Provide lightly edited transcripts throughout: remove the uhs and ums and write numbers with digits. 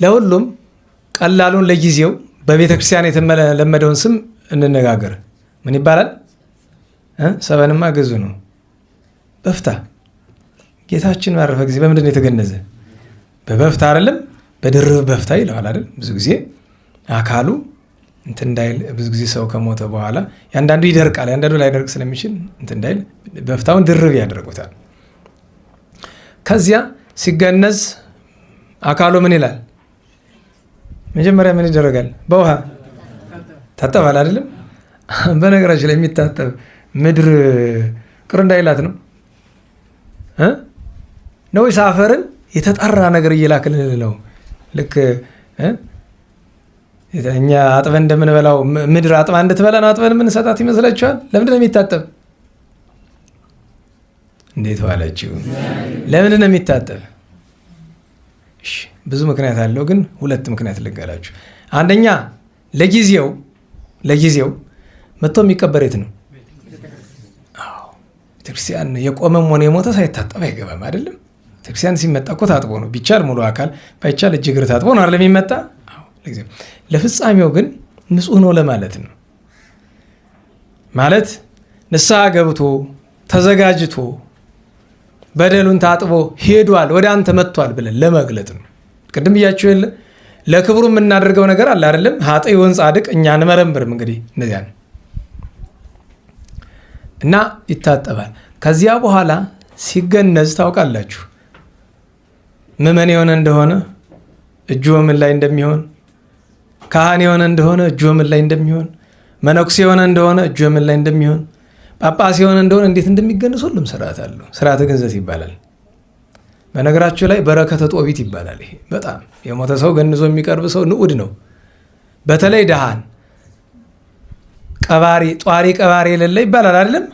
ለሁሉም ቀላሉን ለጊዜው በቤተ ክርስቲያን የተለመደውን ስም እንነጋገር። ምን ይባላል? ሰበንማ ግዙ ነው። በፍታ። ጌታችን ባረፈ ጊዜ በምንድን ነው የተገነዘ? በበፍታ አይደለም? በድርብ በፍታ ይለዋል አይደል? ብዙ ጊዜ አካሉ እንትን እንዳይል፣ ብዙ ጊዜ ሰው ከሞተ በኋላ ያንዳንዱ ይደርቃል፣ ያንዳንዱ ላይደርቅ ስለሚችል እንትን እንዳይል በፍታውን ድርብ ያደርጉታል። ከዚያ ሲገነዝ አካሉ ምን ይላል? መጀመሪያ ምን ይደረጋል? በውሃ ታጠባል አይደለም? በነገራችን ላይ የሚታጠብ ምድር ቅር እንዳይላት ነው ነው ወይስ አፈርን የተጠራ ነገር እየላክልን ነው? ልክ እኛ አጥበን እንደምንበላው ምድር አጥባ እንድትበላ ነው አጥበን የምንሰጣት ይመስላችኋል? ለምንድን ነው የሚታጠብ? እንዴት ዋላችሁ? ለምንድን ነው የሚታጠብ? ብዙ ምክንያት አለው፣ ግን ሁለት ምክንያት ልንገራችሁ። አንደኛ ለጊዜው መጥቶ የሚቀበር የት ነው? ቤተክርስቲያን የቆመም ሆነ የሞተ ሳይታጠብ አይገባም አይደለም? ቤተክርስቲያን ሲመጣ እኮ ታጥቦ ነው። ቢቻል ሙሉ አካል ባይቻል እጅ እግር ታጥቦ ነው አይደል የሚመጣ? ለፍጻሜው ግን ንጹህ ነው ለማለት ነው። ማለት ንስሐ ገብቶ ተዘጋጅቶ በደሉን ታጥቦ ሄዷል፣ ወደ አንተ መጥቷል ብለን ለመግለጥ ነው። ቅድም ብያችሁ የለ ለክብሩ የምናደርገው ነገር አለ አይደለም? ኃጥእ ጻድቅ እኛ እንመረምርም። እንግዲህ እነዚያ ነው እና ይታጠባል። ከዚያ በኋላ ሲገነዝ ታውቃላችሁ፣ ምዕመን የሆነ እንደሆነ እጁ ምን ላይ እንደሚሆን፣ ካህን የሆነ እንደሆነ እጁ ምን ላይ እንደሚሆን፣ መነኩሴ የሆነ እንደሆነ እጁ ምን ላይ እንደሚሆን፣ ጳጳስ የሆነ እንደሆነ እንዴት እንደሚገነዝ ሁሉም ስርዓት አለው። ስርዓተ ግንዘት ይባላል። በነገራችሁ ላይ በረከተ ጦቢት ይባላል። ይሄ በጣም የሞተ ሰው ገንዞ የሚቀርብ ሰው ንዑድ ነው። በተለይ ደሃን ጧሪ ቀባሪ የሌለ ይባላል አይደለም?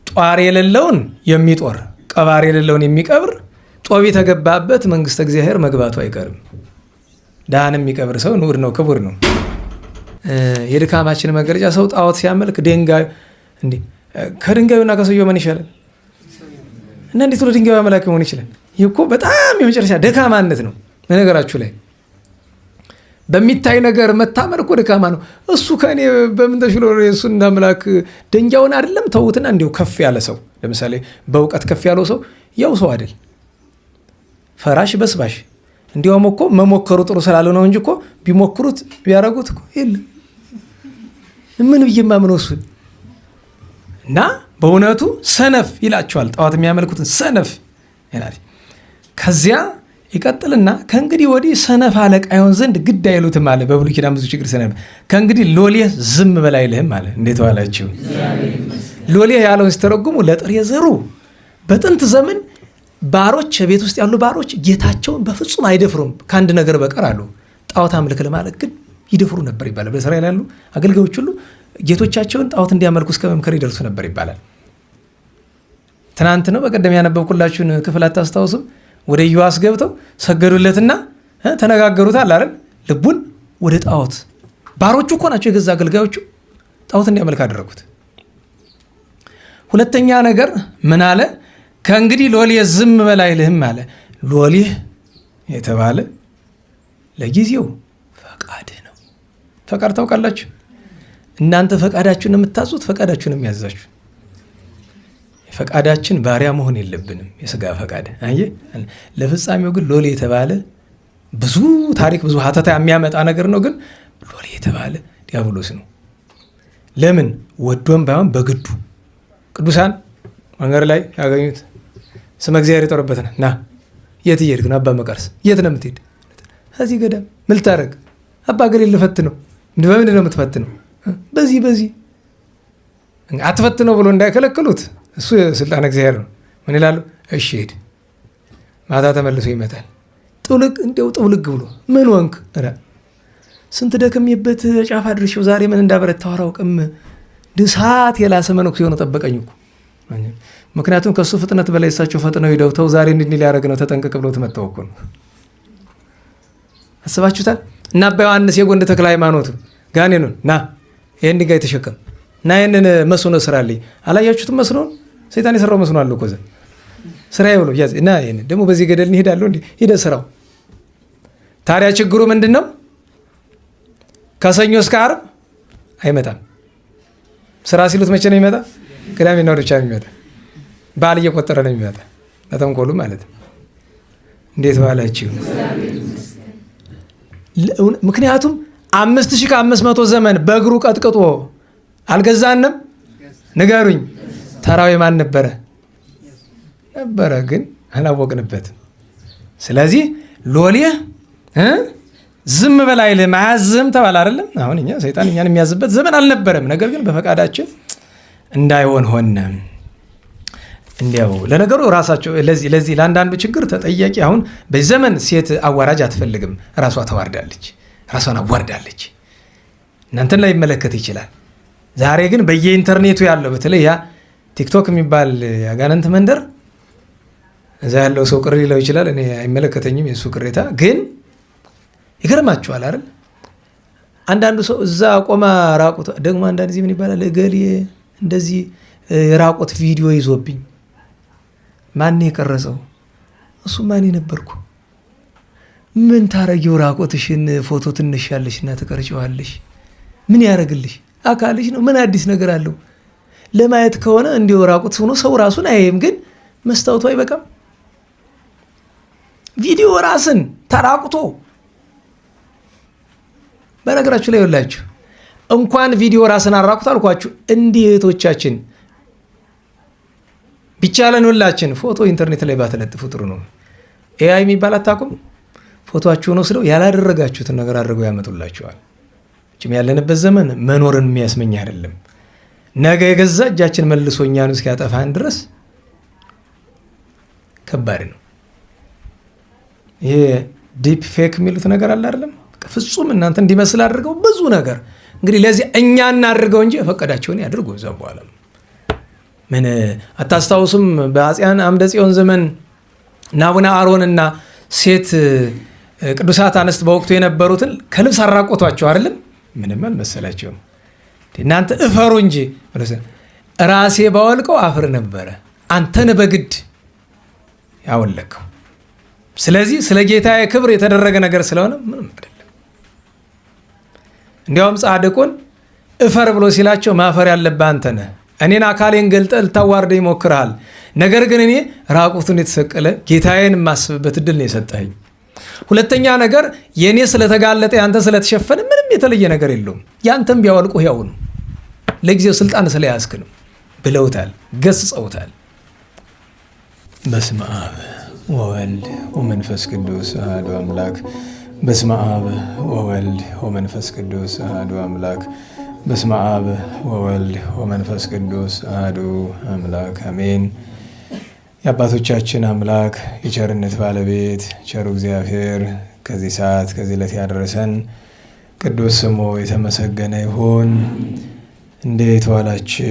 ጧሪ የሌለውን የሚጦር ቀባሪ የሌለውን የሚቀብር ጦቢት የተገባበት መንግስተ እግዚአብሔር መግባቱ አይቀርም። ደሃን የሚቀብር ሰው ንዑድ ነው፣ ክቡር ነው። የድካማችን መገለጫ ሰው ጣዖት ሲያመልክ ድንጋዩ ከድንጋዩና ከሰውየው ምን ይሻላል? እና እንዴት ብሎ ድንጋዩ አምላክ መሆን ይችላል? ይህ እኮ በጣም የመጨረሻ ደካማነት ነው። በነገራችሁ ላይ በሚታይ ነገር መታመን እኮ ደካማ ነው። እሱ ከእኔ በምን ተሽሎ እሱ እንዳምላክ ድንጋዩን አይደለም ተውትና፣ እንዲሁ ከፍ ያለ ሰው ለምሳሌ በእውቀት ከፍ ያለው ሰው ያው ሰው አይደል ፈራሽ በስባሽ። እንዲያውም እኮ መሞከሩ ጥሩ ስላለ ነው እንጂ እኮ ቢሞክሩት ቢያረጉት እኮ የለም። ምን ብዬ ማምነው እሱን እና በእውነቱ ሰነፍ ይላቸዋል። ጣዖት የሚያመልኩትን ሰነፍ ይላል። ከዚያ ይቀጥልና ከእንግዲህ ወዲህ ሰነፍ አለቃ ይሆን ዘንድ ግድ አይሉትም አለ። በብሉይ ኪዳን ብዙ ችግር ሰነፍ ከእንግዲህ ሎሌ ዝም በል አይልህም አለ። እንዴት ዋላችሁ? ሎሌ ያለውን ሲተረጉሙ ለጥሬ ዘሩ። በጥንት ዘመን ባሮች፣ ቤት ውስጥ ያሉ ባሮች ጌታቸውን በፍጹም አይደፍሩም ከአንድ ነገር በቀር አሉ። ጣዖት አምልክ ለማለት ግን ይደፍሩ ነበር ይባላል። በእስራኤል ያሉ አገልጋዮች ሁሉ ጌቶቻቸውን ጣዖት እንዲያመልኩ እስከ መምከር ይደርሱ ነበር ይባላል። ትናንት ነው በቀደም ያነበብኩላችሁን ክፍል አታስታውሱም? ወደ ኢዮአስ ገብተው ሰገዱለትና ተነጋገሩታል አይደል? ልቡን ወደ ጣዖት ባሮቹ እኮ ናቸው የገዛ አገልጋዮቹ ጣዖት እንዲያመልክ አደረጉት። ሁለተኛ ነገር ምን አለ? ከእንግዲህ ሎሌ ዝም በል አይልህም አለ። ሎሌ የተባለ ለጊዜው ፈቃድ ነው። ፈቃድ ታውቃላችሁ? እናንተ ፈቃዳችሁን የምታዙት ፈቃዳችሁን የሚያዛችሁ። ፈቃዳችን ባሪያ መሆን የለብንም። የስጋ ፈቃድ አየህ። ለፍጻሜው ግን ሎሌ የተባለ ብዙ ታሪክ ብዙ ሀተታ የሚያመጣ ነገር ነው። ግን ሎሌ የተባለ ዲያብሎስ ነው። ለምን? ወዶም ባይሆን በግዱ ቅዱሳን መንገድ ላይ ያገኙት ስመ እግዚአብሔር የጠሩበትን ና የት እየሄድክ ነው? አባ መቃርስ የት ነው የምትሄድ? እዚህ ገዳም። ምን ልታደርግ? አባ ገሌ ልፈትነው። በምንድን ነው የምትፈትነው? በዚህ አትፈትነው ብሎ እንዳይከለክሉት እሱ ስልጣን እግዚአብሔር ነው። ምን ይላሉ? እሺ ሄድ። ማታ ተመልሶ ይመጣል። እንዲያው ጥውልግ ብሎ ምን ወንክ? ስንት ደክሜበት ጫፍ አድርሼው ዛሬ ምን እንዳበረታው አላውቅም። ሰዓት የላሰ መነኩሴ የሆነ ጠበቀኝ እኮ። ምክንያቱም ከእሱ ፍጥነት በላይ እሳቸው ፈጥነው ሂደው ተው ዛሬ እንዲህ ሊያደርግ ነው ተጠንቀቅ ብለው ተመጣው እኮ ነው። አስባችሁታል? እና አባ ዮሐንስ የጎንደ ተክለ ሃይማኖቱ ጋኔኑን ና ይህን ድንጋይ ተሸከም እና ይህንን መስኖ ስራልኝ። አላያችሁትም? መስኖን ሰይጣን የሰራው መስኖ አለ እኮ ስራዬ ብሎ ያዝ እና ይህን ደግሞ በዚህ ገደል እንሄዳለሁ እንዲ ሂደ ስራው። ታዲያ ችግሩ ምንድን ነው? ከሰኞ እስከ ዓርብ አይመጣም። ስራ ሲሉት መቼ ነው የሚመጣ? ቅዳሜና እሑድ ብቻ ነው የሚመጣ። በዓል እየቆጠረ ነው የሚመጣ። ለተንኮሉ ማለት ነው። እንዴት ባላችሁ? ምክንያቱም 5500 ዘመን በእግሩ ቀጥቅጦ አልገዛንም? ንገሩኝ። ተራው የማን ነበረ? ነበረ፣ ግን አላወቅንበትም። ስለዚህ ሎሌ ዝም በል አይልም፣ አያዝም ተባለ አይደለም? አሁን እኛ ሰይጣን እኛን የሚያዝበት ዘመን አልነበረም። ነገር ግን በፈቃዳችን እንዳይሆን ሆነ። እንዲያው ለነገሩ ራሳቸው ለዚህ ለአንዳንዱ ችግር ተጠያቂ አሁን በዚህ ዘመን ሴት አዋራጅ አትፈልግም። ራሷ ተዋርዳለች፣ ራሷን አዋርዳለች። እናንተን ላይ ይመለከት ይችላል። ዛሬ ግን በየኢንተርኔቱ ያለው በተለይ ያ ቲክቶክ የሚባል ያጋነንት መንደር እዛ ያለው ሰው ቅር ሊለው ይችላል። እኔ አይመለከተኝም የእሱ ቅሬታ። ግን ይገርማችኋል አይደል? አንዳንዱ ሰው እዛ ቆማ ራቁት ደግሞ አንዳንድ ጊዜ ምን ይባላል? እገሌ እንደዚህ ራቁት ቪዲዮ ይዞብኝ ማን የቀረጸው? እሱ ማን ነበርኩ? ምን ታረጊው? ራቁትሽን ፎቶ ትንሽ ያለሽና ትቀርጪዋለሽ። ምን ያደርግልሽ? አካልሽ ነው። ምን አዲስ ነገር አለው? ለማየት ከሆነ እንዲሁ ራቁት ሆኖ ሰው ራሱን አያይም። ግን መስታወቱ አይበቃም? ቪዲዮ ራስን ተራቁቶ በነገራችሁ ላይ ወላችሁ እንኳን ቪዲዮ ራስን አራቁት አልኳችሁ። እንዲህ እህቶቻችን ቢቻለን ሁላችን ፎቶ ኢንተርኔት ላይ ባትለጥፉ ጥሩ ነው። ኤአይ የሚባል አታውቁም? ፎቶአችሁን ወስደው ያላደረጋችሁትን ነገር አድርገው ያመጡላችኋል። ጭም ያለንበት ዘመን መኖርን የሚያስመኝ አይደለም። ነገ የገዛ እጃችን መልሶ እኛን እስኪያጠፋን ድረስ ከባድ ነው። ይሄ ዲፕ ፌክ የሚሉት ነገር አለ አይደለም? ፍጹም እናንተ እንዲመስል አድርገው ብዙ ነገር እንግዲህ ለዚህ እኛ እናድርገው እንጂ የፈቀዳቸውን ያድርጉ። እዛ በኋላ ምን አታስታውሱም? በአፄያን አምደ ጽዮን ዘመን አቡነ አሮንና ሴት ቅዱሳት አንስት በወቅቱ የነበሩትን ከልብስ አራቆቷቸው አይደለም? ምንም አልመሰላቸውም። እናንተ እፈሩ እንጂ ራሴ ባወልቀው አፍር ነበረ፣ አንተን በግድ ያወለቀው። ስለዚህ ስለ ጌታዬ ክብር የተደረገ ነገር ስለሆነ ምንም አይደለም። እንዲያውም ጻድቁን እፈር ብሎ ሲላቸው ማፈር ያለብህ አንተ ነህ። እኔን አካሌን ገልጠህ ልታዋርደኝ ሞክረሃል። ነገር ግን እኔ ራቁቱን የተሰቀለ ጌታዬን የማስብበት እድል ነው የሰጠኸኝ። ሁለተኛ ነገር የእኔ ስለተጋለጠ ያንተ ስለተሸፈነ ምንም የተለየ ነገር የለውም። ያንተም ቢያወልቁ ያው ነው፣ ለጊዜው ስልጣን ስለያዝክ ነው ብለውታል፣ ገስጸውታል። በስመ አብ ወወልድ ወመንፈስ ቅዱስ አሐዱ አምላክ። በስመ አብ ወወልድ ወመንፈስ ቅዱስ አሐዱ አምላክ። በስመ አብ ወወልድ ወመንፈስ ቅዱስ አሐዱ አምላክ አሜን። የአባቶቻችን አምላክ የቸርነት ባለቤት ቸሩ እግዚአብሔር ከዚህ ሰዓት ከዚህ ዕለት ያደረሰን ቅዱስ ስሙ የተመሰገነ ይሁን። እንዴት ዋላችሁ?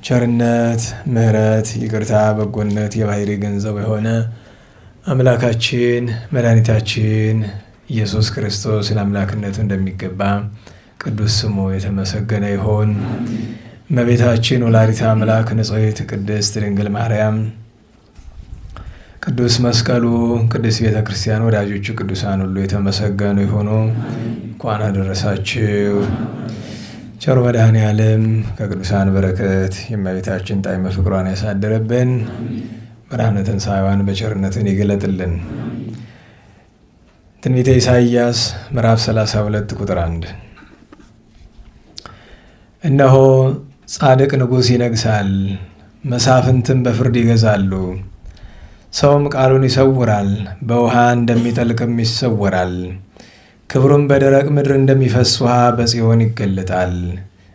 ቸርነት፣ ምሕረት፣ ይቅርታ፣ በጎነት የባህሪ ገንዘብ የሆነ አምላካችን መድኃኒታችን ኢየሱስ ክርስቶስ ለአምላክነቱ እንደሚገባ ቅዱስ ስሙ የተመሰገነ ይሁን። እመቤታችን ወላዲተ አምላክ ንጽሕት ቅድስት ድንግል ማርያም፣ ቅዱስ መስቀሉ፣ ቅዱስ ቤተ ክርስቲያን፣ ወዳጆቹ ቅዱሳን ሁሉ የተመሰገኑ ይሁኑ። እንኳን አደረሳችሁ። ቸሩ መድኃኔዓለም ከቅዱሳን በረከት የእመቤታችን ጣዕመ ፍቅሯን ያሳደረብን፣ ብርሃነ ትንሣኤዋን በቸርነትን ይገለጥልን። ትንቢተ ኢሳይያስ ምዕራፍ 32 ቁጥር 1 እነሆ ጻድቅ ንጉሥ ይነግሣል፣ መሳፍንትም በፍርድ ይገዛሉ። ሰውም ቃሉን ይሰውራል፣ በውሃ እንደሚጠልቅም ይሰወራል። ክብሩም በደረቅ ምድር እንደሚፈስ ውሃ በጽዮን ይገለጣል።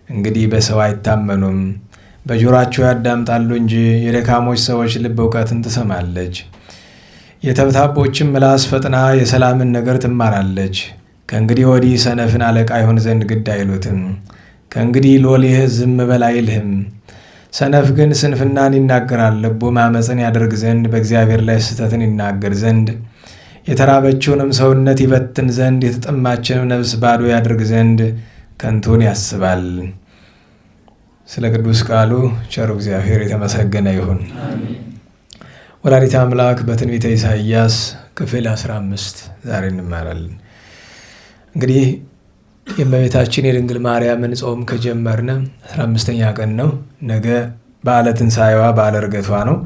እንግዲህ በሰው አይታመኑም፣ በጆሮአቸው ያዳምጣሉ እንጂ። የደካሞች ሰዎች ልብ እውቀትን ትሰማለች፣ የተብታቦችም ምላስ ፈጥና የሰላምን ነገር ትማራለች። ከእንግዲህ ወዲህ ሰነፍን አለቃ ይሆን ዘንድ ግድ አይሉትም። ከእንግዲህ ሎሌህ ዝም በል አይልህም። ሰነፍ ግን ስንፍናን ይናገራል፣ ልቡም ዓመፅን ያደርግ ዘንድ በእግዚአብሔር ላይ ስህተትን ይናገር ዘንድ የተራበችውንም ሰውነት ይበትን ዘንድ የተጠማችንም ነፍስ ባዶ ያደርግ ዘንድ ከንቱን ያስባል። ስለ ቅዱስ ቃሉ ቸሩ እግዚአብሔር የተመሰገነ ይሁን። ወላዲተ አምላክ በትንቢተ ኢሳይያስ ክፍል 15 ዛሬ እንማራለን። እንግዲህ የእመቤታችን የድንግል ማርያምን ጾም ከጀመርን 15ኛ ቀን ነው። ነገ በዓለ ትንሣኤዋ በዓለ ዕርገቷ ነው።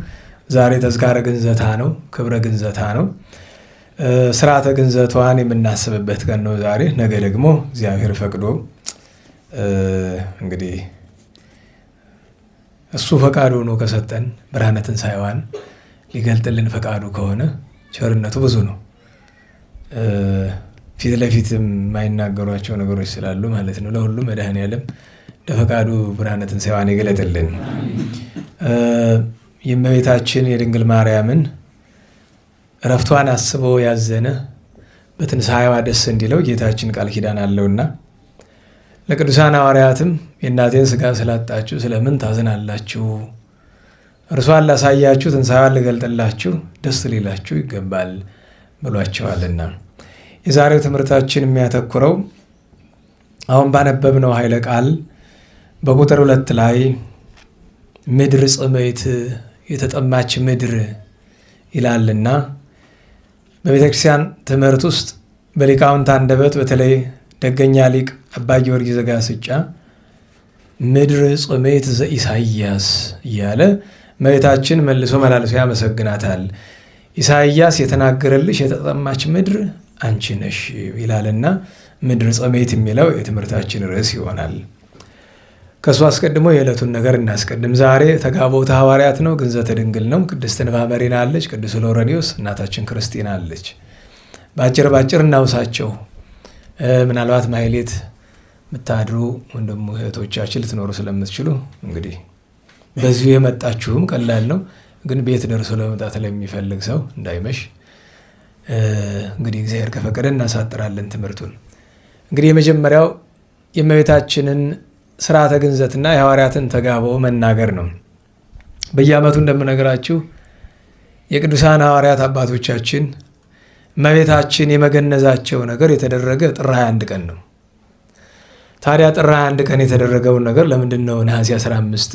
ዛሬ ተዝካረ ግንዘታ ነው፣ ክብረ ግንዘታ ነው። ስርዓተ ግንዘቷን የምናስብበት ቀን ነው ዛሬ። ነገ ደግሞ እግዚአብሔር ፈቅዶ እንግዲህ እሱ ፈቃዱ ሆኖ ከሰጠን ብርሃነ ትንሣኤዋን ሊገልጥልን ፈቃዱ ከሆነ ቸርነቱ ብዙ ነው። ፊት ለፊት የማይናገሯቸው ነገሮች ስላሉ ማለት ነው። ለሁሉም መድኃኔዓለም እንደ ፈቃዱ ብርሃነ ትንሣኤዋን ይገለጥልን። የእመቤታችን የድንግል ማርያምን እረፍቷን አስቦ ያዘነ በትንሣኤዋ ደስ እንዲለው ጌታችን ቃል ኪዳን አለውና ለቅዱሳን ሐዋርያትም የእናቴን ሥጋ ስላጣችሁ ስለምን ታዝናላችሁ? እርሷን ላሳያችሁ ትንሣኤዋን ልገልጥላችሁ ደስ ሊላችሁ ይገባል ብሏቸዋልና። የዛሬው ትምህርታችን የሚያተኩረው አሁን ባነበብነው ኃይለ ቃል በቁጥር 2 ላይ ምድር ጽምዕት የተጠማች ምድር ይላልና በቤተክርስቲያን ትምህርት ውስጥ በሊቃውንት አንደበት በተለይ ደገኛ ሊቅ አባ ጊዮርጊስ ዘጋስጫ ምድር ጽምዕት ዘኢሳይያስ እያለ እመቤታችን መልሶ መላልሶ ያመሰግናታል። ኢሳይያስ የተናገረልሽ የተጠማች ምድር አንቺ ነሽ ይላልና ምድር ጽምዕት የሚለው የትምህርታችን ርዕስ ይሆናል። ከእሱ አስቀድሞ የዕለቱን ነገር እናስቀድም። ዛሬ ተጋቦተ ሐዋርያት ነው፣ ግንዘተ ድንግል ነው። ቅድስት ንባመሪና አለች፣ ቅዱስ ሎረኒዮስ፣ እናታችን ክርስቲና አለች። ባጭር እናውሳቸው። ምናልባት ማሕሌት የምታድሩ ወንድሙ እህቶቻችን ልትኖሩ ስለምትችሉ እንግዲህ በዚሁ የመጣችሁም ቀላል ነው፣ ግን ቤት ደርሶ ለመምጣት ለሚፈልግ ሰው እንዳይመሽ እንግዲህ እግዚአብሔር ከፈቀደ እናሳጥራለን ትምህርቱን። እንግዲህ የመጀመሪያው የእመቤታችንን ስርዓተ ግንዘትና የሐዋርያትን ተጋቦ መናገር ነው። በየዓመቱ እንደምነግራችሁ የቅዱሳን ሐዋርያት አባቶቻችን እመቤታችን የመገነዛቸው ነገር የተደረገ ጥር 21 ቀን ነው። ታዲያ ጥር 21 ቀን የተደረገውን ነገር ለምንድን ነው ነሐሴ 15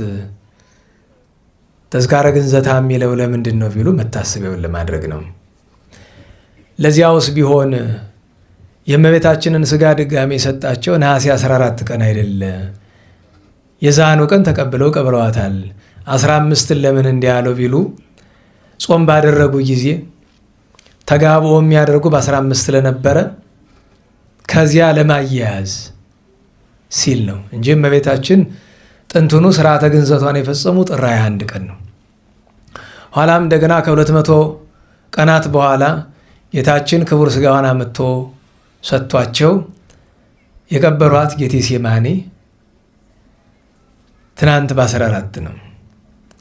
ተዝካረ ግንዘታ የሚለው ለምንድን ነው ቢሉ መታሰቢያውን ለማድረግ ነው። ለዚያውስ ቢሆን የእመቤታችንን ሥጋ ድጋሜ የሰጣቸው ነሐሴ 14 ቀን አይደለ? የዛኑ ቀን ተቀብለው ቀብረዋታል። 15ን ለምን እንዲያለው ቢሉ ጾም ባደረጉ ጊዜ ተጋቦ የሚያደርጉ በ15 ስለነበረ ከዚያ ለማያያዝ ሲል ነው እንጂ እመቤታችን ጥንቱኑ ስርዓተ ግንዘቷን የፈጸሙ ጥር 21 ቀን ነው። ኋላም እንደገና ከ200 ቀናት በኋላ ጌታችን ክቡር ሥጋዋን አምጥቶ ሰጥቷቸው የቀበሯት ጌቴሴማኒ ትናንት በ14 ነው።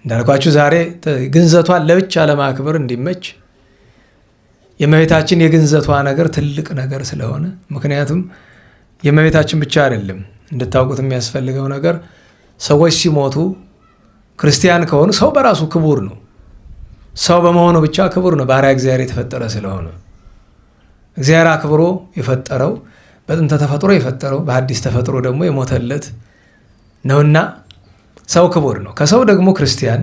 እንዳልኳችሁ ዛሬ ግንዘቷን ለብቻ ለማክበር እንዲመች የእመቤታችን የግንዘቷ ነገር ትልቅ ነገር ስለሆነ፣ ምክንያቱም የእመቤታችን ብቻ አይደለም እንድታውቁት የሚያስፈልገው ነገር ሰዎች ሲሞቱ ክርስቲያን ከሆኑ ሰው በራሱ ክቡር ነው። ሰው በመሆኑ ብቻ ክቡር ነው። ባሪያ እግዚአብሔር የተፈጠረ ስለሆነ እግዚአብሔር አክብሮ የፈጠረው በጥንተ ተፈጥሮ የፈጠረው በአዲስ ተፈጥሮ ደግሞ የሞተለት ነውና ሰው ክቡር ነው። ከሰው ደግሞ ክርስቲያን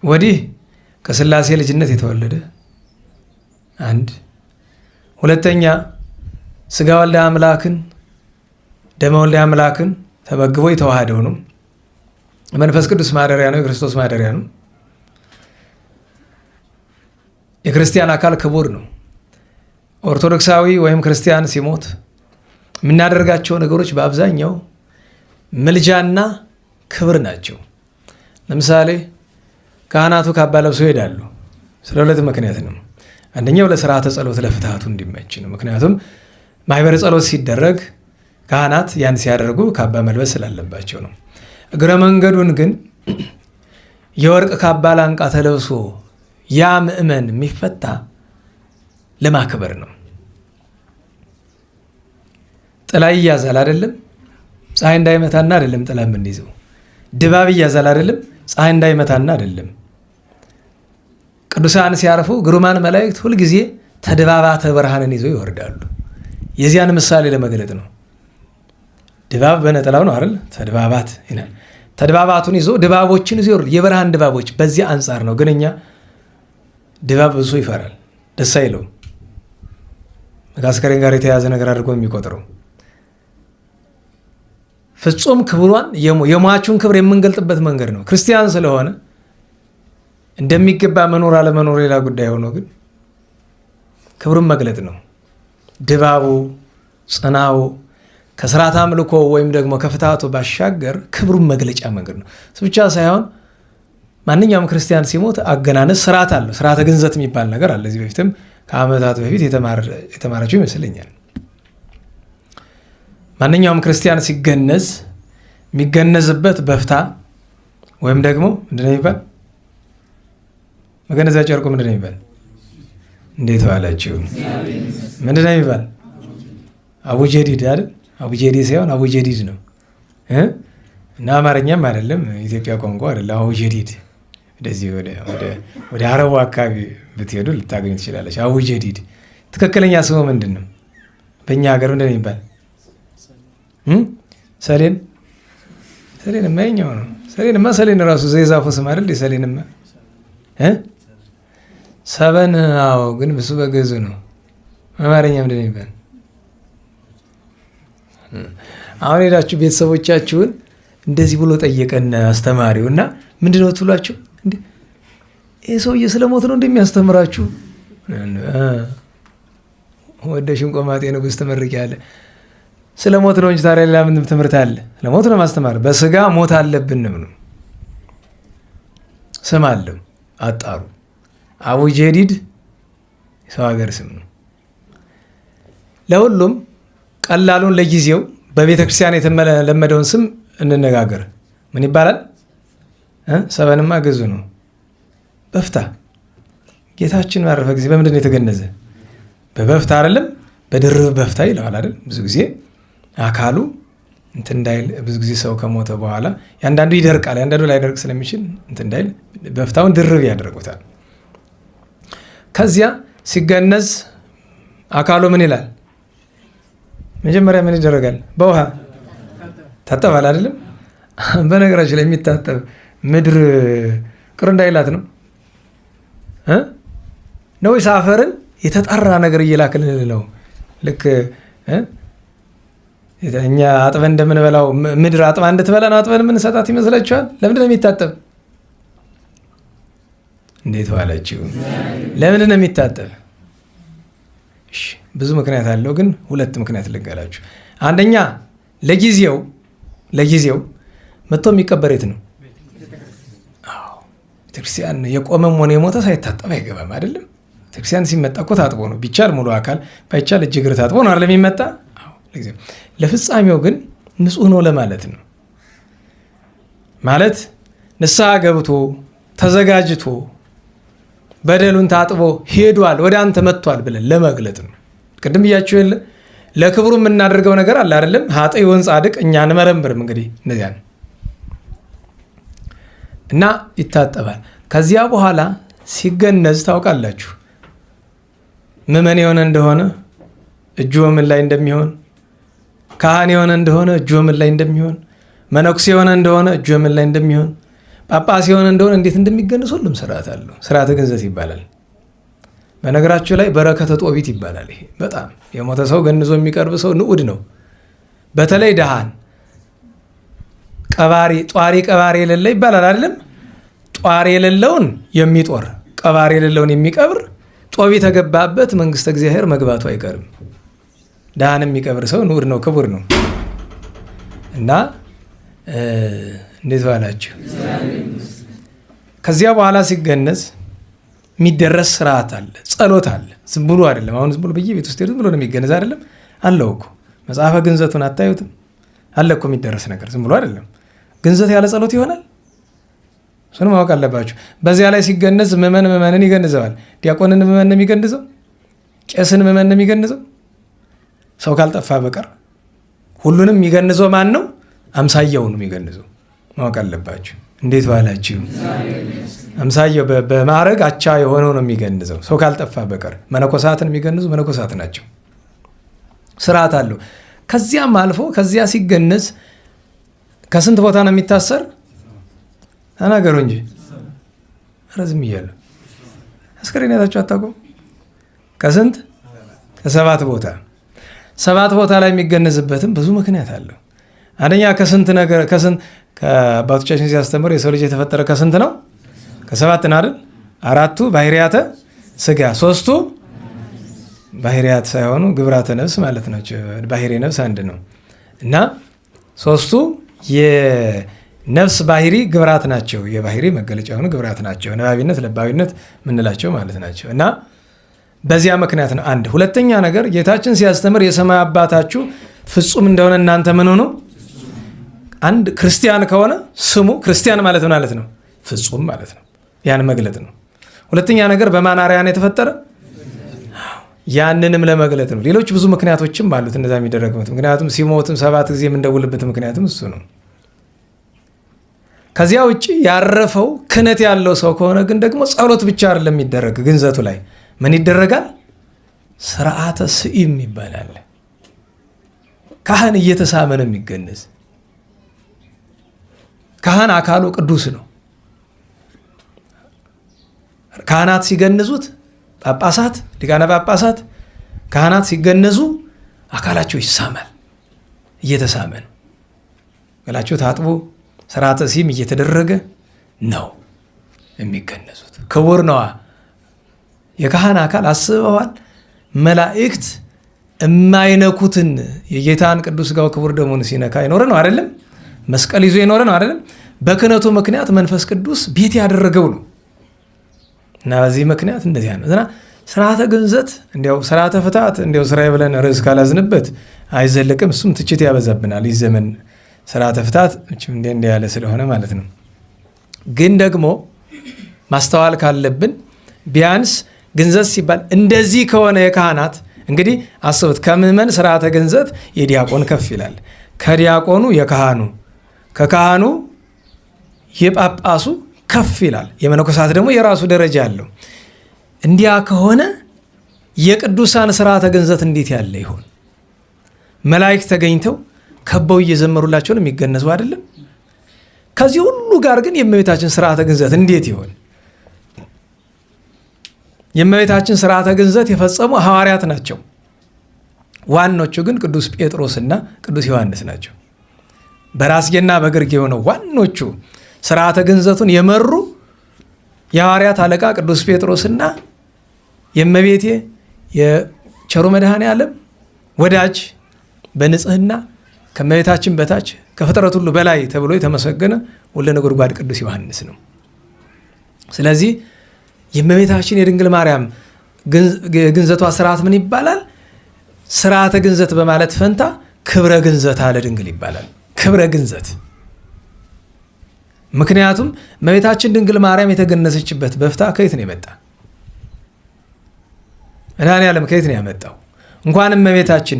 ወዲህ ከሥላሴ ልጅነት የተወለደ አንድ፣ ሁለተኛ ሥጋ ወልደ አምላክን ደመ ወልደ አምላክን ተመግቦ የተዋሃደው ነው። መንፈስ ቅዱስ ማደሪያ ነው፣ የክርስቶስ ማደሪያ ነው። የክርስቲያን አካል ክቡር ነው። ኦርቶዶክሳዊ ወይም ክርስቲያን ሲሞት የምናደርጋቸው ነገሮች በአብዛኛው ምልጃና ክብር ናቸው። ለምሳሌ ካህናቱ ካባ ለብሰው ይሄዳሉ። ስለ 2 ምክንያት ነው። አንደኛው ለሥርዓተ ጸሎት ለፍትሐቱ እንዲመች ነው። ምክንያቱም ማኅበረ ጸሎት ሲደረግ ካህናት ያን ሲያደርጉ ካባ መልበስ ስላለባቸው ነው። እግረ መንገዱን ግን የወርቅ ካባ ላንቃ ተለብሶ ያ ምእመን የሚፈታ ለማክበር ነው። ጥላ ይያዛል አይደለም? ፀሐይ እንዳይመታና አይደለም ጥላ የምንይዘው። ድባብ ይያዛል አይደለም? ፀሐይ እንዳይመታና አይደለም። ቅዱሳን ሲያርፉ ግሩማን መላእክት ሁልጊዜ ተድባባተ ብርሃንን ይዘው ይወርዳሉ። የዚያን ምሳሌ ለመግለጥ ነው። ድባብ በነጠላው ነው አይደል? ተድባባት ይላል። ተድባባቱን ይዞ ድባቦችን ይዞ የብርሃን ድባቦች በዚያ አንጻር ነው። ግን እኛ ድባብ ብዙ ይፈራል፣ ደስ አይለውም። ከአስከሬን ጋር የተያያዘ ነገር አድርጎ የሚቆጥረው ፍጹም ክብሯን የሟቹን ክብር የምንገልጥበት መንገድ ነው። ክርስቲያን ስለሆነ እንደሚገባ መኖር አለመኖር ሌላ ጉዳይ ሆኖ ግን ክብሩን መግለጥ ነው። ድባቡ፣ ጽናው ከስርዓት አምልኮ ወይም ደግሞ ከፍትሃቱ ባሻገር ክብሩን መግለጫ መንገድ ነው። እሱ ብቻ ሳይሆን ማንኛውም ክርስቲያን ሲሞት አገናነስ ስርዓት አለው። ስርዓተ ግንዘት የሚባል ነገር አለ። እዚህ በፊትም ከዓመታት በፊት የተማራቸው ይመስለኛል። ማንኛውም ክርስቲያን ሲገነዝ የሚገነዝበት በፍታ ወይም ደግሞ ምንድን ነው የሚባል መገነዛ ጨርቁ ምንድን ነው የሚባል? እንዴት ዋላችሁ? ምንድን ነው የሚባል? አቡጀዲድ አይደል? አቡጀዲ ሳይሆን አቡጀዲድ ነው እና አማርኛም አይደለም፣ ኢትዮጵያ ቋንቋ አይደለም። አቡጀዲድ እንደዚህ ወደ አረቡ አካባቢ ብትሄዱ ልታገኙ ትችላለች። አቡጀዲድ ትክክለኛ ስሙ ምንድን ነው? በእኛ ሀገር ምንድን ነው የሚባል? ሰሌን። ሰሌንማ የኛው ነው። ሰሌን ራሱ የዛፉ ስም አይደል? ሰሌንማ ሰበን። አዎ፣ ግን ብሱ በገዙ ነው። አማርኛ ምንድን ነው የሚባል? አሁን ሄዳችሁ ቤተሰቦቻችሁን እንደዚህ ብሎ ጠየቀን አስተማሪው እና ምንድን ነው ትሏቸው? ይህ ሰውዬ ስለ ሞት ነው እንደሚያስተምራችሁ? ወደ ሽንቆማጤ ንጉሥ ትመርቅ ያለ ስለ ሞት ነው እንጂ ታዲያ ሌላ ምን ትምህርት አለ? ለሞት ነው ማስተማር። በስጋ ሞት አለብንም ነው። ስም አለው፣ አጣሩ። አቡጀዲድ የሰው ሀገር ስም ነው። ለሁሉም ቀላሉን ለጊዜው በቤተ ክርስቲያን የተለመደውን ስም እንነጋገር። ምን ይባላል? ሰበንማ ግዙ ነው። በፍታ። ጌታችን ባረፈ ጊዜ በምንድን ነው የተገነዘ? በበፍታ አይደለም? በድርብ በፍታ ይለዋል አይደል? ብዙ ጊዜ አካሉ እንትን እንዳይል፣ ብዙ ጊዜ ሰው ከሞተ በኋላ ያንዳንዱ ይደርቃል፣ ያንዳንዱ ላይደርቅ ስለሚችል እንትን እንዳይል በፍታውን ድርብ ያደርጉታል። ከዚያ ሲገነዝ አካሉ ምን ይላል? መጀመሪያ ምን ይደረጋል? በውሃ ታጠባል አይደለም? በነገራችን ላይ የሚታጠብ ምድር ቅር እንዳይላት ነው ነው ወይስ አፈርን የተጣራ ነገር እየላክልን ነው? ልክ እኛ አጥበን እንደምንበላው ምድር አጥባ እንድትበላ ነው አጥበን የምንሰጣት ይመስላችኋል? ለምንድን ነው የሚታጠብ? እንዴት ዋላችሁ? ለምንድን ነው የሚታጠብ? ብዙ ምክንያት አለው፣ ግን ሁለት ምክንያት ልንገራችሁ። አንደኛ ለጊዜው መጥቶ የሚቀበር የት ነው? ቤተክርስቲያን የቆመም ሆነ የሞተ ሳይታጠብ አይገባም አይደለም? ቤተክርስቲያን ሲመጣ እኮ ታጥቦ ነው። ቢቻል ሙሉ አካል ባይቻል እጅ እግር ታጥቦ ነው አይደል የሚመጣ? ለፍጻሜው ግን ንጹህ ነው ለማለት ነው። ማለት ንስሐ ገብቶ ተዘጋጅቶ በደሉን ታጥቦ ሄዷል፣ ወደ አንተ መጥቷል ብለን ለመግለጥ ነው። ቅድም ብያችሁ የለ ለክብሩ የምናደርገው ነገር አለ አይደለም? ኃጥእ ጻድቅ እኛ እንመረምርም። እንግዲህ እነዚያ ነው እና ይታጠባል። ከዚያ በኋላ ሲገነዝ ታውቃላችሁ፣ ምዕመን የሆነ እንደሆነ እጁ ምን ላይ እንደሚሆን፣ ካህን የሆነ እንደሆነ እጁ ምን ላይ እንደሚሆን፣ መነኩሴ የሆነ እንደሆነ እጁ ምን ላይ እንደሚሆን፣ ጳጳስ የሆነ እንደሆነ እንዴት እንደሚገነዝ ሁሉም ስርዓት አለው። ስርዓተ ግንዘት ይባላል። በነገራችሁ ላይ በረከተ ጦቢት ይባላል። ይሄ በጣም የሞተ ሰው ገንዞ የሚቀርብ ሰው ንዑድ ነው። በተለይ ደሃን ጧሪ ቀባሪ የሌለ ይባላል አይደለም? ጧሪ የሌለውን የሚጦር ቀባሪ የሌለውን የሚቀብር ጦቢት የተገባበት መንግስተ እግዚአብሔር መግባቱ አይቀርም። ደሃን የሚቀብር ሰው ንዑድ ነው፣ ክቡር ነው። እና እንዴት ባላችሁ። ከዚያ በኋላ ሲገነዝ የሚደረስ ስርዓት አለ፣ ጸሎት አለ። ዝም ብሎ አይደለም። አሁን ዝም ብሎ በየቤት ውስጥ ዝም ብሎ ነው የሚገነዝ አይደለም። አለው እኮ መጽሐፈ ግንዘቱን አታዩትም? አለ እኮ የሚደረስ ነገር፣ ዝም ብሎ አይደለም። ግንዘት ያለ ጸሎት ይሆናል? እሱን ማወቅ አለባችሁ። በዚያ ላይ ሲገነዝ ምዕመንን ይገንዘዋል። ዲያቆንን ምዕመን ነው የሚገንዘው፣ ቄስን ምዕመን ነው የሚገንዘው። ሰው ካልጠፋ በቀር ሁሉንም የሚገንዘው ማን ነው? አምሳያው ነው የሚገንዘው። ማወቅ አለባችሁ። እንዴት ባላችሁ። አምሳያው በማዕረግ አቻ የሆነው ነው የሚገንዘው፣ ሰው ካልጠፋ በቀር። መነኮሳትን የሚገንዙ መነኮሳት ናቸው። ስርዓት አለው። ከዚያም አልፎ ከዚያ ሲገነዝ ከስንት ቦታ ነው የሚታሰር? ተናገሩ እንጂ ረዝም እያለሁ አስከሬን አይታችሁ አታውቁም? ከስንት ከ7 ቦታ 7 ቦታ ላይ የሚገነዝበትም ብዙ ምክንያት አለው። አንደኛ ከአባቶቻችን ሲያስተምር የሰው ልጅ የተፈጠረ ከስንት ነው? ከ7 ነው አይደል? 4ቱ ባህሪያተ ስጋ፣ 3ቱ ባህሪያት ሳይሆኑ ግብራተ ነፍስ ማለት ናቸው። ባህሪ ነፍስ አንድ ነው እና 3ቱ የነፍስ ባህሪ ግብራት ናቸው። የባህሪ መገለጫ የሆኑ ግብራት ናቸው። ነባቢነት፣ ለባዊነት ምንላቸው ማለት ናቸው እና በዚያ ምክንያት ነው። አንድ ሁለተኛ ነገር ጌታችን ሲያስተምር የሰማይ አባታችሁ ፍጹም እንደሆነ እናንተ ምን ሆኑ። አንድ ክርስቲያን ከሆነ ስሙ ክርስቲያን ማለት ነው ፍጹም ማለት ነው። ያን መግለጥ ነው። ሁለተኛ ነገር በማን አርአያ ነው የተፈጠረ? ያንንም ለመግለጥ ነው። ሌሎች ብዙ ምክንያቶችም አሉት እንደዛ የሚደረግበት። ምክንያቱም ሲሞትም 7 ጊዜ የምንደውልበት ምክንያቱም እሱ ነው። ከዚያ ውጭ ያረፈው ክህነት ያለው ሰው ከሆነ ግን ደግሞ ጸሎት ብቻ አይደለም የሚደረግ። ግንዘቱ ላይ ምን ይደረጋል? ስርዓተ ስኢም ይባላል። ካህን እየተሳመ ነው የሚገነዝ። ካህን አካሉ ቅዱስ ነው። ካህናት ሲገነዙት ጳጳሳት፣ ሊቃነ ጳጳሳት ካህናት ሲገነዙ አካላቸው ይሳማል። እየተሳመ ነው። ገላቸው ታጥቦ ስርዓተ ሲም እየተደረገ ነው የሚገነዙት። ክቡር ነዋ የካህን አካል። አስበዋል? መላእክት የማይነኩትን የጌታን ቅዱስ ሥጋው ክቡር ደሙን ሲነካ የኖረ ነው አይደለም? መስቀል ይዞ የኖረ ነው አይደለም? በክህነቱ ምክንያት መንፈስ ቅዱስ ቤት ያደረገው ነው እና በዚህ ምክንያት እንደዚያ ነው። እና ስርዓተ ግንዘት እንዲያው ስርዓተ ፍትሐት እንዲያው ስራዬ ብለን ርዕስ ካላዝንበት አይዘልቅም። እሱም ትችት ያበዛብናል። ይህ ዘመን ስርዓተ ፍትሐት እንዲህ ያለ ስለሆነ ማለት ነው። ግን ደግሞ ማስተዋል ካለብን ቢያንስ ግንዘት ሲባል እንደዚህ ከሆነ የካህናት እንግዲህ አስቡት፣ ከምዕመን ስርዓተ ግንዘት የዲያቆን ከፍ ይላል፣ ከዲያቆኑ የካህኑ፣ ከካህኑ የጳጳሱ ከፍ ይላል። የመነኮሳት ደግሞ የራሱ ደረጃ አለው። እንዲያ ከሆነ የቅዱሳን ስርዓተ ግንዘት እንዴት ያለ ይሆን? መላእክት ተገኝተው ከበው እየዘመሩላቸው ነው የሚገነዙ አይደለም? ከዚህ ሁሉ ጋር ግን የእመቤታችን ስርዓተ ግንዘት እንዴት ይሆን? የእመቤታችን ስርዓተ ግንዘት የፈጸሙ ሐዋርያት ናቸው። ዋኖቹ ግን ቅዱስ ጴጥሮስና ቅዱስ ዮሐንስ ናቸው። በራስጌና በግርጌ ሆነው ዋኖቹ ስርዓተ ግንዘቱን የመሩ የሐዋርያት አለቃ ቅዱስ ጴጥሮስና የእመቤቴ የቸሩ መድኃኔ ዓለም ወዳጅ በንጽህና ከእመቤታችን በታች ከፍጥረት ሁሉ በላይ ተብሎ የተመሰገነ ወልደ ነጎድጓድ ቅዱስ ዮሐንስ ነው። ስለዚህ የእመቤታችን የድንግል ማርያም ግንዘቷ ስርዓት ምን ይባላል? ስርዓተ ግንዘት በማለት ፈንታ ክብረ ግንዘት አለ ድንግል ይባላል። ክብረ ግንዘት። ምክንያቱም እመቤታችን ድንግል ማርያም የተገነዘችበት በፍታ ከየት ነው የመጣ? መድኃኔዓለም ከየት ነው ያመጣው? እንኳን እመቤታችን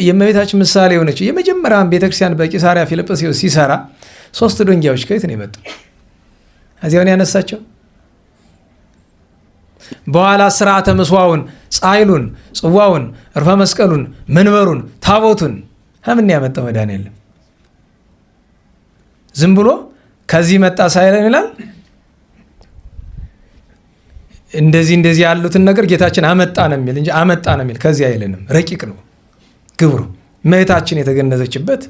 የእመቤታችን ምሳሌ የሆነችው የመጀመሪያውን ቤተክርስቲያን በቂሳሪያ ፊልጵስዩስ ሲሰራ 3 ድንጋዮች ከየት ነው የመጡ? እዚያውን ያነሳቸው። በኋላ ስርዓተ ምስዋውን፣ ጻይሉን፣ ጽዋውን፣ እርፈ መስቀሉን፣ መንበሩን፣ ታቦቱን ከምን ያመጣው መድኃኔዓለም? ዝም ብሎ ከዚህ መጣ ሳይለን ይላል። እንደዚህ ያሉትን ነገር ጌታችን አመጣ ነው የሚል እንጂ አመጣ ነው የሚል ከዚህ አይልንም። ረቂቅ ነው ግብሩ። እመቤታችን የተገነዘችበት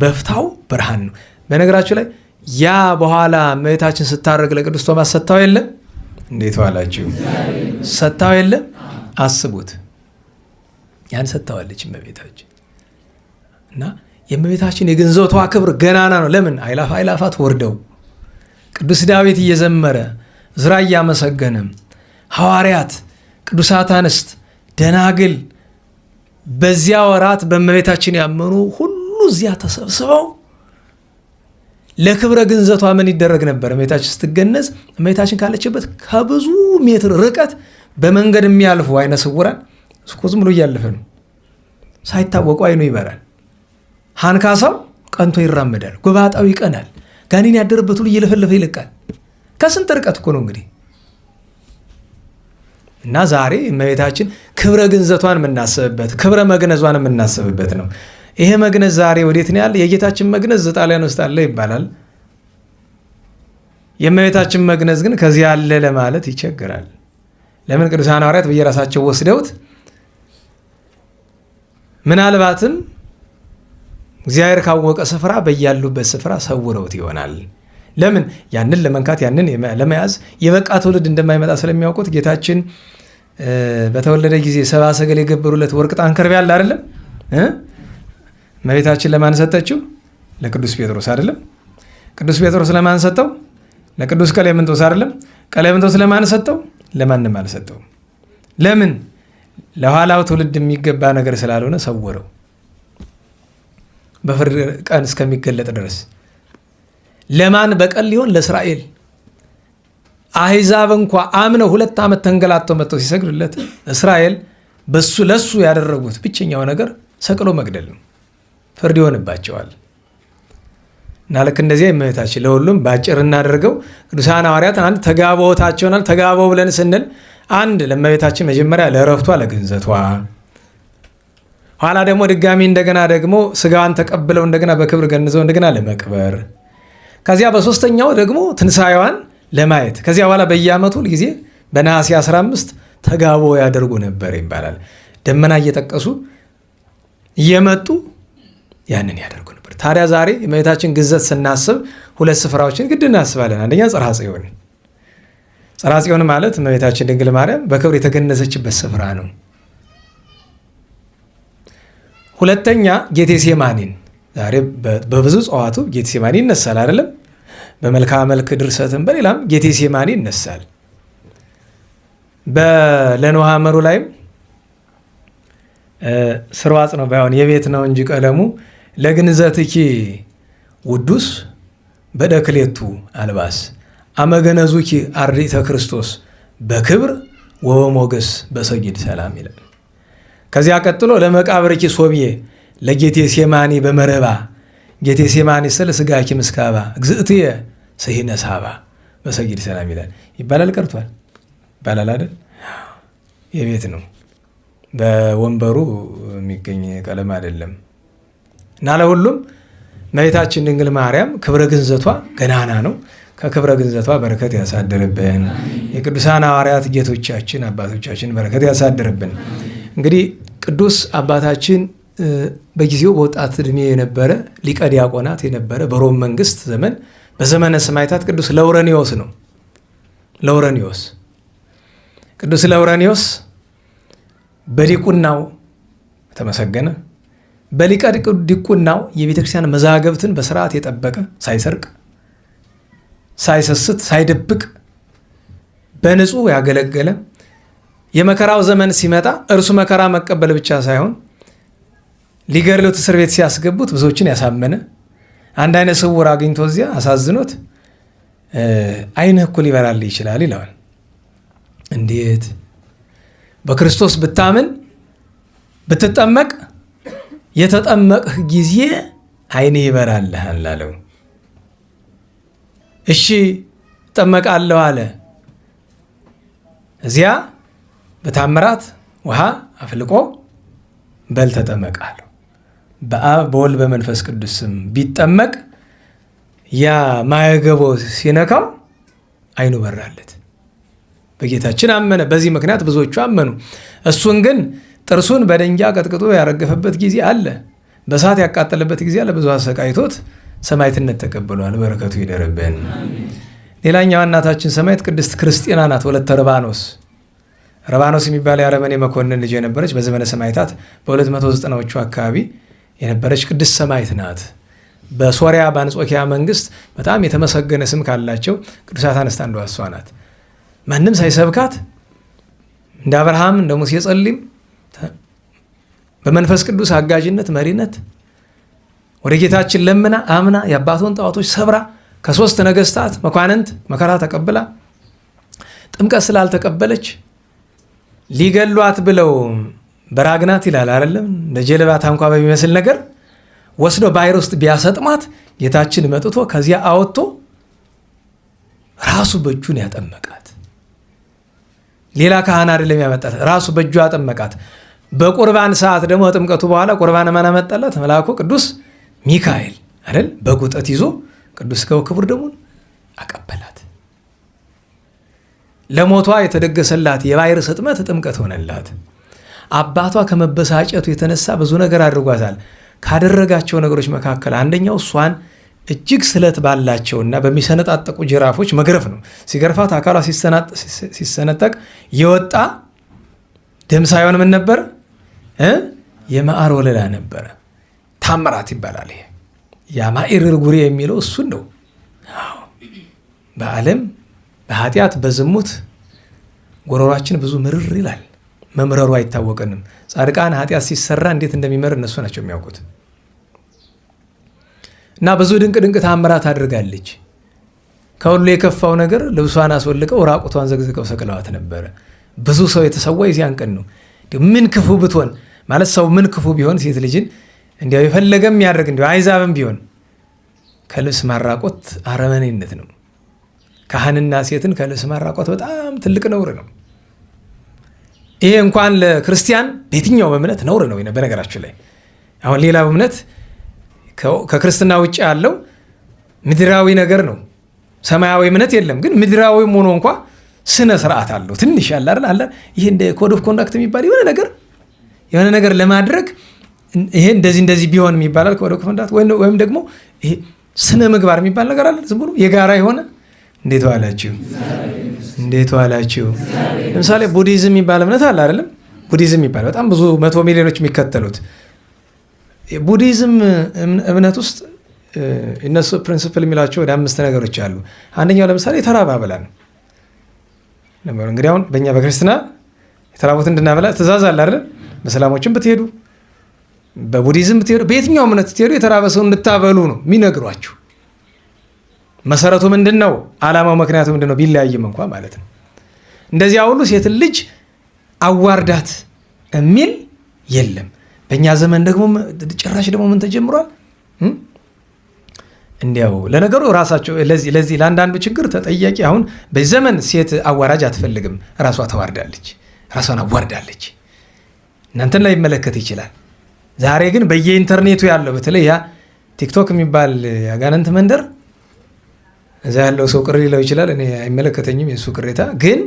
በፍታው ብርሃን ነው። በነገራችሁ ላይ ያ በኋላ እመቤታችን ስታረግ ለቅዱስ ቶማስ ሰጥታው የለ? እንዴት ዋላችሁ? ሰጥታው የለ? አስቡት። ያን ሰጥታዋለች እመቤታችን እና የእመቤታችን የግንዘቷ ክብር ገናና ነው። ለምን? አይላፋት ወርደው ቅዱስ ዳዊት እየዘመረ ዕዝራ እያመሰገነ ሐዋርያት፣ ቅዱሳት አንስት፣ ደናግል በዚያ ወራት በእመቤታችን ያመኑ ሁሉ እዚያ ተሰብስበው ለክብረ ግንዘቷ ምን ይደረግ ነበር? እመቤታችን ስትገነዝ እመቤታችን ካለችበት ከብዙ ሜትር ርቀት በመንገድ የሚያልፉ አይነ ስውራን እስኮ ዝም ብሎ እያለፈ ነው፣ ሳይታወቁ አይኑ ይበራል። ሃንካሳው ቀንቶ ይራመዳል፣ ጎባጣው ይቀናል፣ ጋኔን ያደረበት ሁሉ እየለፈለፈ ይለቃል። ከስንት ርቀት እኮ ነው እንግዲህ። እና ዛሬ እመቤታችን ክብረ ግንዘቷን የምናስብበት ክብረ መግነዟን የምናስብበት ነው። ይሄ መግነዝ ዛሬ ወዴት ነው ያለ? የጌታችን መግነዝ ጣሊያን ውስጥ አለ ይባላል። የእመቤታችን መግነዝ ግን ከዚህ ያለ ለማለት ይቸግራል። ለምን? ቅዱሳን ሐዋርያት በየራሳቸው ወስደውት ምናልባትም እግዚአብሔር ካወቀ ስፍራ በያሉበት ስፍራ ሰውረውት ይሆናል። ለምን? ያንን ለመንካት ያንን ለመያዝ የበቃ ትውልድ እንደማይመጣ ስለሚያውቁት ጌታችን በተወለደ ጊዜ ሰብአ ሰገል የገበሩለት ወርቅ ዕጣን ከርቤ አለ አይደለም? እመቤታችን ለማን ሰጠችው? ለቅዱስ ጴጥሮስ አይደለም? ቅዱስ ጴጥሮስ ለማን ሰጠው? ለቅዱስ ቀሌምንጦስ አይደለም? ቀሌምንጦስ ለማን ሰጠው? ለማንም አልሰጠውም። ለምን? ለኋላው ትውልድ የሚገባ ነገር ስላልሆነ ሰወረው፣ በፍርድ ቀን እስከሚገለጥ ድረስ። ለማን በቀል ሊሆን? ለእስራኤል። አሕዛብ እንኳ አምነው 2 ዓመት ተንገላተው መጥተው ሲሰግዱለት እስራኤል ለሱ ያደረጉት ብቸኛው ነገር ሰቅሎ መግደል ነው። ፍርድ ይሆንባቸዋል። እና ልክ እንደዚያ የእመቤታችን ለሁሉም በአጭር እናደርገው። ቅዱሳን ሐዋርያት አንድ ተጋባዎታቸውናል። ተጋባው ብለን ስንል አንድ ለእመቤታችን መጀመሪያ ለዕረፍቷ ለግንዘቷ፣ ኋላ ደግሞ ድጋሚ እንደገና ደግሞ ስጋዋን ተቀብለው እንደገና በክብር ገንዘው እንደገና ለመቅበር፣ ከዚያ በሶስተኛው ደግሞ ትንሣኤዋን ለማየት። ከዚያ በኋላ በየዓመቱ ጊዜ በነሐሴ 15 ተጋቦ ያደርጉ ነበር ይባላል። ደመና እየጠቀሱ እየመጡ ያንን ያደርጉ ነበር። ታዲያ ዛሬ የእመቤታችን ግዘት ስናስብ 2 ስፍራዎችን ግድ እናስባለን። አንደኛ ጽርሐ ጽዮን። ጽርሐ ጽዮን ማለት እመቤታችን ድንግል ማርያም በክብር የተገነዘችበት ስፍራ ነው። ሁለተኛ ጌቴሴማኒን። ዛሬ በብዙ ጸዋቱ ጌቴሴማኒ ይነሳል አይደለም? በመልክዓ መልክ ድርሰትም በሌላም ጌቴሴማኒ ይነሳል። በለኖሃ መሩ ላይም ስርዋጽ ነው ባይሆን የቤት ነው እንጂ ቀለሙ ለግንዘትኪ ውዱስ በደክሌቱ አልባስ አመገነዙኪ አርዲተ ክርስቶስ በክብር ወበሞገስ በሰጊድ ሰላም ይላል። ከዚያ ቀጥሎ ለመቃብርኪ ሶብዬ ለጌቴሴማኒ በመረባ ጌቴሴማኒ ስለ ስጋኪ ምስካባ እግዝእትየ ስሂነ ሳባ በሰጊድ ሰላም ይላል። ይባላል ቀርቷል? ይባላል አይደል? የቤት ነው፣ በወንበሩ የሚገኝ ቀለም አይደለም። እና ለሁሉም እመቤታችን ድንግል ማርያም ክብረ ግንዘቷ ገናና ነው። ከክብረ ግንዘቷ በረከት ያሳድርብን። የቅዱሳን ሐዋርያት ጌቶቻችን አባቶቻችን በረከት ያሳድርብን። እንግዲህ ቅዱስ አባታችን በጊዜው በወጣት ዕድሜ የነበረ ሊቀ ዲያቆናት የነበረ በሮም መንግስት ዘመን በዘመነ ሰማዕታት ቅዱስ ለውረኒዮስ ነው። ለውረኒዮስ ቅዱስ ለውረኒዮስ በዲቁናው ተመሰገነ። በሊቀ ዲቁናው የቤተ ክርስቲያን መዛገብትን በስርዓት የጠበቀ ሳይሰርቅ፣ ሳይሰስት፣ ሳይደብቅ በንጹህ ያገለገለ የመከራው ዘመን ሲመጣ እርሱ መከራ መቀበል ብቻ ሳይሆን ሊገድሉት እስር ቤት ሲያስገቡት ብዙዎችን ያሳመነ፣ አንድ አይነ ስውር አግኝቶ እዚያ አሳዝኖት ዓይንህ እኮ ሊበራል ይችላል ይለዋል። እንዴት? በክርስቶስ ብታምን ብትጠመቅ የተጠመቅህ ጊዜ ዓይንህ ይበራልሃል አለው። እሺ እጠመቃለሁ አለ። እዚያ በታምራት ውሃ አፍልቆ በል ተጠመቅ አለው። በአብ በወልድ በመንፈስ ቅዱስ ስም ቢጠመቅ ያ ማየገቦ ሲነካው ዓይኑ በራለት። በጌታችን አመነ። በዚህ ምክንያት ብዙዎቹ አመኑ። እሱን ግን ጥርሱን በደንጃ ቀጥቅጦ ያረገፈበት ጊዜ አለ። በእሳት ያቃጠለበት ጊዜ አለ። ብዙ አሰቃይቶት ሰማዕትነት ተቀብሏል። በረከቱ ይደርብን። ሌላኛዋ እናታችን ሰማዕት ቅድስት ክርስቲና ናት። ወለተ ረባኖስ። ረባኖስ የሚባል የአረመኔ መኮንን ልጅ የነበረች በዘመነ ሰማዕታት በ290ዎቹ አካባቢ የነበረች ቅድስት ሰማዕት ናት። በሶሪያ በአንጾኪያ መንግስት በጣም የተመሰገነ ስም ካላቸው ቅዱሳት አንስት አንዷ እሷ ናት። ማንም ሳይሰብካት እንደ አብርሃም እንደ ሙሴ ጸሊም በመንፈስ ቅዱስ አጋዥነት መሪነት ወደ ጌታችን ለምና አምና የአባቶን ጣዖቶች ሰብራ ከ3 ነገስታት መኳንንት መከራ ተቀብላ ጥምቀት ስላልተቀበለች ሊገሏት ብለው በራግናት ይላል አይደለም፣ እንደ ጀልባ ታንኳ በሚመስል ነገር ወስዶ ባህር ውስጥ ቢያሰጥማት ጌታችን መጥቶ ከዚያ አወጥቶ ራሱ በእጁን ያጠመቃት። ሌላ ካህን አይደለም ያመጣት፣ ራሱ በእጁ ያጠመቃት። በቁርባን ሰዓት ደግሞ ጥምቀቱ በኋላ ቁርባን ማን አመጣላት? መልአኩ ቅዱስ ሚካኤል አይደል? በጉጠት ይዞ ቅዱስ ሥጋው ክቡር ደሙን አቀበላት። ለሞቷ የተደገሰላት የባሕር ስጥመት ጥምቀት ሆነላት። አባቷ ከመበሳጨቱ የተነሳ ብዙ ነገር አድርጓታል። ካደረጋቸው ነገሮች መካከል አንደኛው እሷን እጅግ ስለት ባላቸውና በሚሰነጣጠቁ ጅራፎች መግረፍ ነው። ሲገርፋት አካሏ ሲሰነጠቅ የወጣ ደም ሳይሆን ምን ነበር? የመዓር ወለላ ነበረ። ታምራት ይባላል። ይሄ የማዕር ርጉሬ የሚለው እሱን ነው። በዓለም በኃጢአት በዝሙት ጎሮሯችን ብዙ ምርር ይላል። መምረሩ አይታወቀንም። ጻድቃን ኃጢአት ሲሰራ እንዴት እንደሚመር እነሱ ናቸው የሚያውቁት። እና ብዙ ድንቅ ድንቅ ታምራት አድርጋለች። ከሁሉ የከፋው ነገር ልብሷን አስወልቀው ራቁቷን ዘግዝቀው ሰቅለዋት ነበረ። ብዙ ሰው የተሰዋ የዚያን ቀን ነው። ምን ክፉ ብትሆን ማለት ሰው ምን ክፉ ቢሆን ሴት ልጅን እንዲያው የፈለገም ያደርግ እንዲያው አይዛብም ቢሆን ከልብስ ማራቆት አረመኔነት ነው። ካህንና ሴትን ከልብስ ማራቆት በጣም ትልቅ ነውር ነው። ይሄ እንኳን ለክርስቲያን በየትኛው እምነት ነውር ነው። በነገራችሁ ላይ አሁን ሌላው እምነት ከክርስትና ውጭ ያለው ምድራዊ ነገር ነው። ሰማያዊ እምነት የለም። ግን ምድራዊም ሆኖ እንኳ ስነ ስርዓት አለው። ትንሽ ያለ አይደል? ይሄ እንደ ኮድ ኦፍ ኮንዳክት የሚባል የሆነ ነገር ለማድረግ ይሄ እንደዚህ ቢሆን የሚባላል ኮድ ኦፍ ኮንዳክት፣ ወይም ደግሞ ይሄ ስነ ምግባር የሚባል ነገር አለ። ዝም ብሎ የጋራ የሆነ እንዴት ዋላችሁ። ለምሳሌ ቡዲዝም የሚባል እምነት አለ አይደለም? ቡዲዝም የሚባል በጣም ብዙ 100 ሚሊዮኖች የሚከተሉት ቡዲዝም እምነት ውስጥ እነሱ ፕሪንሲፕል የሚላቸው ወደ 5 ነገሮች አሉ። አንደኛው ለምሳሌ የተራበ አበላ ነው። እንግዲህ አሁን በእኛ በክርስትና የተራቡትን እንድናበላ ትእዛዝ አለ አይደል? በሰላሞችም ብትሄዱ በቡዲዝም ብትሄዱ በየትኛው እምነት ብትሄዱ የተራበ ሰው እንድታበሉ ነው የሚነግሯችሁ። መሰረቱ ምንድን ነው? ዓላማው ምክንያቱ ምንድን ነው? ቢለያይም እንኳ ማለት ነው። እንደዚያ ሁሉ ሴትን ልጅ አዋርዳት የሚል የለም። በእኛ ዘመን ደግሞ ጭራሽ ደግሞ ምን ተጀምሯል? እንዲያው ለነገሩ ራሳቸው ለዚህ ለአንዳንዱ ችግር ተጠያቂ አሁን በዚህ ዘመን ሴት አዋራጅ አትፈልግም። ራሷ ተዋርዳለች፣ ራሷን አዋርዳለች። እናንተን ላይ ይመለከት ይችላል። ዛሬ ግን በየኢንተርኔቱ ያለው በተለይ ያ ቲክቶክ የሚባል ያጋነንት መንደር እዛ ያለው ሰው ቅር ሊለው ይችላል። እኔ አይመለከተኝም የሱ ቅሬታ። ግን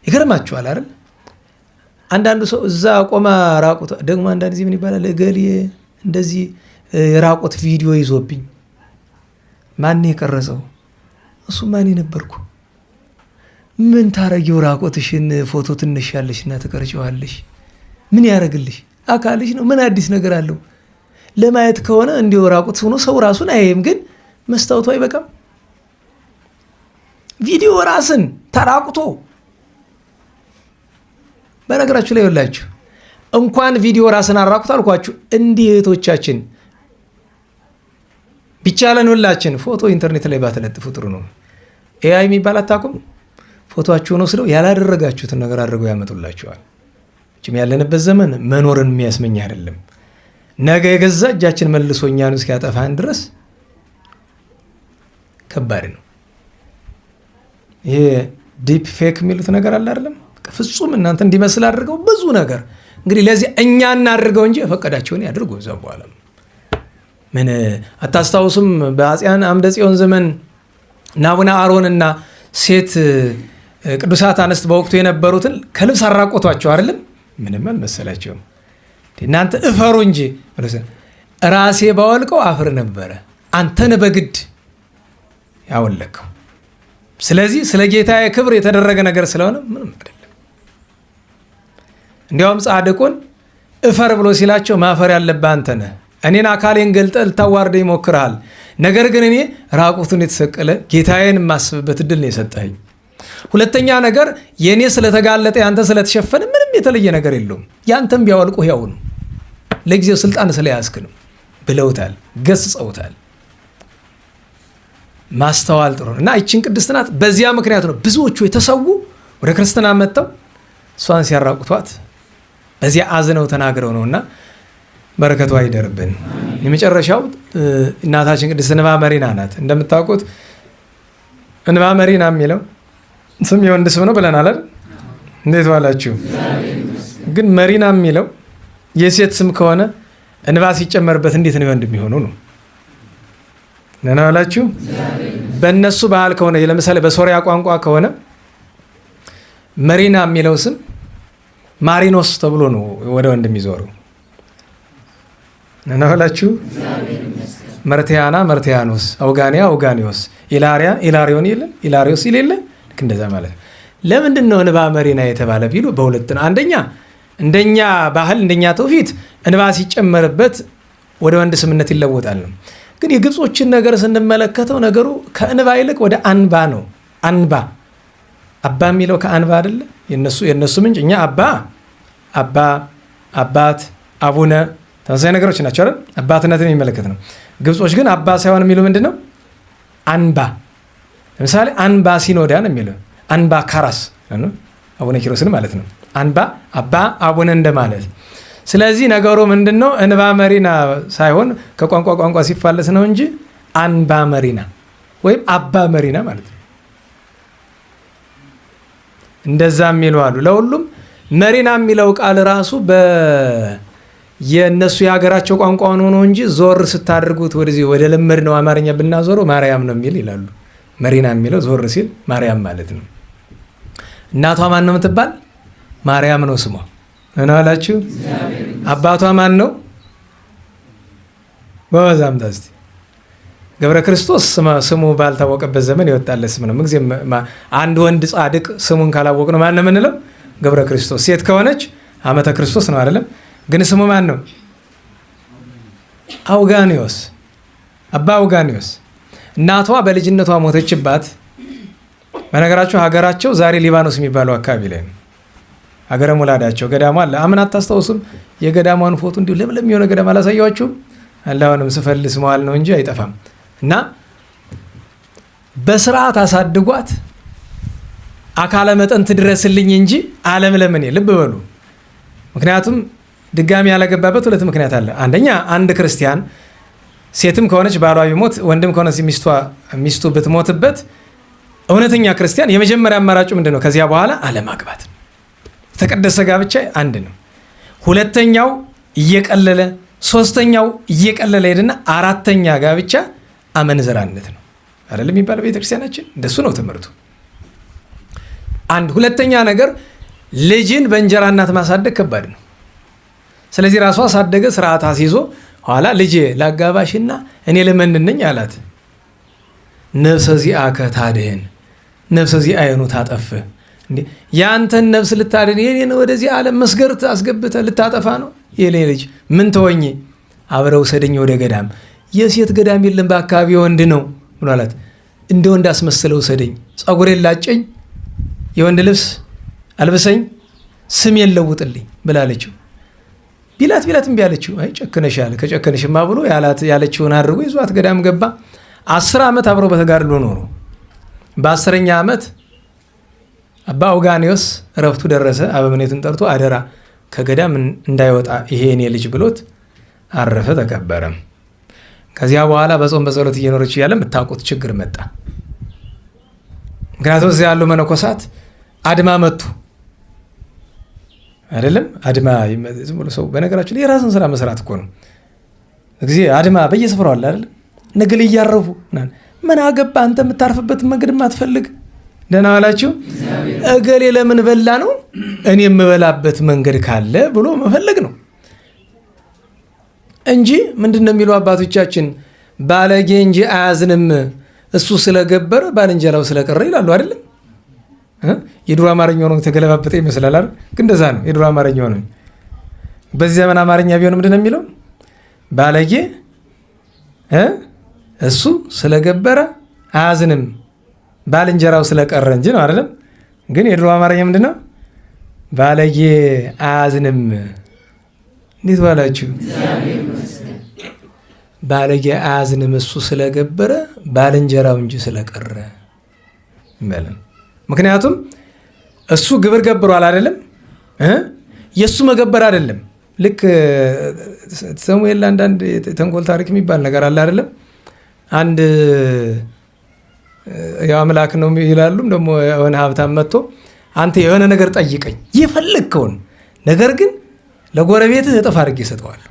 ይገርማችኋል አይደል? አንዳንዱ ሰው እዛ ቆማ ራቁት ደግሞ አንዳንድ ጊዜ ምን ይባላል? እገሌ እንደዚህ ራቁት ቪዲዮ ይዞብኝ ማን የቀረጸው? እሱ ማን ነበርኩ? ምን ታረጊው? ራቁትሽን ፎቶ ትነሻለሽና ትቀርጪዋለሽ። ምን ያደርግልሽ? አካልሽ ነው። ምን አዲስ ነገር አለው? ለማየት ከሆነ እንዲሁ ራቁት ሆኖ ሰው ራሱን አያይም። ግን መስታወቱ አይበቃም? ቪዲዮ ራስን ተራቁቶ በነገራችሁ ላይ ይኸውላችሁ እንኳን ቪዲዮ ራስን አራቁት አልኳችሁ። እንዲህ እህቶቻችን ቢቻለን ሁላችን ፎቶ ኢንተርኔት ላይ ባትለጥፉ ጥሩ ነው። ኤአይ የሚባል አታውቁም? ፎቶአችሁን ወስደው ያላደረጋችሁትን ነገር አድርገው ያመጡላችኋል። እችም ያለንበት ዘመን መኖርን የሚያስመኝ አይደለም። ነገ የገዛ እጃችን መልሶ እኛን እስኪያጠፋን ድረስ ከባድ ነው። ይሄ ዲፕ ፌክ የሚሉት ነገር አለ አይደለም? ፍጹም እናንተ እንዲመስል አድርገው ብዙ ነገር እንግዲህ ለዚህ እኛ እናድርገው እንጂ የፈቀዳቸውን ያድርጉ። እዛ በኋላ ምን አታስታውሱም? በአፄያን አምደ ጽዮን ዘመን አቡነ አሮንና ሴት ቅዱሳት አንስት በወቅቱ የነበሩትን ከልብስ አራቆቷቸው አይደለም? ምንም አልመሰላቸውም። እናንተ እፈሩ እንጂ ራሴ ባወልቀው አፍር ነበረ፣ አንተን በግድ ያወለቀው። ስለዚህ ስለ ጌታዬ ክብር የተደረገ ነገር ስለሆነ ምንም አይደለም። እንዲያውም ጻድቁን እፈር ብሎ ሲላቸው ማፈር ያለብህ አንተ ነህ። እኔን አካሌን ገልጠህ ልታዋርደኝ ሞክረሃል። ነገር ግን እኔ ራቁቱን የተሰቀለ ጌታዬን የማስብበት እድል ነው የሰጠኸኝ። ሁለተኛ ነገር የእኔ ስለተጋለጠ ያንተ ስለተሸፈነ ምንም የተለየ ነገር የለውም። ያንተም ቢያወልቁ ያው ነው፣ ለጊዜው ስልጣን ስለያዝክ ነው ብለውታል፣ ገስጸውታል። ማስተዋል ጥሩ ነው። እና ይችን ቅድስት ናት። በዚያ ምክንያት ነው ብዙዎቹ የተሰዉ ወደ ክርስትና መጥተው እሷን ሲያራቁቷት በዚያ አዝነው ተናግረው ነውና በረከቷ አይደርብን። የመጨረሻው እናታችን ቅድስት እንባ መሪና ናት። እንደምታውቁት እንባ መሪና የሚለው ስም የወንድ ስም ነው ብለናል አይደል? እንዴት ዋላችሁ? ግን መሪና የሚለው የሴት ስም ከሆነ እንባ ሲጨመርበት እንዴት ነው የወንድ የሚሆነው ነው? ነና ዋላችሁ? በእነሱ ባህል ከሆነ ለምሳሌ በሶሪያ ቋንቋ ከሆነ መሪና የሚለው ስም ማሪኖስ ተብሎ ነው ወደ ወንድ የሚዞረው እናላችሁ። መርቲያና መርቲያኖስ፣ አውጋኒያ አውጋኒዮስ፣ ኢላሪያ ኢላሪዮን ይላል፣ ኢላሪዮስ ይላል። ልክ እንደዛ ማለት ነው። ለምንድን ነው እንባ መሪና የተባለ ቢሉ በሁለት ነው። አንደኛ እንደኛ ባህል እንደኛ ትውፊት እንባ ሲጨመርበት ወደ ወንድ ስምነት ይለወጣል ነው። ግን የግብጾችን ነገር ስንመለከተው ነገሩ ከእንባ ይልቅ ወደ አንባ ነው። አንባ አባ የሚለው ከአንባ አይደለ? የነሱ ምንጭ እኛ አባ አባት አቡነ ተመሳሳይ ነገሮች ናቸው አይደል? አባትነትን የሚመለከት ነው። ግብጾች ግን አባ ሳይሆን የሚሉ ምንድነው? አንባ። ለምሳሌ አንባ ሲኖዳ ነው የሚለው አንባ ካራስ አቡነ ኪሮስን ማለት ነው። አንባ አባ አቡነ እንደማለት። ስለዚህ ነገሩ ምንድነው? እንባ መሪና ሳይሆን ከቋንቋ ሲፋለስ ነው እንጂ አንባ መሪና ወይም አባ መሪና ማለት ነው። እንደዛ የሚሉ አሉ። ለሁሉም መሪና የሚለው ቃል ራሱ የነሱ የሀገራቸው ቋንቋ ሆኖ እንጂ ዞር ስታደርጉት ወደዚህ ወደ ልምድ ነው አማርኛ ብናዞረው ማርያም ነው የሚል ይላሉ። መሪና የሚለው ዞር ሲል ማርያም ማለት ነው። እናቷ ማን ነው የምትባል? ማርያም ነው ስሟ። እና አላችሁ አባቷ ማን ነው? በዛም ታስቲ ገብረ ክርስቶስ ስሙ ባልታወቀበት ዘመን የወጣለት ስም ነው። ምንጊዜም አንድ ወንድ ጻድቅ ስሙን ካላወቅ ነው ማን ነው የምንለው? ገብረ ክርስቶስ። ሴት ከሆነች አመተ ክርስቶስ ነው አይደለም? ግን ስሙ ማን ነው? አውጋኒዮስ፣ አባ አውጋኒዮስ። እናቷ በልጅነቷ ሞተችባት። በነገራቸው ሀገራቸው ዛሬ ሊባኖስ የሚባለው አካባቢ ላይ ነው ሀገረ ሙላዳቸው። ገዳሙ አለ። አምን አታስታውስም? የገዳሟን ፎቶ እንዲሁ ለምለም የሆነ ገዳም አላሳያችሁም? አላውንም ስፈልስ መዋል ነው እንጂ አይጠፋም። እና በስርዓት አሳድጓት አካለ መጠን ትድረስልኝ እንጂ ዓለም ለምን ልብ በሉ። ምክንያቱም ድጋሚ ያላገባበት ሁለት ምክንያት አለ። አንደኛ አንድ ክርስቲያን ሴትም ከሆነች ባሏ ቢሞት ወንድም ከሆነ ሚስቱ ብትሞትበት እውነተኛ ክርስቲያን የመጀመሪያ አማራጩ ምንድን ነው? ከዚያ በኋላ አለማግባት። የተቀደሰ ጋብቻ አንድ ነው። ሁለተኛው እየቀለለ ሶስተኛው እየቀለለ ሄድና አራተኛ ጋብቻ አመንዝራነት ነው አይደለም የሚባለው ቤተክርስቲያናችን። እንደሱ ነው ትምህርቱ። አንድ ሁለተኛ ነገር ልጅን በእንጀራ እናት ማሳደግ ከባድ ነው። ስለዚህ ራሷ አሳደገ ስርዓት አስይዞ ኋላ ልጄ ላጋባሽና እኔ ለመንነኝ አላት። ነፍሰ ዚአከ ታድህን ነፍሰ ዚአየኑ ታጠፍ። እንዴ ያንተን ነፍስ ልታድን የኔን ወደዚህ ዓለም መስገርት አስገብተህ ልታጠፋ ነው? የኔ ልጅ ምን ተወኝ፣ አብረው ሰደኝ ወደ ገዳም። የሴት ገዳም የለም በአካባቢ ወንድ ነው ብሎ አላት። እንደ ወንድ አስመስለው ሰደኝ፣ ጸጉሬን ላጨኝ፣ የወንድ ልብስ አልብሰኝ፣ ስሜን ለውጥልኝ ብላለችው። ቢላት እምቢ አለችው። አይ ጨክነሻል፣ ከጨከነሽማ ብሎ ያለችውን አድርጎ ይዟት ገዳም ገባ። 10 ዓመት አብረው በተጋድሎ ኖሩ። በ10ኛ ዓመት አባ አውጋኒዮስ እረፍቱ ደረሰ። አበምኔቱን ጠርቶ አደራ ከገዳም እንዳይወጣ ይሄ እኔ ልጅ ብሎት አረፈ፣ ተቀበረ። ከዚያ በኋላ በጾም በጸሎት እየኖረች እያለ የምታውቁት ችግር መጣ። ምክንያቱም እዚያ ያሉ መነኮሳት አድማ መቱ አይደለም? አድማ ዝም ብሎ ሰው በነገራችሁ ላይ የራስን ስራ መስራት እኮ ነው። ጊዜ አድማ በየስፍራው አለ አይደል? ነገል እያረፉ ምን አገባ አንተ የምታርፍበት መንገድ ማትፈልግ ደህና ዋላችሁ። እገሌ ለምን በላ ነው እኔ የምበላበት መንገድ ካለ ብሎ መፈለግ ነው እንጂ ምንድነው የሚሉ አባቶቻችን ባለጌ እንጂ አያዝንም እሱ ስለገበረ ባልንጀራው ስለቀረ ይላሉ አይደለም? የድሮ አማርኛ ነው ተገለባበጠ ይመስላል አይደል? ግን እንደዛ ነው የድሮ አማርኛ ነው። በዚህ ዘመን አማርኛ ቢሆን ምንድነው የሚለው? ባለጌ እሱ ስለገበረ አያዝንም ባልንጀራው ስለቀረ እንጂ ነው አይደለም? ግን የድሮ አማርኛ ምንድነው? ባለጌ አያዝንም። እንዴት ባላችሁ? ባለጌ አያዝንም እሱ ስለገበረ ባልንጀራው እንጂ ስለቀረ ማለት። ምክንያቱም እሱ ግብር ገብሯል አይደለም? የሱ መገበር አይደለም። ልክ ሰሙኤል አንዳንድ ተንኮል ታሪክ የሚባል ነገር አለ አይደለም? አንድ ያው አምላክ ነው ይላሉም ደግሞ የሆነ ሀብታም መጥቶ አንተ የሆነ ነገር ጠይቀኝ የፈለግከውን ነገር ግን ለጎረቤትህ እጥፍ አድርጌ እሰጠዋለሁ።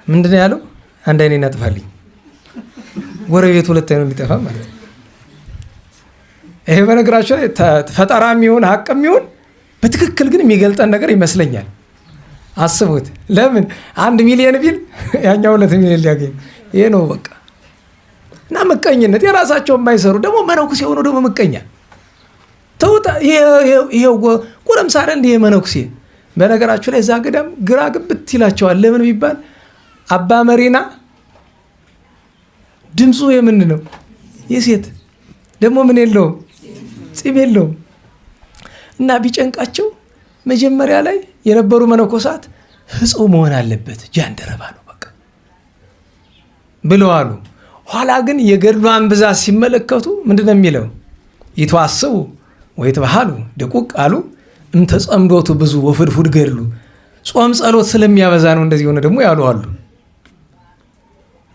ምንድነው ያለው? አንድ አይኔን ያጥፋልኝ። ጎረቤቱ ሁለት አይኑ ሊጠፋ ማለት ነው። ይሄ በነገራችሁ ላይ ፈጠራም ይሁን ሀቅም ይሁን በትክክል ግን የሚገልጠን ነገር ይመስለኛል። አስቡት። ለምን 1 ሚሊዮን ቢል ያኛው 2 ሚሊዮን ሊያገኝ ይሄ ነው በቃ። እና ምቀኝነት የራሳቸው የማይሰሩ ደግሞ መነኩሴ የሆኑ ደግሞ ምቀኛ ተውታ። ይሄው ጎረምሳ አይደል ይሄ መነኩሴ። በነገራችሁ ላይ እዛ ገዳም ግራ ግብት ይላቸዋል። ለምን ቢባል አባ መሪና ድምፁ የምን ነው? የሴት ደግሞ ምን የለውም ፂም የለውም። እና ቢጨንቃቸው መጀመሪያ ላይ የነበሩ መነኮሳት ህጽው መሆን አለበት ጃንደረባ ነው በቃ ብለው አሉ። ኋላ ግን የገድሏን ብዛት ሲመለከቱ ምንድነው የሚለው? ይተዋስቡ ወይትባሃሉ ድቁቅ አሉ እንተጸምዶቱ ብዙ ወፍድፉድ ገድሉ። ጾም ጸሎት ስለሚያበዛ ነው እንደዚህ ሆነ ደግሞ ያሉ አሉ።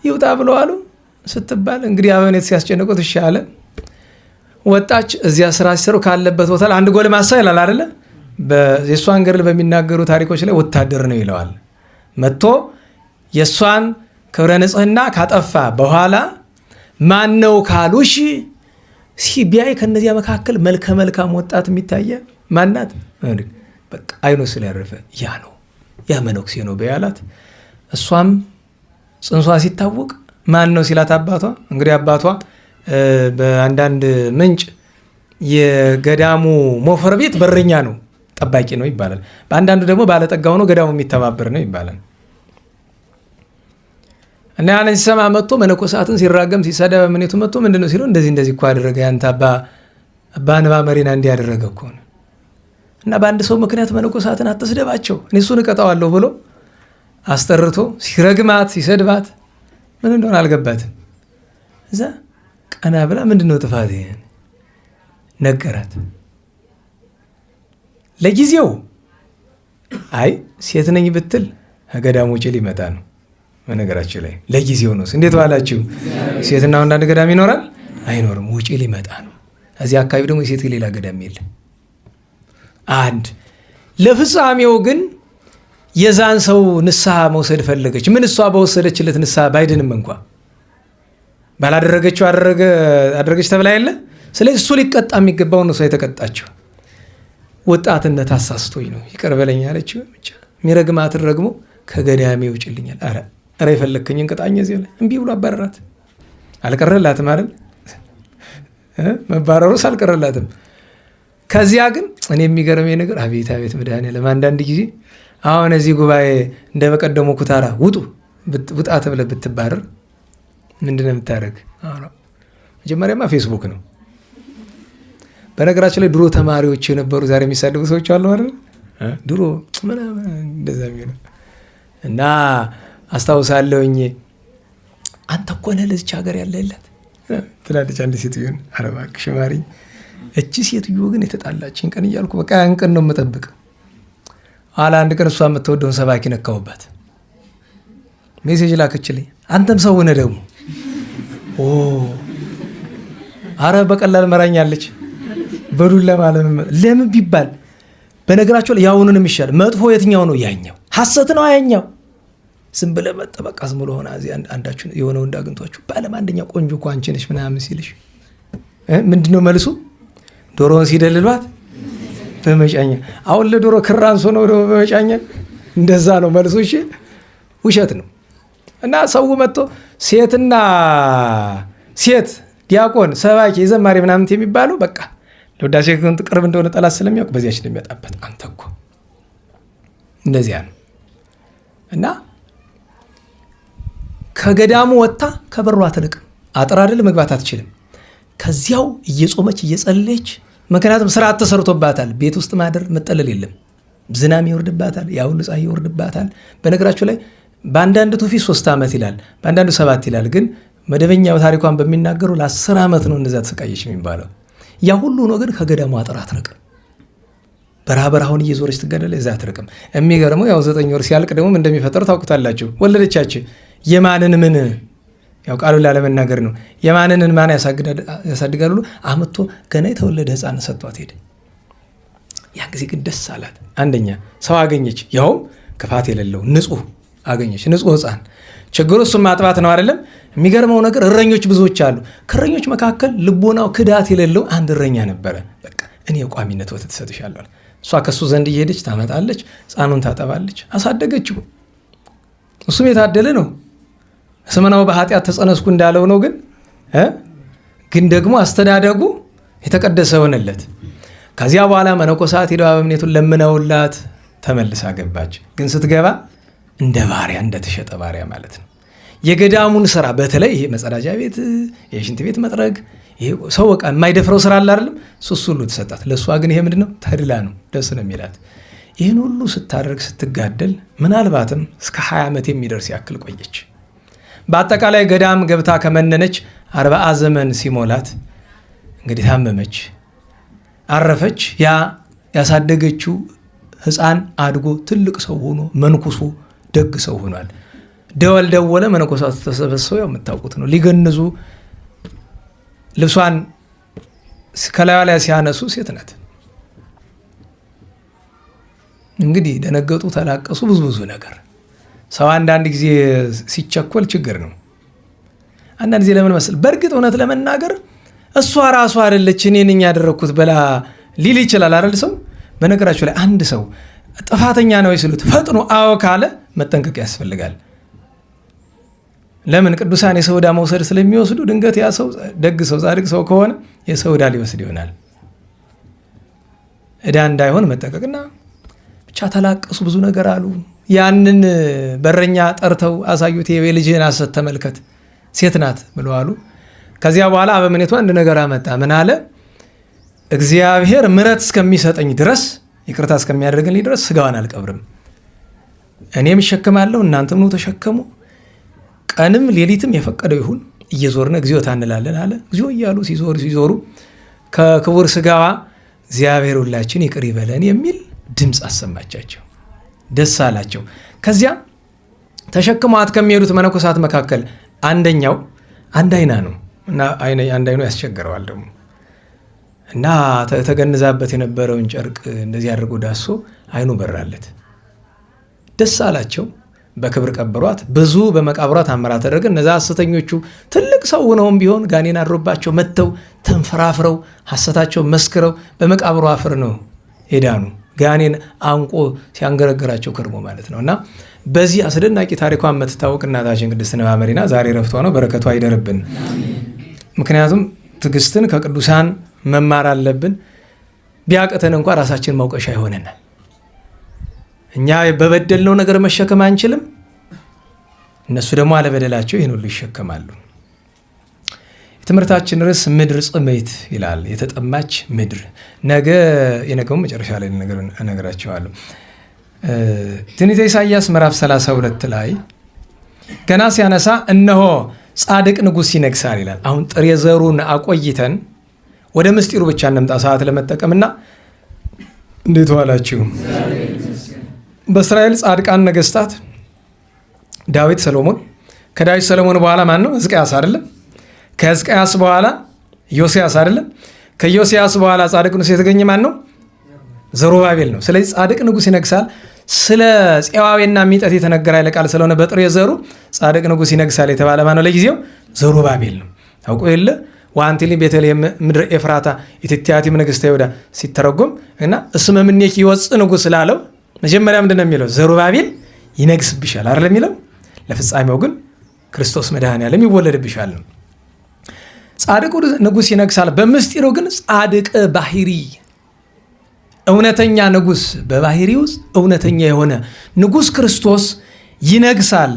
ይውጣ ብለው አሉ ስትባል እንግዲህ አበኔት ሲያስጨንቁት እሺ አለ። ወጣች። እዚያ ስራ ሲሰሩ ካለበት ቦታ አንድ ጎልማሳ ይላል አይደለ? የእሷን ገድል በሚናገሩ ታሪኮች ላይ ወታደር ነው ይለዋል። መጥቶ የእሷን ክብረ ንጽህና ካጠፋ በኋላ ማን ነው ካሉሽ ቢያይ ከነዚያ መካከል መልከ መልካም ወጣት የሚታየ ማናት? በቃ አይኑ ስላረፈ ያ ነው ያ መነኩሴ ነው በያላት። እሷም ጽንሷ ሲታወቅ ማን ነው ሲላት አባቷ እንግዲህ አባቷ በአንዳንድ ምንጭ የገዳሙ ሞፈር ቤት በረኛ ነው ጠባቂ ነው ይባላል። በአንዳንዱ ደግሞ ባለጠጋ ሆኖ ገዳሙ የሚተባበር ነው ይባላል። እና ያንን ሲሰማ መጥቶ መነኮሳትን ሲራገም ሲሰደብ ምኔቱ መጥቶ ምንድነው ሲለው እንደዚህ እኮ አደረገ ያንተ አባ ንባ መሪና እንዲያደረገ እኮ ነው። እና በአንድ ሰው ምክንያት መነኮሳትን አትስደባቸው እኔ እሱን እቀጣዋለሁ ብሎ አስጠርቶ ሲረግማት ሲሰድባት ምን እንደሆነ አልገባትም። እዛ ቀና ብላ ምንድነው ጥፋት ነገራት። ለጊዜው አይ ሴት ነኝ ብትል ገዳም ውጭ ሊመጣ ነው። በነገራችሁ ላይ ለጊዜው ነው። እንዴት ባላችሁ ሴትና ወንድ አንድ ገዳም ይኖራል አይኖርም። ውጭ ሊመጣ ነው። እዚህ አካባቢ ደግሞ የሴት ሌላ ገዳም የለም። አንድ ለፍጻሜው ግን የዛን ሰው ንስሐ መውሰድ ፈለገች። ምን እሷ በወሰደችለት ንስሐ ባይድንም እንኳ ባላደረገችው አደረገች ተብላ የለ። ስለዚህ እሱ ሊቀጣ የሚገባው ነው እሷ የተቀጣችው። ወጣትነት አሳስቶኝ ነው ይቅር በለኝ አለችው። ብቻ የሚረግማትን ረግሞ ከገዳሜ ውጭልኛል። ኧረ የፈለግከኝን ቅጣኝ እዚህ ላይ እምቢ ብሎ አባረራት። አልቀረላትም አይደል? መባረሩስ አልቀረላትም። ከዚያ ግን እኔ የሚገርመኝ ነገር አቤት መድኃኒዓለም አንዳንድ ጊዜ አሁን እዚህ ጉባኤ እንደ በቀደሙ ኩታራ ውጣ ተብለህ ብትባረር ምንድነው የምታደርግ? መጀመሪያማ ፌስቡክ ነው። በነገራችን ላይ ድሮ ተማሪዎች የነበሩ ዛሬ የሚሳደቡ ሰዎች አሉ አይደል? ድሮ ምናምን እንደዛ የሚሆነው እና አስታውሳለሁኝ። አንተ እኮ ነህ ለዚች ሀገር ያለላት ትላለች አንድ ሴትዮ። ኧረ እባክሽ ማሪኝ፣ እቺ ሴትዮ ግን የተጣላችኝ ቀን እያልኩ በቃ ያን ቀን ነው የምጠብቅ። ኋላ አንድ ቀን እሷ የምትወደውን ሰባኪ ነካሁባት። ሜሴጅ ላከችልኝ። አንተም ሰው ነህ ደግሞ አረ በቀላል መራኛለች በዱላ ማለት ለምን ቢባል በነገራቸው ላይ ያውኑን የሚሻል መጥፎ የትኛው ነው? ያኛው ሐሰት ነው። ያኛው ዝም ብለህ መጠበቅ ዝም ብሎ ሆነ እዚህ አንዳችሁ የሆነው እንዳግንቷችሁ ባለም አንደኛ ቆንጆ እኮ አንቺ ነሽ ምናምን ሲልሽ ምንድነው መልሱ? ዶሮውን ሲደልሏት በመጫኛ። አሁን ለዶሮ ክራንሶ ነው በመጫኛ እንደዛ ነው መልሱ። እሺ ውሸት ነው። እና ሰው መጥቶ ሴትና ሴት ዲያቆን ሰባኪ የዘማሪ ምናምን የሚባለው በቃ ለውዳሴ ቅርብ እንደሆነ ጠላት ስለሚያውቅ በዚያች እንደሚያጣበት አንተ እኮ እንደዚያ ነው። እና ከገዳሙ ወጥታ ከበሯ አትልቅም። አጥር አይደል መግባት አትችልም። ከዚያው እየጾመች እየጸለየች፣ ምክንያቱም ስርዓት ተሰርቶባታል። ቤት ውስጥ ማደር መጠለል የለም። ዝናም ይወርድባታል፣ ያው ፀሐይ ይወርድባታል። በነገራችሁ ላይ በአንዳንድ ትውፊት 3 ዓመት ይላል፣ በአንዳንዱ 7 ይላል። ግን መደበኛው ታሪኳን በሚናገሩ ለ10 ዓመት ነው እንደዛ ተሰቃየች የሚባለው። ያ ሁሉ ነው ግን ከገዳሙ አጥር አትርቅም። በረሃውን እየዞረች ትገደለ እዛ አትርቅም። የሚገርመው ያው 9 ወር ሲያልቅ ደግሞ እንደሚፈጠሩ ታውቁታላችሁ። ወለደቻች። የማንን ምን ያው ቃሉ ላለመናገር ነው። የማንን ማን ያሳድጋሉ? አመቶ ገና የተወለደ ሕፃን ሰጥቷት ሄደ። ያ ጊዜ ግን ደስ አላት። አንደኛ ሰው አገኘች፣ ያውም ክፋት የሌለው ንጹህ አገኘች። ንጹህ ሕፃን። ችግሩ እሱም ማጥባት ነው አይደለም። የሚገርመው ነገር እረኞች ብዙዎች አሉ። ከእረኞች መካከል ልቦናው ክዳት የሌለው አንድ እረኛ ነበረ። በቃ እኔ የቋሚነት ወተት እሰጥሻለሁ። እሷ ከሱ ዘንድ እየሄደች ታመጣለች፣ ሕፃኑን ታጠባለች፣ አሳደገችው። እሱም የታደለ ነው። ስመናው በኃጢአት ተጸነስኩ እንዳለው ነው። ግን ደግሞ አስተዳደጉ የተቀደሰ ሆነለት። ከዚያ በኋላ መነኮሳት ሄደው አበምኔቱን ለምነውላት ተመልሳ ገባች። ግን ስትገባ እንደ ባሪያ እንደተሸጠ ባሪያ ማለት ነው። የገዳሙን ስራ በተለይ ይሄ መጸዳጃ ቤት፣ የሽንት ቤት መጥረግ፣ ሰው በቃ የማይደፍረው ስራ አለ አይደለም፣ እሱ ሁሉ ተሰጣት። ለእሷ ግን ይሄ ምንድነው? ተድላ ነው፣ ደስ ነው የሚላት። ይህን ሁሉ ስታደርግ ስትጋደል ምናልባትም እስከ 20 ዓመት የሚደርስ ያክል ቆየች። በአጠቃላይ ገዳም ገብታ ከመነነች 40 ዘመን ሲሞላት እንግዲህ ታመመች፣ አረፈች። ያ ያሳደገችው ሕፃን አድጎ ትልቅ ሰው ሆኖ መንኩሶ ደግ ሰው ሆኗል። ደወል ደወለ፣ መነኮሳቱ ተሰበሰቡ። ያው የምታውቁት ነው። ሊገንዙ ልብሷን ከላዩ ላይ ሲያነሱ ሴት ናት። እንግዲህ ደነገጡ፣ ተላቀሱ፣ ብዙ ነገር። ሰው አንዳንድ ጊዜ ሲቸኮል ችግር ነው። አንዳንድ ጊዜ ለምን መስል በእርግጥ እውነት ለመናገር እሷ ራሷ አይደለች እኔ ነኝ ያደረኩት ብላ ሊል ይችላል አይደል? ሰው በነገራችሁ ላይ አንድ ሰው ጥፋተኛ ነው ሲሉት ፈጥኖ አዎ ካለ መጠንቀቅ ያስፈልጋል። ለምን? ቅዱሳን የሰው ዕዳ መውሰድ ስለሚወስዱ ድንገት ያ ሰው ደግ ሰው ጻድቅ ሰው ከሆነ የሰው ዕዳ ሊወስድ ይሆናል። ዕዳ እንዳይሆን መጠንቀቅና ብቻ ተላቀሱ፣ ብዙ ነገር አሉ። ያንን በረኛ ጠርተው አሳዩት። የልጅህን ሐሰት ተመልከት፣ ሴት ናት ብለው አሉ። ከዚያ በኋላ አበምኔቱ አንድ ነገር አመጣ። ምን አለ? እግዚአብሔር ምሕረት እስከሚሰጠኝ ድረስ ይቅርታ እስከሚያደርግልኝ ድረስ ስጋዋን አልቀብርም። እኔም እሸከማለሁ፣ እናንተም ነው ተሸከሙ። ቀንም ሌሊትም የፈቀደው ይሁን፣ እየዞርን እግዚኦታ እንላለን አለ። እግዚኦ እያሉ ሲዞሩ ከክቡር ስጋዋ እግዚአብሔር ሁላችን ይቅር ይበለን የሚል ድምፅ አሰማቻቸው። ደስ አላቸው። ከዚያ ተሸክሟት ከሚሄዱት መነኮሳት መካከል አንደኛው አንድ አይና ነው እና አንድ አይኑ ያስቸግረዋል ደግሞ እና ተገንዛበት የነበረውን ጨርቅ እንደዚህ አድርጎ ዳሶ አይኑ በራለት። ደስ አላቸው። በክብር ቀበሯት። ብዙ በመቃብሯ ታምራት ተደረገ። እነዛ ሐሰተኞቹ ትልቅ ሰው ሆነውም ቢሆን ጋኔን አድሮባቸው መጥተው ተንፈራፍረው ሐሰታቸው መስክረው በመቃብሯ አፈር ነው ሄዳኑ። ጋኔን አንቆ ሲያንገረግራቸው ከርሞ ማለት ነው። እና በዚህ አስደናቂ ታሪኳን የምትታወቅ እናታችን ቅድስት ማርያም ዛሬ ረፍቷ ነው። በረከቷ አይደርብን። ምክንያቱም ትዕግስትን ከቅዱሳን መማር አለብን። ቢያቅተን እንኳ ራሳችን መውቀሻ ይሆነናል። እኛ በበደልነው ነገር መሸከም አንችልም። እነሱ ደግሞ አለበደላቸው ይህን ሁሉ ይሸከማሉ። የትምህርታችን ርዕስ ምድር ጽሜት ይላል። የተጠማች ምድር። ነገ የነገውን መጨረሻ ላይ እነግራቸዋለሁ። ትንቢተ ኢሳይያስ ምዕራፍ 32 ላይ ገና ሲያነሳ እነሆ ጻድቅ ንጉሥ ይነግሣል ይላል። አሁን ጥሬ ዘሩን አቆይተን ወደ ምስጢሩ ብቻ እንምጣ ሰዓት ለመጠቀምና። እንዴት ዋላችሁ? በእስራኤል ጻድቃን ነገስታት ዳዊት፣ ሰሎሞን። ከዳዊት ሰሎሞን በኋላ ማን ነው? ሕዝቅያስ አይደለም? ከሕዝቅያስ በኋላ ዮስያስ አይደለም? ከዮስያስ በኋላ ጻድቅ ንጉሥ የተገኘ ማን ነው? ዘሩባቤል ነው። ስለዚህ ጻድቅ ንጉሥ ይነግሣል። ስለ ፄዋዌና ሚጠት የተነገረ ኃይለ ቃል ስለሆነ በጥሬ ዘሩ ጻድቅ ንጉሥ ይነግሣል የተባለ ማን ነው? ለጊዜው ዘሩባቤል ነው። ታውቆ የለ ዋንቲሊ ቤተልሔም ምድር ኤፍራታ ኢትቲያቲም ንግሥተ ይሁዳ ሲተረጎም እና እስመ እምኔኪ ይወፅእ ንጉሥ ላለው መጀመሪያ ምንድን ነው የሚለው? ዘሩባቤል ይነግስብሻል አይደል የሚለው። ለፍጻሜው ግን ክርስቶስ መድኃኔዓለም ይወለድብሻል ነው። ጻድቁ ንጉሥ ይነግሣል። በምስጢሩ ግን ጻድቅ ባህሪ፣ እውነተኛ ንጉሥ፣ በባህሪ ውስጥ እውነተኛ የሆነ ንጉሥ ክርስቶስ ይነግሣል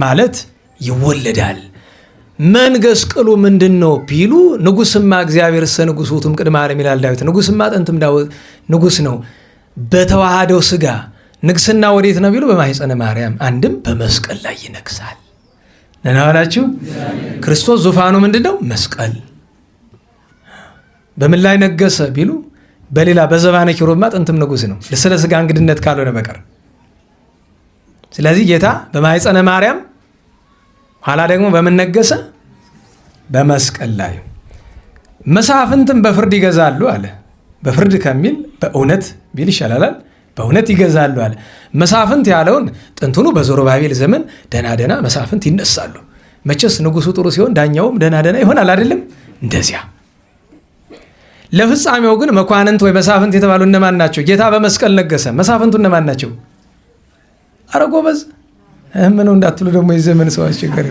ማለት ይወለዳል። መንገስ ቅሉ ምንድን ነው ቢሉ ንጉሥማ እግዚአብሔር ሰ ንጉሥ ውእቱም ቅድመ ዓለም ይላል ዳዊት። ንጉሥማ ጥንትም ንጉሥ ነው በተዋሃደው ሥጋ። ንግስና ወዴት ነው ቢሉ በማኅፀነ ማርያም፣ አንድም በመስቀል ላይ ይነግሣል። ነናዋላችሁ ክርስቶስ ዙፋኑ ምንድን ነው? መስቀል። በምን ላይ ነገሰ ቢሉ በሌላ በዘባነ ኪሩብማ ጥንትም ንጉሥ ነው ስለ ሥጋ እንግድነት ካልሆነ በቀር። ስለዚህ ጌታ በማኅፀነ ማርያም ኋላ ደግሞ በምን ነገሰ? በመስቀል ላይ። መሳፍንትም በፍርድ ይገዛሉ አለ። በፍርድ ከሚል በእውነት ቢል ይሻላል። በእውነት ይገዛሉ አለ። መሳፍንት ያለውን ጥንትኑ በዘሩባቤል ዘመን ደና መሳፍንት ይነሳሉ። መቼስ ንጉሱ ጥሩ ሲሆን ዳኛውም ደህና ይሆናል አይደለም? እንደዚያ ለፍጻሜው ግን መኳንንት ወይ መሳፍንት የተባሉ እነማን ናቸው? ጌታ በመስቀል ነገሰ። መሳፍንቱ እነማን ናቸው? አረ ጎበዝ ምነው እንዳትሉ ደግሞ የዘመን ሰው አስቸጋሪ።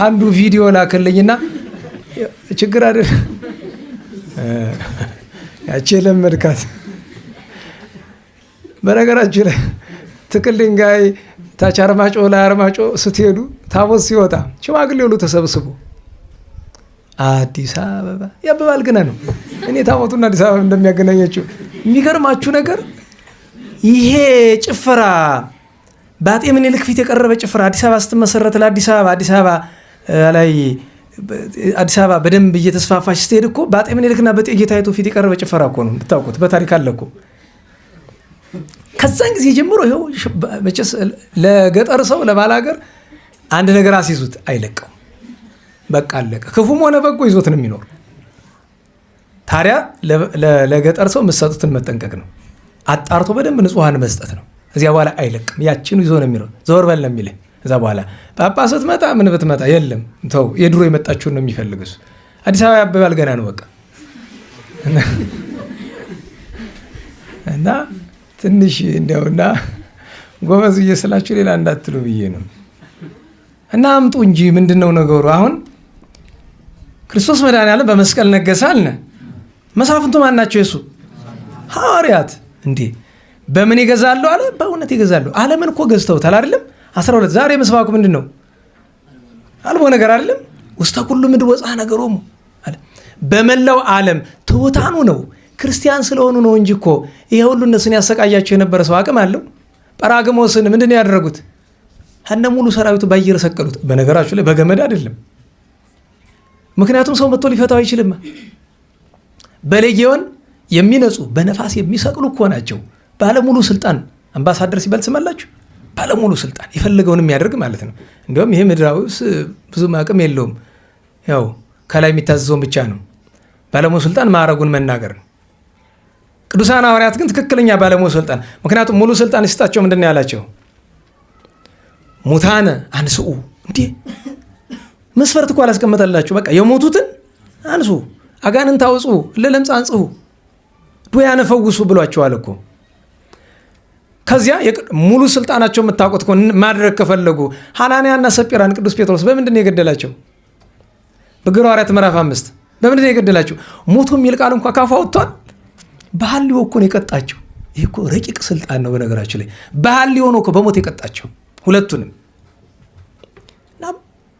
አንዱ ቪዲዮ ላከልኝና ችግር አይደል ያቺ ለመድካት በነገራችሁ ላይ ትክል ድንጋይ ታች አርማጮ ስትሄዱ ታቦት ሲወጣ ሽማግሌ ሁሉ ተሰብስቦ አዲስ አበባ ያበባል ገና ነው። እኔ ታቦቱና አዲስ አበባ እንደሚያገናኛችሁ የሚገርማችሁ ነገር ይሄ ጭፈራ በአጤ ምኒልክ ፊት የቀረበ ጭፈራ አዲስ አበባ ስትመሰረት ለአዲስ አበባ ላይ አዲስ አበባ በደንብ እየተስፋፋች ስትሄድ እኮ በአጤ ምኒልክና በእቴጌ ጣይቱ ፊት የቀረበ ጭፈራ እኮ ነው እንድታውቁት፣ በታሪክ አለ እኮ። ከዛን ጊዜ ጀምሮ ይኸው መቼስ ለገጠር ሰው ለባል ሀገር አንድ ነገር አስይዙት አይለቀው፣ በቃ አለቀ። ክፉም ሆነ በጎ ይዞት ነው የሚኖር። ታዲያ ለገጠር ሰው የምትሰጡትን መጠንቀቅ ነው፣ አጣርቶ በደንብ ንጹሐን መስጠት ነው። እዚያ በኋላ አይለቅም፣ ያችኑ ይዞ ነው የሚኖር። ዘወር በል ነው የሚልህ። እዛ በኋላ ጳጳስ ስትመጣ ምን ብትመጣ የለም ተው፣ የድሮ የመጣችሁን ነው የሚፈልግ እሱ። አዲስ አበባ ያበባል ገና ነው በቃ። እና ትንሽ እንዲያውና ጎበዝ እየስላችሁ ሌላ እንዳትሉ ብዬ ነው። እና አምጡ እንጂ ምንድነው ነገሩ? አሁን ክርስቶስ መድኃኔዓለም በመስቀል ነገሰ አልን። መሳፍንቱ ማን ናቸው? የሱ ሐዋርያት። እንዴ በምን ይገዛሉ አለ? በእውነት ይገዛሉ። ዓለምን እኮ ገዝተውታል አይደለም? 12 ዛሬ መስዋዕቱ ምንድነው? አልቦ ነገር አይደለም? ውስተ ኩሉ ምድር ወፃ ነገሮሙ አለ። በመላው ዓለም ትሑታኑ ነው ክርስቲያን ስለሆኑ ነው እንጂ እኮ ይሄ ሁሉ እነሱን ያሰቃያቸው የነበረ ሰው አቅም አለው? ጰራቅሊጦስን ምንድን ነው ያደረጉት? እነ ሙሉ ሰራዊቱ ባየር ሰቀሉት። በነገራችሁ ላይ በገመድ አይደለም፣ ምክንያቱም ሰው መጥቶ ሊፈታው አይችልም። በሌጊዮን የሚነጹ በነፋስ የሚሰቅሉ እኮ ናቸው። ባለሙሉ ስልጣን አምባሳደር ሲባል ትሰማላችሁ? ባለሙሉ ስልጣን የፈለገውን የሚያደርግ ማለት ነው። እንዲሁም ይሄ ምድራዊስ ብዙም አቅም የለውም፣ ያው ከላይ የሚታዘዘውን ብቻ ነው። ባለሙሉ ስልጣን ማዕረጉን መናገር ነው። ቅዱሳን ሐዋርያት ግን ትክክለኛ ባለሙሉ ስልጣን፣ ምክንያቱም ሙሉ ስልጣን ይስጣቸው። ምንድን ነው ያላቸው? ሙታነ አንስኡ። እንዴ መስፈርት እኮ አላስቀመጠላችሁ። በቃ የሞቱትን አንሱ፣ አጋንንት አውጹ፣ ለለምጽ አንጽሁ፣ ድውያነ ፈውሱ ብሏቸዋል እኮ። ከዚያ ሙሉ ስልጣናቸው የምታውቁት እኮ ማድረግ ከፈለጉ ሐናንያና ሰጲራን ቅዱስ ጴጥሮስ በምንድን ነው የገደላቸው? በግብረ ሐዋርያት ምዕራፍ 5 በምንድን ነው የገደላቸው? ሞቱ የሚል ቃል እንኳ ካፋ ወጥቷል። በሐልዮ እኮ ነው የቀጣቸው። ይህ እኮ ረቂቅ ስልጣን ነው። በነገራችሁ ላይ በሐልዮ ነው እኮ በሞት የቀጣቸው ሁለቱንም።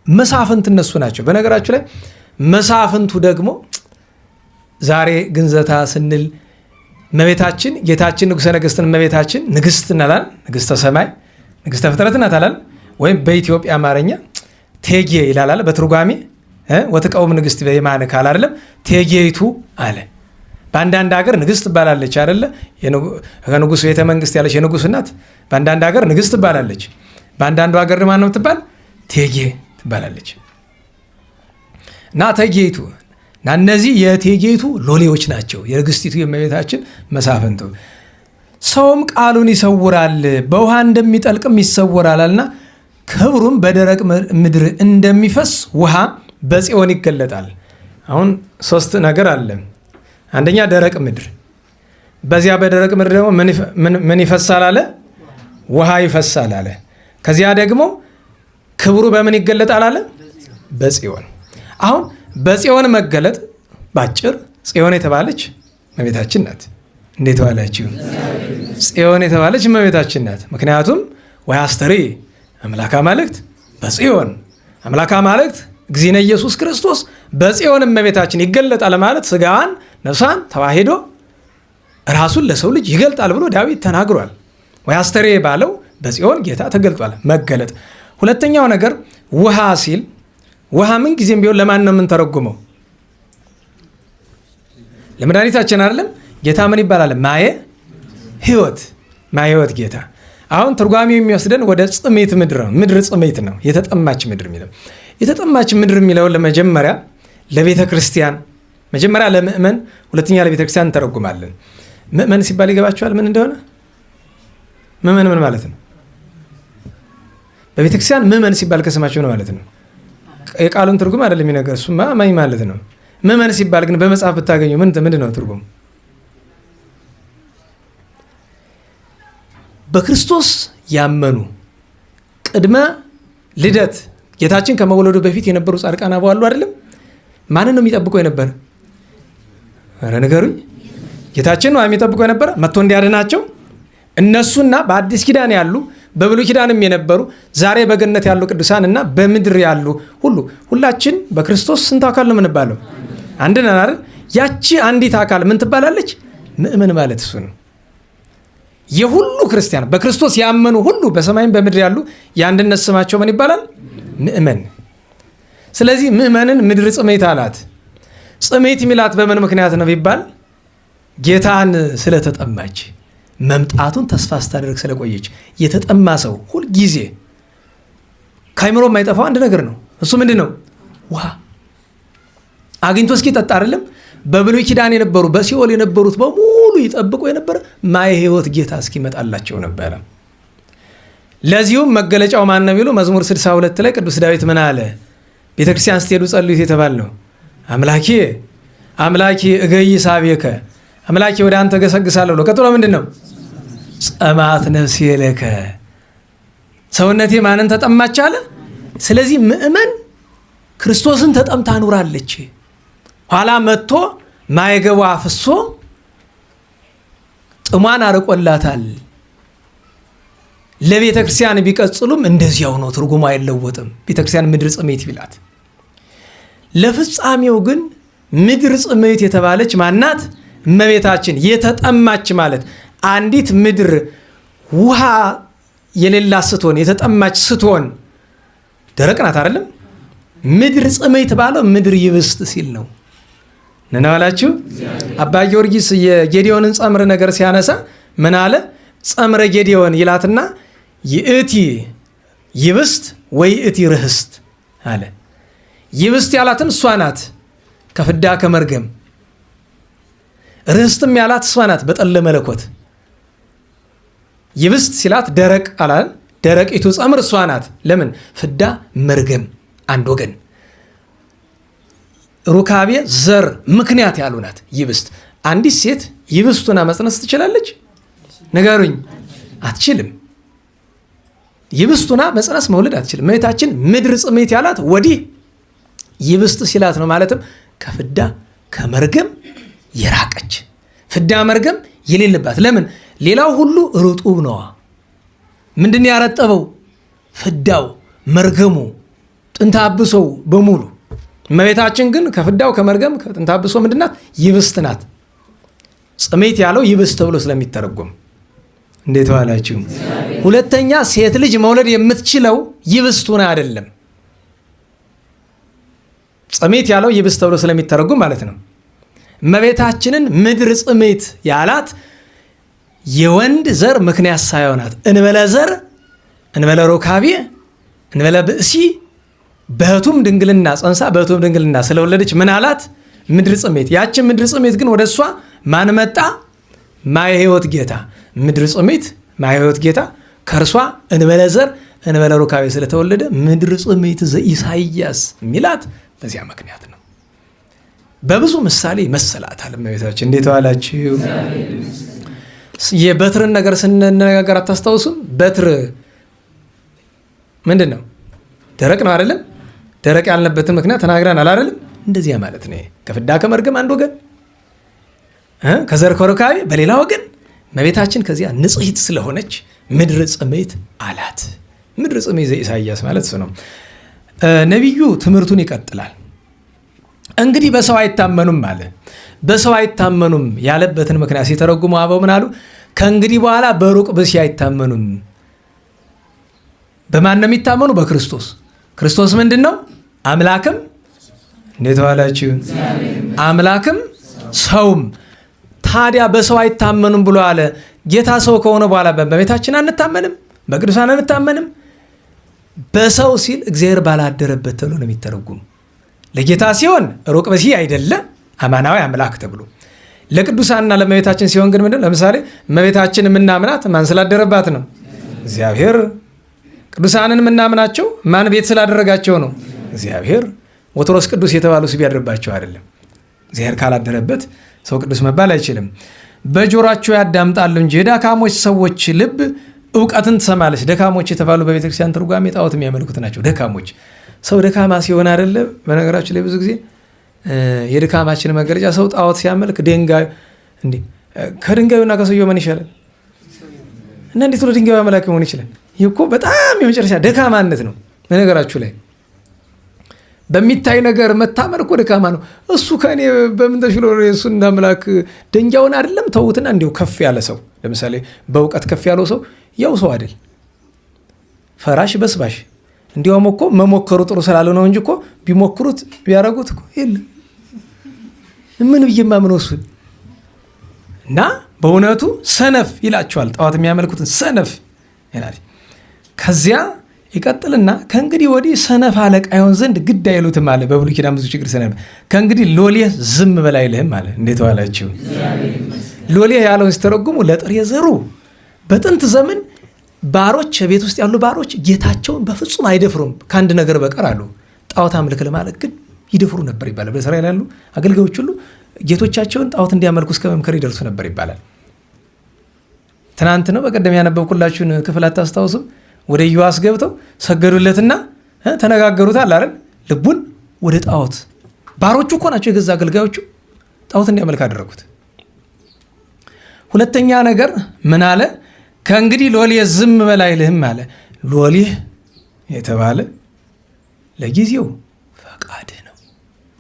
መሳፍንት እነሱ ናቸው። በነገራችሁ ላይ መሳፍንቱ ደግሞ ዛሬ ግንዘታ ስንል እመቤታችን ጌታችን ንጉሠ ነገሥትን እመቤታችን ንግሥት እናላል። ንግሥተ ሰማይ ንግሥተ ፍጥረት ናት አላል። ወይም በኢትዮጵያ አማርኛ ቴጌ ይላል በትርጓሜ ወትቀውም ንግሥት በየማንከ አይደለም ቴጌይቱ አለ። በአንዳንድ ሀገር ንግሥት ትባላለች አይደለ? ከንጉሥ ቤተ መንግስት ያለች የንጉሥ እናት በአንዳንድ ሀገር ንግሥት ትባላለች። በአንዳንዱ ሀገር ማን ነው ትባል? ቴጌ ትባላለች። እና ቴጌይቱ እና እነዚህ የቴጌይቱ ሎሌዎች ናቸው። የንግሥቲቱ የእመቤታችን መሳፍንቱ። ሰውም ቃሉን ይሰውራል በውሃ እንደሚጠልቅም ይሰወራልና ክብሩም በደረቅ ምድር እንደሚፈስ ውሃ በጽዮን ይገለጣል። አሁን 3 ነገር አለ። አንደኛ ደረቅ ምድር። በዚያ በደረቅ ምድር ደግሞ ምን ይፈሳል አለ? ውሃ ይፈሳል አለ። ከዚያ ደግሞ ክብሩ በምን ይገለጣል አለ? በጽዮን። አሁን በጽዮን መገለጥ ባጭር ጽዮን የተባለች እመቤታችን ናት። እንዴት ዋላችሁ? ጽዮን የተባለች እመቤታችን ናት። ምክንያቱም ወያስተሪ አምላከ አማልክት በጽዮን አምላከ አማልክት እግዚእነ ኢየሱስ ክርስቶስ በጽዮን እመቤታችን ይገለጣል ማለት ስጋዋን ነፍሷን ተዋሂዶ ራሱን ለሰው ልጅ ይገልጣል ብሎ ዳዊት ተናግሯል። ወያስተሪ ባለው በጽዮን ጌታ ተገልጧል። መገለጥ። ሁለተኛው ነገር ውሃ ሲል ውሃ ምን ጊዜም ቢሆን ለማን ነው የምንተረጉመው? ለመድኃኒታችን አይደለም? ጌታ ምን ይባላል? ማየ ሕይወት፣ ማየ ሕይወት ጌታ። አሁን ትርጓሜው የሚወስደን ወደ ጽሜት ምድር ነው። ምድር ጽሜት ነው፣ የተጠማች ምድር የሚለው። የተጠማች ምድር የሚለውን ለመጀመሪያ ለቤተ ክርስቲያን፣ መጀመሪያ ለምእመን፣ ሁለተኛ ለቤተ ክርስቲያን እንተረጉማለን። ምእመን ሲባል ይገባቸዋል ምን እንደሆነ? ምእመን ምን ማለት ነው? በቤተክርስቲያን ምእመን ሲባል ከስማቸው ነው ማለት ነው። የቃሉን ትርጉም አይደለም የሚነገር እሱማ አማኝ ማለት ነው። ምእመን ሲባል ግን በመጽሐፍ ብታገኘው ምንድን ነው ትርጉም? በክርስቶስ ያመኑ ቅድመ ልደት ጌታችን ከመወለዱ በፊት የነበሩ ጻድቃን አበው አሉ አይደለም? ማንን ነው የሚጠብቀው የነበረ? ኧረ ንገሩኝ። ጌታችን ነው የሚጠብቀው የነበረ መጥቶ እንዲያድናቸው። እነሱና በአዲስ ኪዳን ያሉ በብሉይ ኪዳንም የነበሩ ዛሬ በገነት ያሉ ቅዱሳን እና በምድር ያሉ ሁላችን በክርስቶስ ስንት አካል ነው የምንባለው? አንድ ነን አይደል? ያቺ አንዲት አካል ምን ትባላለች? ምእመን ማለት እሱ ነው። የሁሉ ክርስቲያን በክርስቶስ ያመኑ ሁሉ በሰማይም በምድር ያሉ የአንድነት ስማቸው ምን ይባላል? ምእመን። ስለዚህ ምእመንን ምድር ጽሜት አላት። ጽሜት የሚላት በምን ምክንያት ነው ቢባል ጌታን ስለተጠማች መምጣቱን ተስፋ ስታደርግ ስለቆየች። የተጠማ ሰው ሁልጊዜ ከአይምሮ የማይጠፋው አንድ ነገር ነው። እሱ ምንድን ነው? ውሃ አግኝቶ እስኪ ጠጣ አይደለም? በብሉይ ኪዳን የነበሩ በሲኦል የነበሩት በሙሉ ይጠብቁ የነበረ ማየ ሕይወት ጌታ እስኪመጣላቸው ነበረ። ለዚሁም መገለጫው ማን ነው ቢሉ መዝሙር 62 ላይ ቅዱስ ዳዊት ምን አለ? ቤተክርስቲያን ስትሄዱ ጸልዩት የተባል ነው። አምላኬ አምላኬ እገይ ሳቤከ፣ አምላኬ ወደ አንተ ገሰግሳለሁ ብሎ ቀጥሎ ምንድን ነው? ጸማት ነፍሴ ለከ፣ ሰውነቴ ማንን ተጠማች አለ። ስለዚህ ምእመን ክርስቶስን ተጠምታ ኑራለች። ኋላ መጥቶ ማየገቡ አፍሶ ጥሟን አርቆላታል። ለቤተ ክርስቲያን ቢቀጽሉም እንደዚያው ነው፣ ትርጉሙ አይለወጥም። ቤተ ክርስቲያን ምድር ጽሜት ቢላት፣ ለፍጻሜው ግን ምድር ጽሜት የተባለች ማናት? እመቤታችን። የተጠማች ማለት አንዲት ምድር ውሃ የሌላት ስትሆን የተጠማች ስትሆን ደረቅ ናት አይደለም? ምድር ጽሜት ባለው ምድር ይብስት ሲል ነው። ነናላችሁ አባ ጊዮርጊስ የጌዲዮንን ጸምር ነገር ሲያነሳ ምን አለ? ጸምረ ጌዲዮን ይላትና ይእቲ ይብስት ወይ እቲ ርህስት አለ። ይብስት ያላትም እሷ ናት ከፍዳ ከመርገም፣ ርህስትም ያላት እሷ ናት በጠለ መለኮት። ይብስት ሲላት ደረቅ አላል። ደረቂቱ ጸምር እሷ ናት። ለምን? ፍዳ መርገም አንድ ወገን፣ ሩካቤ ዘር ምክንያት ያሉ ናት ይብስት። አንዲት ሴት ይብስቱና መጽነስ ትችላለች? ንገሩኝ። አትችልም። ይብስቱና መጽነስ መውለድ አትችልም። እመቤታችን ምድር ጽሜት ያላት ወዲህ ይብስት ሲላት ነው። ማለትም ከፍዳ ከመርገም የራቀች፣ ፍዳ መርገም የሌለባት። ለምን? ሌላው ሁሉ ርጡብ ነዋ። ምንድን ያረጠበው? ፍዳው መርገሙ ጥንተ አብሶው በሙሉ። እመቤታችን ግን ከፍዳው ከመርገም ከጥንተ አብሶ ምንድናት? ይብስት ናት። ጽሜት ያለው ይብስት ተብሎ ስለሚተረጎም። እንዴት ዋላችሁ? ሁለተኛ ሴት ልጅ መውለድ የምትችለው ይብስቱን አይደለም። ጽሜት ያለው ይብስት ተብሎ ስለሚተረጎም ማለት ነው። እመቤታችንን ምድር ጽሜት ያላት የወንድ ዘር ምክንያት ሳይሆናት እንበለ ዘር እንበለ ሩካቤ እንበለ ብእሲ በህቱም ድንግልና ጸንሳ በህቱም ድንግልና ስለወለደች ምን አላት? ምድር ጽሜት። ያችን ምድር ጽሜት ግን ወደ እሷ ማን መጣ? ማየ ሕይወት ጌታ። ምድር ጽሜት ማየ ሕይወት ጌታ ከእርሷ እንበለ ዘር እንበለ ሩካቤ ስለተወለደ ምድር ጽሜት ዘኢሳይያስ የሚላት በዚያ ምክንያት ነው። በብዙ ምሳሌ መሰላታል እመቤታችን። እንዴት ዋላችሁ? የበትርን ነገር ስንነጋገር አታስታውሱም? በትር ምንድን ነው? ደረቅ ነው አይደለም? ደረቅ ያልነበትን ምክንያት ተናግረናል አይደለም? እንደዚያ ማለት ነው። ከፍዳ ከመርገም አንድ ወገን፣ ከዘር ከሩካቤ በሌላ ወገን። እመቤታችን ከዚያ ንጽሕት ስለሆነች ምድር ጽሜት አላት። ምድር ጽሜት ዘኢሳይያስ ማለት እሱ ነው። ነቢዩ ትምህርቱን ይቀጥላል። እንግዲህ በሰው አይታመኑም አለ። በሰው አይታመኑም ያለበትን ምክንያት ሲተረጉሙ አበው ምን አሉ? ከእንግዲህ በኋላ በሩቅ ብእሲ አይታመኑም። በማን ነው የሚታመኑ? በክርስቶስ። ክርስቶስ ምንድን ነው? አምላክም። እንዴት ዋላችሁ? አምላክም ሰውም። ታዲያ በሰው አይታመኑም ብሎ አለ። ጌታ ሰው ከሆነ በኋላ በቤታችን አንታመንም፣ በቅዱሳን አንታመንም። በሰው ሲል እግዚአብሔር ባላደረበት ተብሎ ነው የሚተረጉም። ለጌታ ሲሆን ሩቅ ብእሲ አይደለ አማናዊ አምላክ ተብሎ፣ ለቅዱሳንና ለእመቤታችን ሲሆን ግን ምንድን? ለምሳሌ እመቤታችን የምናምናት ማን ስላደረባት ነው? እግዚአብሔር። ቅዱሳንን የምናምናቸው ማን ቤት ስላደረጋቸው ነው? እግዚአብሔር። ወትሮስ ቅዱስ የተባሉ ስም ያድርባቸው አይደለም። እግዚአብሔር ካላደረበት ሰው ቅዱስ መባል አይችልም። በጆሯቸው ያዳምጣሉ እንጂ የደካሞች ሰዎች ልብ እውቀትን ትሰማለች። ደካሞች የተባሉ በቤተክርስቲያን ትርጓሜ ጣዖት የሚያመልኩት ናቸው። ደካሞች ሰው ደካማ ሲሆን አይደለ? በነገራችን ላይ ብዙ ጊዜ የድካማችን መገለጫ ሰው ጣዖት ሲያመልክ ድንጋይ እንዲህ ከድንጋዩና ከሰውየው ምን ይሻላል? እና እንዴት ብሎ ድንጋዩ አምላክ መሆን ይችላል? ይህ እኮ በጣም የመጨረሻ ደካማነት ነው። በነገራችሁ ላይ በሚታይ ነገር መታመን እኮ ደካማ ነው። እሱ ከእኔ በምን ተሽሎ እሱ እንዳምላክ ድንጋዩን አይደለም ተውትና እንዲሁ ከፍ ያለ ሰው ለምሳሌ በእውቀት ከፍ ያለው ሰው ያው ሰው አይደል ፈራሽ በስባሽ እንዲያውም እኮ መሞከሩ ጥሩ ስላለ ነው እንጂ እኮ ቢሞክሩት ቢያረጉት እኮ የለም ምን ብየማምነው እሱ እና በእውነቱ ሰነፍ ይላቸዋል። ጣዖት የሚያመልኩትን ሰነፍ ይላል። ከዚያ ይቀጥልና ከእንግዲህ ወዲህ ሰነፍ አለቃ ይሆን ዘንድ ግድ አይሉትም አለ። በብሉይ ኪዳን ብዙ ችግር ሰነፍ ከእንግዲህ ሎሌህ ዝም በል አይልህም አለ። እንዴት ዋላችሁ? ሎሌህ ያለውን ሲተረጉሙ ለጥሬ ዘሩ። በጥንት ዘመን ባሮች ቤት ውስጥ ያሉ ባሮች ጌታቸውን በፍጹም አይደፍሩም ከአንድ ነገር በቀር አሉ። ጣዖት አምልክ ለማለት ግን ይደፍሩ ነበር ይባላል። በእስራኤል ያሉ አገልጋዮች ሁሉ ጌቶቻቸውን ጣዖት እንዲያመልኩ እስከ መምከር ይደርሱ ነበር ይባላል። ትናንት ነው በቀደም ያነበብኩላችሁን ክፍል አታስታውሱም? ወደ ኢዮአስ ገብተው ሰገዱለትና ተነጋገሩታል አይደል? ልቡን ወደ ጣዖት ባሮቹ እኮ ናቸው የገዛ አገልጋዮቹ ጣዖት እንዲያመልክ አደረጉት። ሁለተኛ ነገር ምን አለ? ከእንግዲህ ሎሌህ ዝም በል አይልህም አለ። ሎሌህ የተባለ ለጊዜው ፈቃድህ ነው።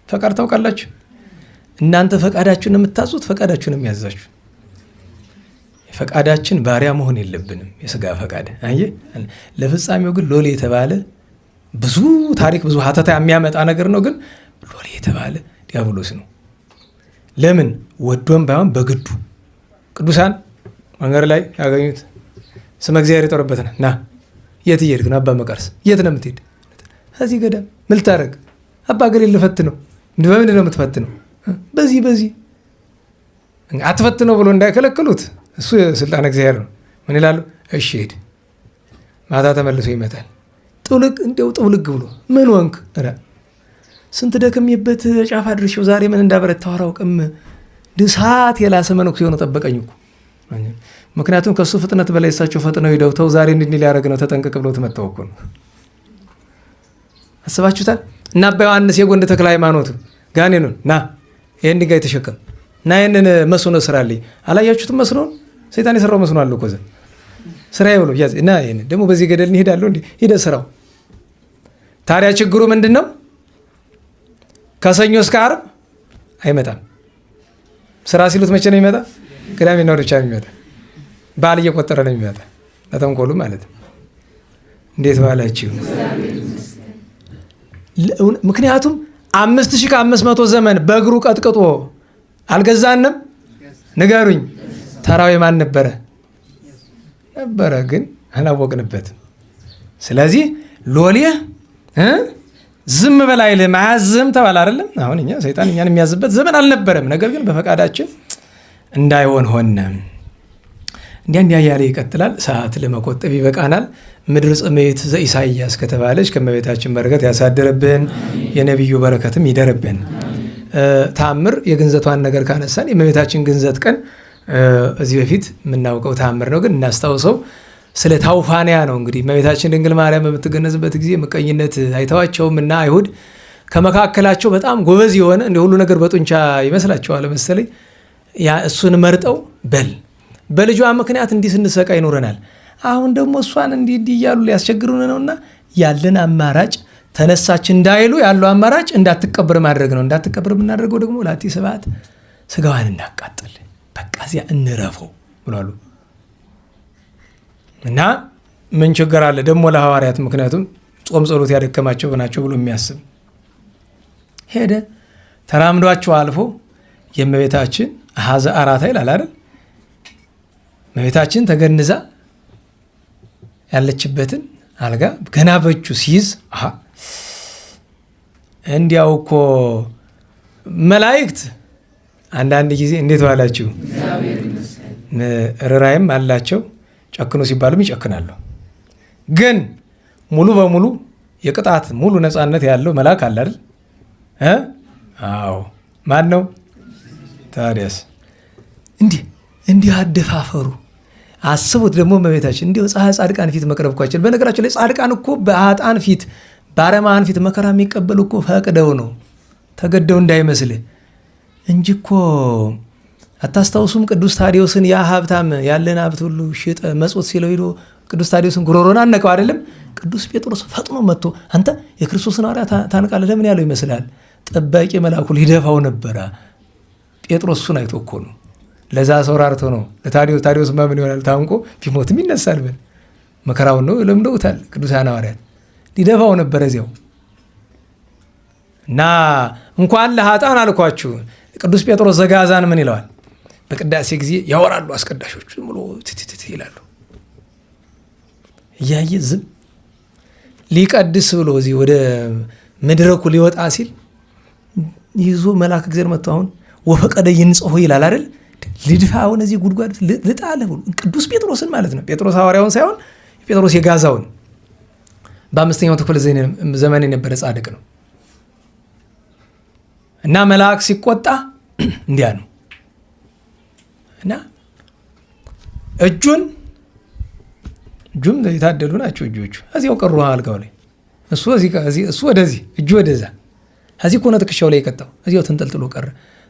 ፈቃድ ታውቃላችሁ? እናንተ ፈቃዳችሁን የምታዙት ፈቃዳችሁን የሚያዛችሁ። ፈቃዳችን ባሪያ መሆን የለብንም። የስጋ ፈቃድ አየህ። ለፍጻሜው ግን ሎሌ የተባለ ብዙ ታሪክ ብዙ ሀተታ የሚያመጣ ነገር ነው። ግን ሎሌ የተባለ ዲያብሎስ ነው። ለምን? ወዶም ባይሆን በግዱ ቅዱሳን መንገድ ላይ ያገኙት ስመ እግዚአብሔር የጠሩበትን ና የት እየሄድክ ነው? አባ መቃርስ የት ነው የምትሄድ? እዚህ ገዳም ምን ልታደርግ? አባ ገሌን ልፈትነው። በምንድን ነው የምትፈትነው? በዚህ አትፈትነው ብሎ እንዳይከለክሉት እሱ ስልጣን እግዚአብሔር ነው። ምን ይላሉ? እሺ ሄድ። ማታ ተመልሶ ይመጣል። ጥውልግ ብሎ ምን ወንክ? ስንት ደክሜበት ጫፍ አድርሼው ዛሬ ምን እንዳበረታው አላውቅም። ድሳት የላሰ መነኩሴ ሆኖ ጠበቀኝ እኮ። ምክንያቱም ከእሱ ፍጥነት በላይ እሳቸው ፈጥነው ሂደው ተው ዛሬ እንዲህ ሊያደርግ ነው ተጠንቀቅ ብለው ተመጣው እኮ ነው። አስባችሁታል? እና አባ ዮሐንስ የጎንደ ተክለ ሃይማኖቱ ጋኔኑን ና ይህን ድንጋይ ተሸከም እና ይህንን መስኖ ስራልኝ። አላያችሁትም? መስኖን ሰይጣን የሰራው መስኖ አለ እኮ እዛ ስራዬ ብሎ ያዝ እና ይሄን ደግሞ በዚህ ገደል እንሄዳለሁ እንዴ ሄደ ስራው። ታዲያ ችግሩ ምንድን ነው? ከሰኞ እስከ ዓርብ አይመጣም። ስራ ሲሉት መቼ ነው የሚመጣ? ቅዳሜና እሑድ ብቻ ነው የሚመጣ። በዓል እየቆጠረ ነው የሚመጣ። ለተንኮሉ ማለት ነው። እንዴት ባላችሁ? ምክንያቱም 5500 ዘመን በእግሩ ቀጥቅጦ አልገዛንም? ንገሩኝ። ተራው የማን ነበረ? ግን አላወቅንበትም። ስለዚህ ሎሌህ ዝም በል አይልህም፣ አያዝህም ተባለ አይደለም? አሁን እኛ ሰይጣን እኛን የሚያዝበት ዘመን አልነበረም። ነገር ግን በፈቃዳችን እንዳይሆን ሆነ። እንዲያ ያለ ይቀጥላል። ሰዓት ለመቆጠብ ይበቃናል። ምድር ጽሜት ዘኢሳይያስ ከተባለች ከእመቤታችን በረከት ያሳደረብን የነቢዩ በረከትም ይደርብን። ተአምር የግንዘቷን ነገር ካነሳን የእመቤታችን ግንዘት ቀን እዚህ በፊት የምናውቀው ተአምር ነው። ግን እናስታውሰው ስለ ታውፋንያ ነው። እንግዲህ እመቤታችን ድንግል ማርያም በምትገነዝበት ጊዜ ምቀኝነት አይተዋቸውም እና አይሁድ ከመካከላቸው በጣም ጎበዝ የሆነ እንደ ሁሉ ነገር በጡንቻ ይመስላቸዋል መሰለኝ እሱን መርጠው በልጇ ምክንያት እንዲህ ስንሰቃ ይኖረናል። አሁን ደግሞ እሷን እንዲህ እያሉ ሊያስቸግሩን ነውና ያለን አማራጭ ተነሳች እንዳይሉ ያለው አማራጭ እንዳትቀበር ማድረግ ነው። እንዳትቀበር የምናደርገው ደግሞ ላቲ ስብሐት ስጋዋን እንዳቃጥል በቃ እዚያ እንረፈው ብሏሉ። እና ምን ችግር አለ ደግሞ ለሐዋርያት? ምክንያቱም ጾም ጸሎት ያደከማቸው ናቸው ብሎ የሚያስብ ሄደ። ተራምዷቸው አልፎ የእመቤታችን ሀዘ አራታ ይላል አይደል? እመቤታችን ተገንዛ ያለችበትን አልጋ ገና በእጁ ሲይዝ እንዲያው እኮ መላእክት አንዳንድ ጊዜ እንዴት ዋላችሁ ርራይም አላቸው። ጨክኖ ሲባሉም ይጨክናሉ። ግን ሙሉ በሙሉ የቅጣት ሙሉ ነፃነት ያለው መልአክ አለ አይደል? አዎ ማን ነው ታዲያስ? እንዲህ አደፋፈሩ አስቡት። ደግሞ እመቤታችን እንዲሁ ጻድቃን ፊት መቅረብ እኮ አይችልም። በነገራችን ላይ ጻድቃን እኮ በኃጥአን ፊት በአረማውያን ፊት መከራ የሚቀበሉ እኮ ፈቅደው ነው፣ ተገደው እንዳይመስልህ እንጂ እኮ አታስታውሱም? ቅዱስ ታዲዮስን ያ ሀብታም ያለን ሀብት ሁሉ ሽጠ መጽወት ሲለው ሄዶ ቅዱስ ታዲዮስን ጉሮሮን አነቀው አይደለም? ቅዱስ ጴጥሮስ ፈጥኖ መጥቶ አንተ የክርስቶስን ሐዋርያ ታንቃለህ ለምን ያለው ይመስላል? ጠባቂ መልአኩ ሊደፋው ነበረ። ጴጥሮስ እሱን አይቶ እኮ ነው፣ ለዛ ሰው ራርቶ ነው። ለታዲዮስ ምን ይሆናል? ታንቆ ቢሞትም ይነሳል። ምን መከራውን ነው ለምደውታል። ቅዱሳን ሐዋርያት ሊደፋው ነበረ እዚያው። እና እንኳን ለኃጥአን አልኳችሁ። ቅዱስ ጴጥሮስ ዘጋዛን ምን ይለዋል? በቅዳሴ ጊዜ ያወራሉ አስቀዳሾቹ፣ ዝም ብሎ ትትት ይላሉ። እያየ ዝም ሊቀድስ ብሎ እዚህ ወደ መድረኩ ሊወጣ ሲል ይዞ መልአክ እግዚአብሔር መጥቶ አሁን ወፈቀደ ይንጽሖ ይላል አይደል? ልድፋ አሁን እዚህ ጉድጓድ ልጣለ ብሎ ቅዱስ ጴጥሮስን ማለት ነው። ጴጥሮስ ሐዋርያውን ሳይሆን ጴጥሮስ የጋዛውን በ5ኛው ክፍለ ዘመን የነበረ ጻድቅ ነው። እና መልአክ ሲቆጣ እንዲያ ነው። እና እጁም የታደሉ ናቸው እጆቹ። እዚያው ቀሩ አልጋው ላይ እሱ ወደዚህ እጁ ወደዛ። እዚህ እኮ ነው ትከሻው ላይ የቀጣው፣ እዚያው ተንጠልጥሎ ቀረ።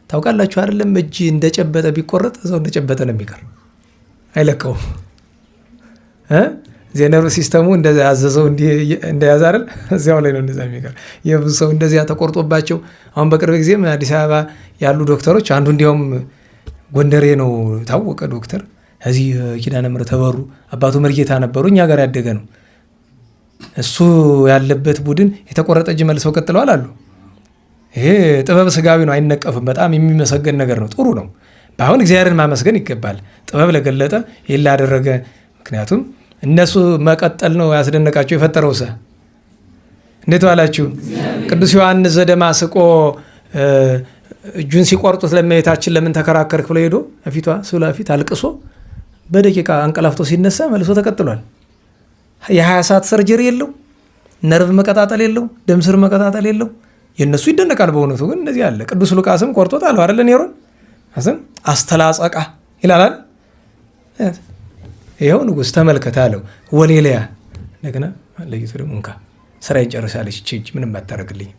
ታውቃላችሁ አይደለም? እጅ እንደጨበጠ ቢቆረጥ እዛው እንደጨበጠ ነው የሚቀር፣ አይለቀውም። ዜነርቭ ሲስተሙ እንደዛ ያዘዘው እንደያዘ አይደል? እዚያው ላይ ነው እንደዛ የሚቀር። የብዙ ሰው እንደዚያ ተቆርጦባቸው አሁን በቅርብ ጊዜም አዲስ አበባ ያሉ ዶክተሮች አንዱ እንዲያውም ጎንደሬ ነው ታወቀ ዶክተር፣ እዚህ ኪዳነ ምሕረት ተበሩ አባቱ መርጌታ ነበሩ፣ እኛ ጋር ያደገ ነው። እሱ ያለበት ቡድን የተቆረጠ እጅ መልሰው ቀጥለዋል አሉ። ይሄ ጥበብ ስጋዊ ነው፣ አይነቀፍም። በጣም የሚመሰገን ነገር ነው፣ ጥሩ ነው። በአሁን እግዚአብሔርን ማመስገን ይገባል፣ ጥበብ ለገለጠ ይህን ላደረገ። ምክንያቱም እነሱ መቀጠል ነው ያስደነቃቸው የፈጠረው ሰ እንዴት ዋላችሁ? ቅዱስ ዮሐንስ ዘደማስቆ እጁን ሲቆርጡት ለእመቤታችን ለምን ተከራከርክ ብሎ ሄዶ ፊቷ ስዕሏ ፊት አልቅሶ በደቂቃ አንቀላፍቶ ሲነሳ መልሶ ተቀጥሏል። የ20 ሰዓት ሰርጀሪ የለው፣ ነርቭ መቀጣጠል የለው፣ ደም ስር መቀጣጠል የለው። የእነሱ ይደነቃል በእውነቱ ግን እንደዚህ አለ። ቅዱስ ሉቃስም ቆርጦት አለው አይደለ? ኔሮን አስተላጸቃ ይላል። ይኸው ንጉሥ ተመልከት አለው። ወሌሊያ እንደገና ለይቶ ደግሞ እንካ ስራዬን ጨርሳለች እጅ ምንም አታደርግልኝ።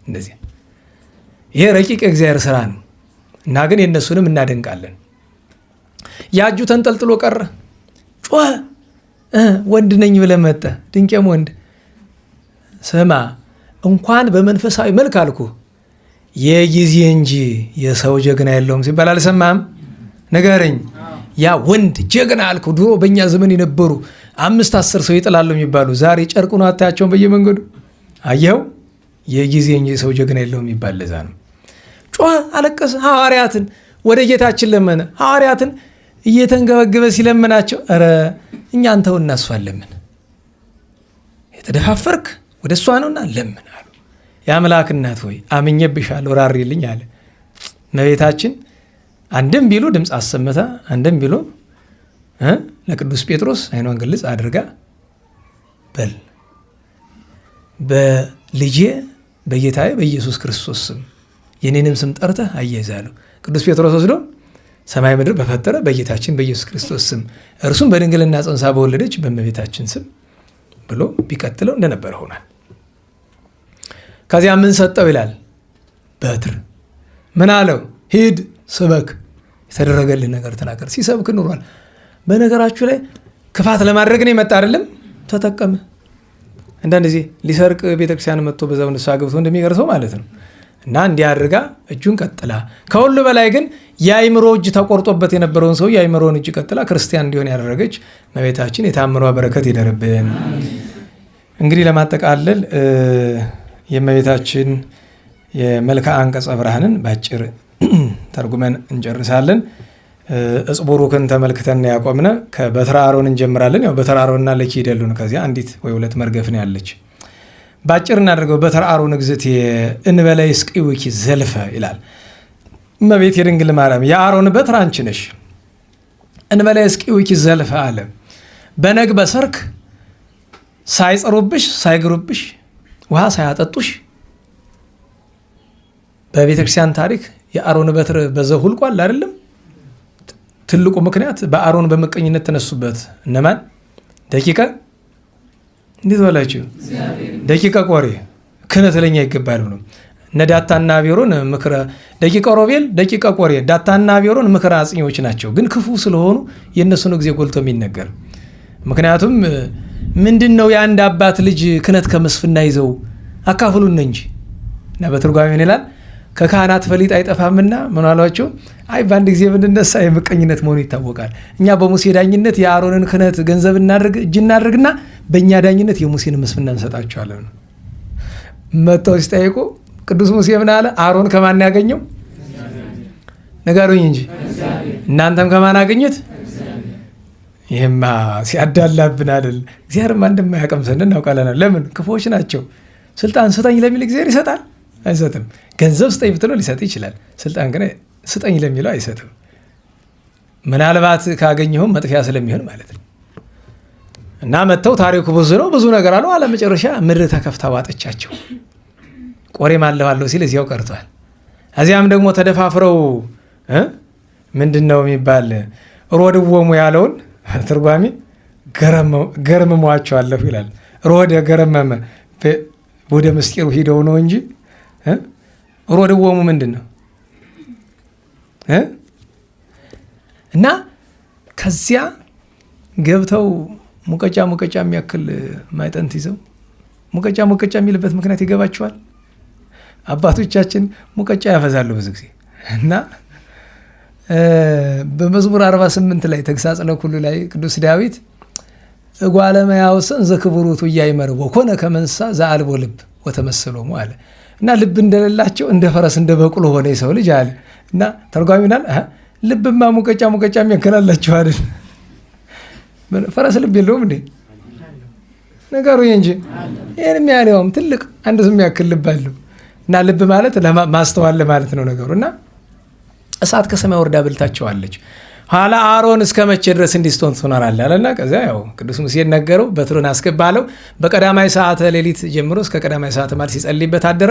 እንደዚህ ይሄ ረቂቅ የእግዚአብሔር ስራ ነው እና ግን የእነሱንም እናደንቃለን። ያጁ ተንጠልጥሎ ቀረ። ጮኸ። ወንድ ነኝ ብለህ መጣ ድንቄም ወንድ። ስማ እንኳን በመንፈሳዊ መልክ አልኩ የጊዜ እንጂ የሰው ጀግና የለውም ሲባል አልሰማህም? ንገረኝ። ያ ወንድ ጀግና አልኩ። ድሮ በእኛ ዘመን የነበሩ 5-10 ሰው ይጥላሉ የሚባሉ ዛሬ ጨርቁን አታያቸውን በየመንገዱ። አየኸው? የጊዜ እንጂ የሰው ጀግና የለውም የሚባል ለዛ ነው። ጮኸ፣ አለቀሰ። ሐዋርያትን ወደ ጌታችን ለመነ። ሐዋርያትን እየተንገበገበ ሲለምናቸው ኧረ እኛ አንተው እናስፋለምን የተደፋፈርክ ወደ እሷ ነውና ለምን አሉ። የአምላክ እናት ሆይ አምኜብሻለሁ ራሪልኝ አለ። እመቤታችን አንድም ቢሉ ድምፅ አሰምታ አንድም ቢሉ ለቅዱስ ጴጥሮስ አይኗን ግልጽ አድርጋ በል በልጄ በጌታዬ በኢየሱስ ክርስቶስ ስም የኔንም ስም ጠርተህ አያይዛለሁ። ቅዱስ ጴጥሮስ ወስዶ ሰማይ ምድር በፈጠረ በጌታችን በኢየሱስ ክርስቶስ ስም እርሱም በድንግልና ጸንሳ በወለደች በእመቤታችን ስም ብሎ ቢቀጥለው እንደነበረ ሆኗል። ከዚያ ምን ሰጠው ይላል? በትር። ምን አለው? ሂድ ስበክ፣ የተደረገልህ ነገር ተናገር። ሲሰብክ ኑሯል። በነገራችሁ ላይ ክፋት ለማድረግ ነው የመጣ አይደለም፣ ተጠቀመ። አንዳንድ ጊዜ ሊሰርቅ ቤተክርስቲያን መጥቶ በዛው ንስሐ ገብቶ እንደሚቀርሰው ማለት ነው። እና እንዲያደርጋ እጁን ቀጥላ፣ ከሁሉ በላይ ግን የአይምሮ እጅ ተቆርጦበት የነበረውን ሰው የአይምሮን እጅ ቀጥላ ክርስቲያን እንዲሆን ያደረገች እመቤታችን የታምሯ በረከት ይደርብን። እንግዲህ ለማጠቃለል የእመቤታችን የመልክዓ አንቀጸ ብርሃንን ባጭር ተርጉመን እንጨርሳለን። እጽቡሩክን ተመልክተን ያቆምነ ከበትረ አሮን እንጀምራለን። ያው በትረ አሮንና ለኪደሉን ከዚያ አንዲት ወይ ሁለት መርገፍ ነው ያለች። ባጭር እናደርገው። በትረ አሮን እግዝእት እንበለ ይስቅዊኪ ዘልፈ ይላል። እመቤት የድንግል ማርያም የአሮን በትር አንቺ ነሽ። እንበለ ይስቅዊኪ ዘልፈ አለ። በነግ በሰርክ ሳይጸሩብሽ ሳይግሩብሽ ውሃ ሳያጠጡሽ በቤተክርስቲያን ታሪክ የአሮን በትር በዘሁልቁ አለ አይደለም? ትልቁ ምክንያት በአሮን በመቀኝነት ተነሱበት እነማን? ደቂቀ እንዴት ዋላችሁ? ደቂቀ ቆሬ ክህነት ለኛ ይገባል ነው። እነ ዳታና አቤሮን ምክረ ደቂቀ ሮቤል፣ ደቂቀ ቆሬ፣ ዳታና አቤሮን ምክረ አጽኚዎች ናቸው። ግን ክፉ ስለሆኑ የእነሱን ጊዜ ጎልቶ የሚነገር ምክንያቱም ምንድነው የአንድ አባት ልጅ ክህነት ከመስፍና ይዘው አካፍሉን እንጂ እና በትርጓሜ ምን ይላል? ከካህናት ፈሊጥ አይጠፋምና ምን አሏቸው? አይ በአንድ ጊዜ ብንነሳ የምቀኝነት መሆኑ ይታወቃል። እኛ በሙሴ ዳኝነት የአሮንን ክህነት ገንዘብ እናድርግ እጅ እናድርግና በእኛ ዳኝነት የሙሴን መስፍና እንሰጣቸዋለን። መጥተው ሲጠይቁ ቅዱስ ሙሴ ምን አለ? አሮን ከማን ያገኘው ንገሩኝ እንጂ እናንተም ከማን አገኘት? ይህማ ሲያዳላብን አይደል? እግዚአብሔርማ እንደማያቀምሰን እናውቃለን። ለምን? ክፉዎች ናቸው። ስልጣን ስጠኝ ለሚል እግዚአብሔር ይሰጣል? አይሰጥም። ገንዘብ ስጠኝ ብትለው ሊሰጥ ይችላል። ስልጣን ግን ስጠኝ ለሚለው አይሰጥም። ምናልባት ካገኘሁም መጥፊያ ስለሚሆን ማለት ነው። እና መጥተው ታሪኩ ብዙ ነው፣ ብዙ ነገር አለው። አለመጨረሻ ምድር ተከፍታ ዋጠቻቸው። ቆሬም አለዋለሁ ሲል እዚያው ቀርቷል። እዚያም ደግሞ ተደፋፍረው ምንድን ነው የሚባል ሮድወሙ ያለውን ትርጓሜ ገረምሟቸዋለሁ ይላል። ሮድ ገረመመ ወደ ምስጢሩ ሂደው ነው እንጂ ሮድወሙ ምንድን ነው? እና ከዚያ ገብተው ሙቀጫ የሚያክል ማይጠንት ይዘው ሙቀጫ የሚልበት ምክንያት ይገባቸዋል። አባቶቻችን ሙቀጫ ያፈዛሉ ብዙ ጊዜ እና በመዝሙር 48 ላይ ተግሳጽ ለኩሉ ላይ ቅዱስ ዳዊት እጓለመያውሰን ዘክብሩቱ እያይመርቦ ኮነ ከመንሳ ዘአልቦ ልብ ወተመሰሎሙ አለ እና ልብ እንደሌላቸው እንደ ፈረስ እንደ በቅሎ ሆነ የሰው ልጅ አለ እና ተርጓሚናል ልብማ ሙቀጫ የሚያከላላቸው አይደል? ፈረስ ልብ የለውም እንዴ? ነገሩኝ እንጂ ይህንም ያለውም ትልቅ አንድ ስም ያክል ልብ አለው እና ልብ ማለት ማስተዋል ማለት ነው ነገሩ። እና እሳት ከሰማይ ወርዳ በልታቸዋለች። ኋላ አሮን እስከ መቼ ድረስ እንዲስቶን ትኖራለህ አለና ከዚያ ያው ቅዱስ ሙሴ ነገረው፣ በትሩን አስገባለው። በቀዳማይ ሰዓተ ሌሊት ጀምሮ እስከ ቀዳማይ ሰዓተ ማል ሲጸልይበት አደረ።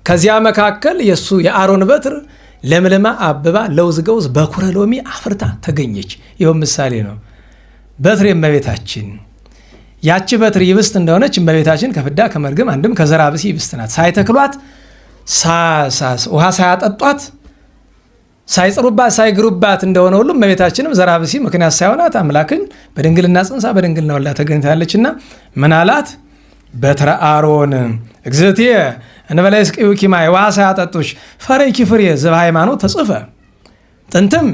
ከዚያ መካከል የሱ የአሮን በትር ለምልማ አበባ ለውዝ ገውዝ በኩረ ሎሚ አፍርታ ተገኘች። ይኸው ምሳሌ ነው። በትር የእመቤታችን ያቺ በትር ይብስት እንደሆነች እመቤታችን ከፍዳ ከመርግም አንድም ከዘራ ብሲ ይብስት ናት። ሳይተክሏት ውሃ ሳያጠጧት ሳይጽሩባት ሳይግሩባት እንደሆነ ሁሉ እመቤታችንም ዘራ ብሲ ምክንያት ሳይሆናት አምላክን በድንግልና ጽንሳ በድንግልና ወልዳ ተገኝታለችና ምን አላት? በትረ አሮን እግዝእትየ እንበለ ይስቅዩኪ ማይ ውሃ ሳያጠጡሽ ፈረይኪ ፍሬ ዘበሃይማኖት ተጽፈ። ጥንትም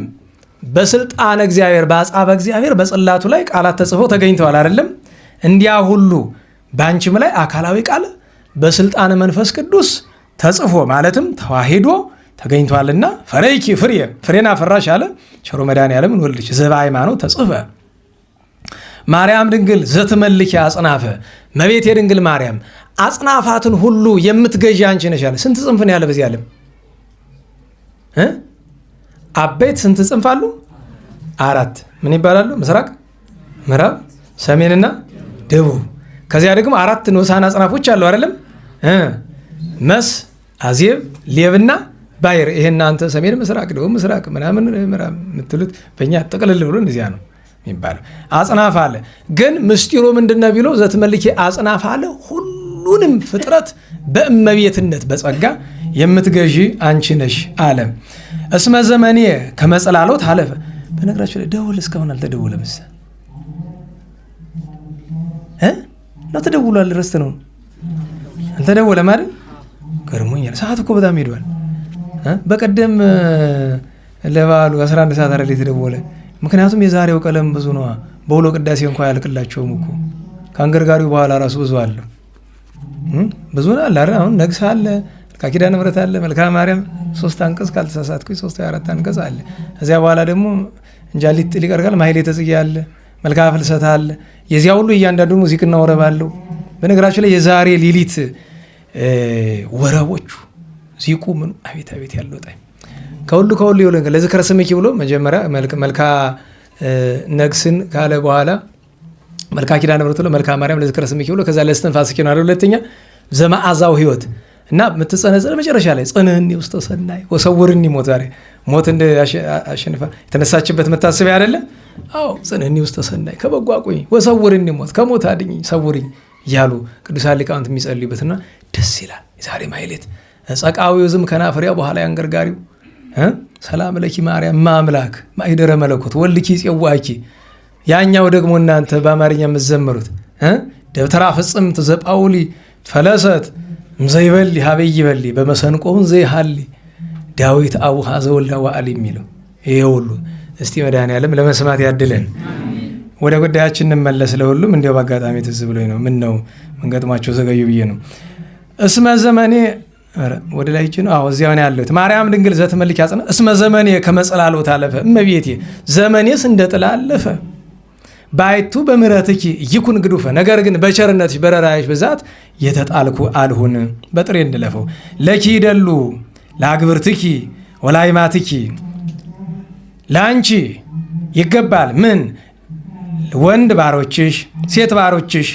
በስልጣን እግዚአብሔር በአጻበ እግዚአብሔር በጽላቱ ላይ ቃላት ተጽፈው ተገኝተዋል አይደለም? እንዲያ ሁሉ በአንቺም ላይ አካላዊ ቃል በስልጣን መንፈስ ቅዱስ ተጽፎ ማለትም ተዋሂዶ ተገኝቷልና ፈረይኪ ፍሬና ፈራሽ አለ ቸሮ መድኃኔዓለምን ወለደች። ዘበሃይማኖት ተጽፈ ማርያም ድንግል ዘትመልኪ አጽናፈ መቤት የድንግል ማርያም አጽናፋትን ሁሉ የምትገዢ አንቺ ነሽ አለ። ስንት ጽንፍ ነው ያለ በዚህ ዓለም? አበይት ስንት ጽንፍ አሉ? 4 ምን ይባላሉ? ምስራቅ፣ ምዕራብ፣ ሰሜንና ደቡብ። ከዚያ ደግሞ 4 ንዑሳን አጽናፎች አሉ አይደለም? መስ፣ አዜብ፣ ሌብና ባይር። ይሄን አንተ ሰሜን፣ ምስራቅ፣ ደቡብ፣ ምስራቅ ምናምን ምዕራብ የምትሉት በእኛ ጠቅልል ብሎ እንደዚያ ነው የሚባለው። አጽናፍ አለ። ግን ምስጢሩ ምንድነው ቢለው ዘትመልኪ አጽናፍ አለ። ሁሉንም ፍጥረት በእመቤትነት በጸጋ የምትገዢ አንቺ ነሽ አለ። እስመ ዘመኔ ከመጸላሎት አለፈ። በነገራችሁ ላይ ደውል እስካሁን አልተደወለም። ነው ተደውሏል። ረስት ነው አልተደወለም አይደል? ገርሞኛል። ሰዓት እኮ በጣም ሄዷል። በቀደም ለበዓሉ 11 ሰዓት አይደል የተደወለ? ምክንያቱም የዛሬው ቀለም ብዙ ነዋ። በውሎ ቅዳሴ እንኳ ያልቅላቸውም እኮ ከአንገርጋሪው በኋላ ራሱ ብዙ አለ ብዙ አለ። አሁን ነግስ አለ፣ መልክአ ኪዳነ ምሕረት አለ፣ መልክአ ማርያም 3 አንቀጽ ካልተሳሳትኩኝ 3 ወይ 4 አንቀጽ አለ። እዚያ በኋላ ደግሞ እንጃሊት ሊቀርቃል ማሕሌተ ጽጌ አለ፣ መልክአ ፍልሰታ አለ። የዚያ ሁሉ እያንዳንዱ ሙዚቅና ወረብ አለው። በነገራችሁ ላይ የዛሬ ሌሊት ወረቦቹ ዚቁ ምን አቤት አቤት ያለው ጣይ ከሁሉ ይወለ ለዝክረ ስምኪ ብሎ መጀመሪያ መልክአ ነግስን ካለ በኋላ መልካ ኪዳነ ምሕረት ብሎ መልካ ማርያም ለዝክረ ስምኪ ብሎ ከዛ ለእስትንፋስኪ ነው አይደል? ሁለተኛ ዘመዓዛው ህይወት እና የምትጸነጽል መጨረሻ ላይ ጽንህኒ ውስተ ሰናይ ወሰውርኒ ሞት። ዛሬ ሞት እንደ አሸንፋ የተነሳችበት መታሰቢያ አይደለ? አዎ ጽንህኒ ውስተ ሰናይ ከበጎ አቁኝ ወሰውርኒ ሞት ከሞት አድኝኝ ሰውርኝ እያሉ ቅዱሳን ሊቃውንት የሚጸልዩበትና ደስ ይላል። የዛሬ ማህሌት ጸቃዊው ዝም ከናፍሪያ በኋላ ያንገርጋሪው ሰላም ለኪ ማርያም ማምላክ ማይደረ መለኮት ወልኪ ጽዋኪ። ያኛው ደግሞ እናንተ በአማርኛ የምትዘምሩት ደብተራ ፍጽምት ዘጳውሊ ፈለሰት ዘይበሊ ሀበይ ይበሊ በመሰንቆውን ዘይሃሊ ዳዊት አቡሃ ዘወልዳ ዋአል የሚለው ይሄ ሁሉ እስቲ መድኃኔዓለም ለመስማት ያድለን። ወደ ጉዳያችን እንመለስ። ለሁሉም እንዲያው በአጋጣሚ ትዝ ብሎኝ ነው። ምን ነው መንገጥማቸው ዘገዩ ብዬ ነው። እስመ ዘመኔ ወደ ላይ ነው። አዎ እዚያው ነው ያለሁት። ማርያም ድንግል ዘትመልክ ያጽና እስመ ዘመኔ ከመጸላሎት አለፈ እመቤቴ ዘመኔስ እንደጥላ አለፈ ባይቱ በምህረትኪ ይኩን ግዱፈ ነገር ግን በቸርነትሽ በረራይሽ ብዛት የተጣልኩ አልሁን። በጥሬ እንለፈው ለኪ ይደሉ ለአግብርትኪ ወላይማትኪ ለአንቺ ይገባል ምን ወንድ ባሮችሽ ሴት ባሮችሽ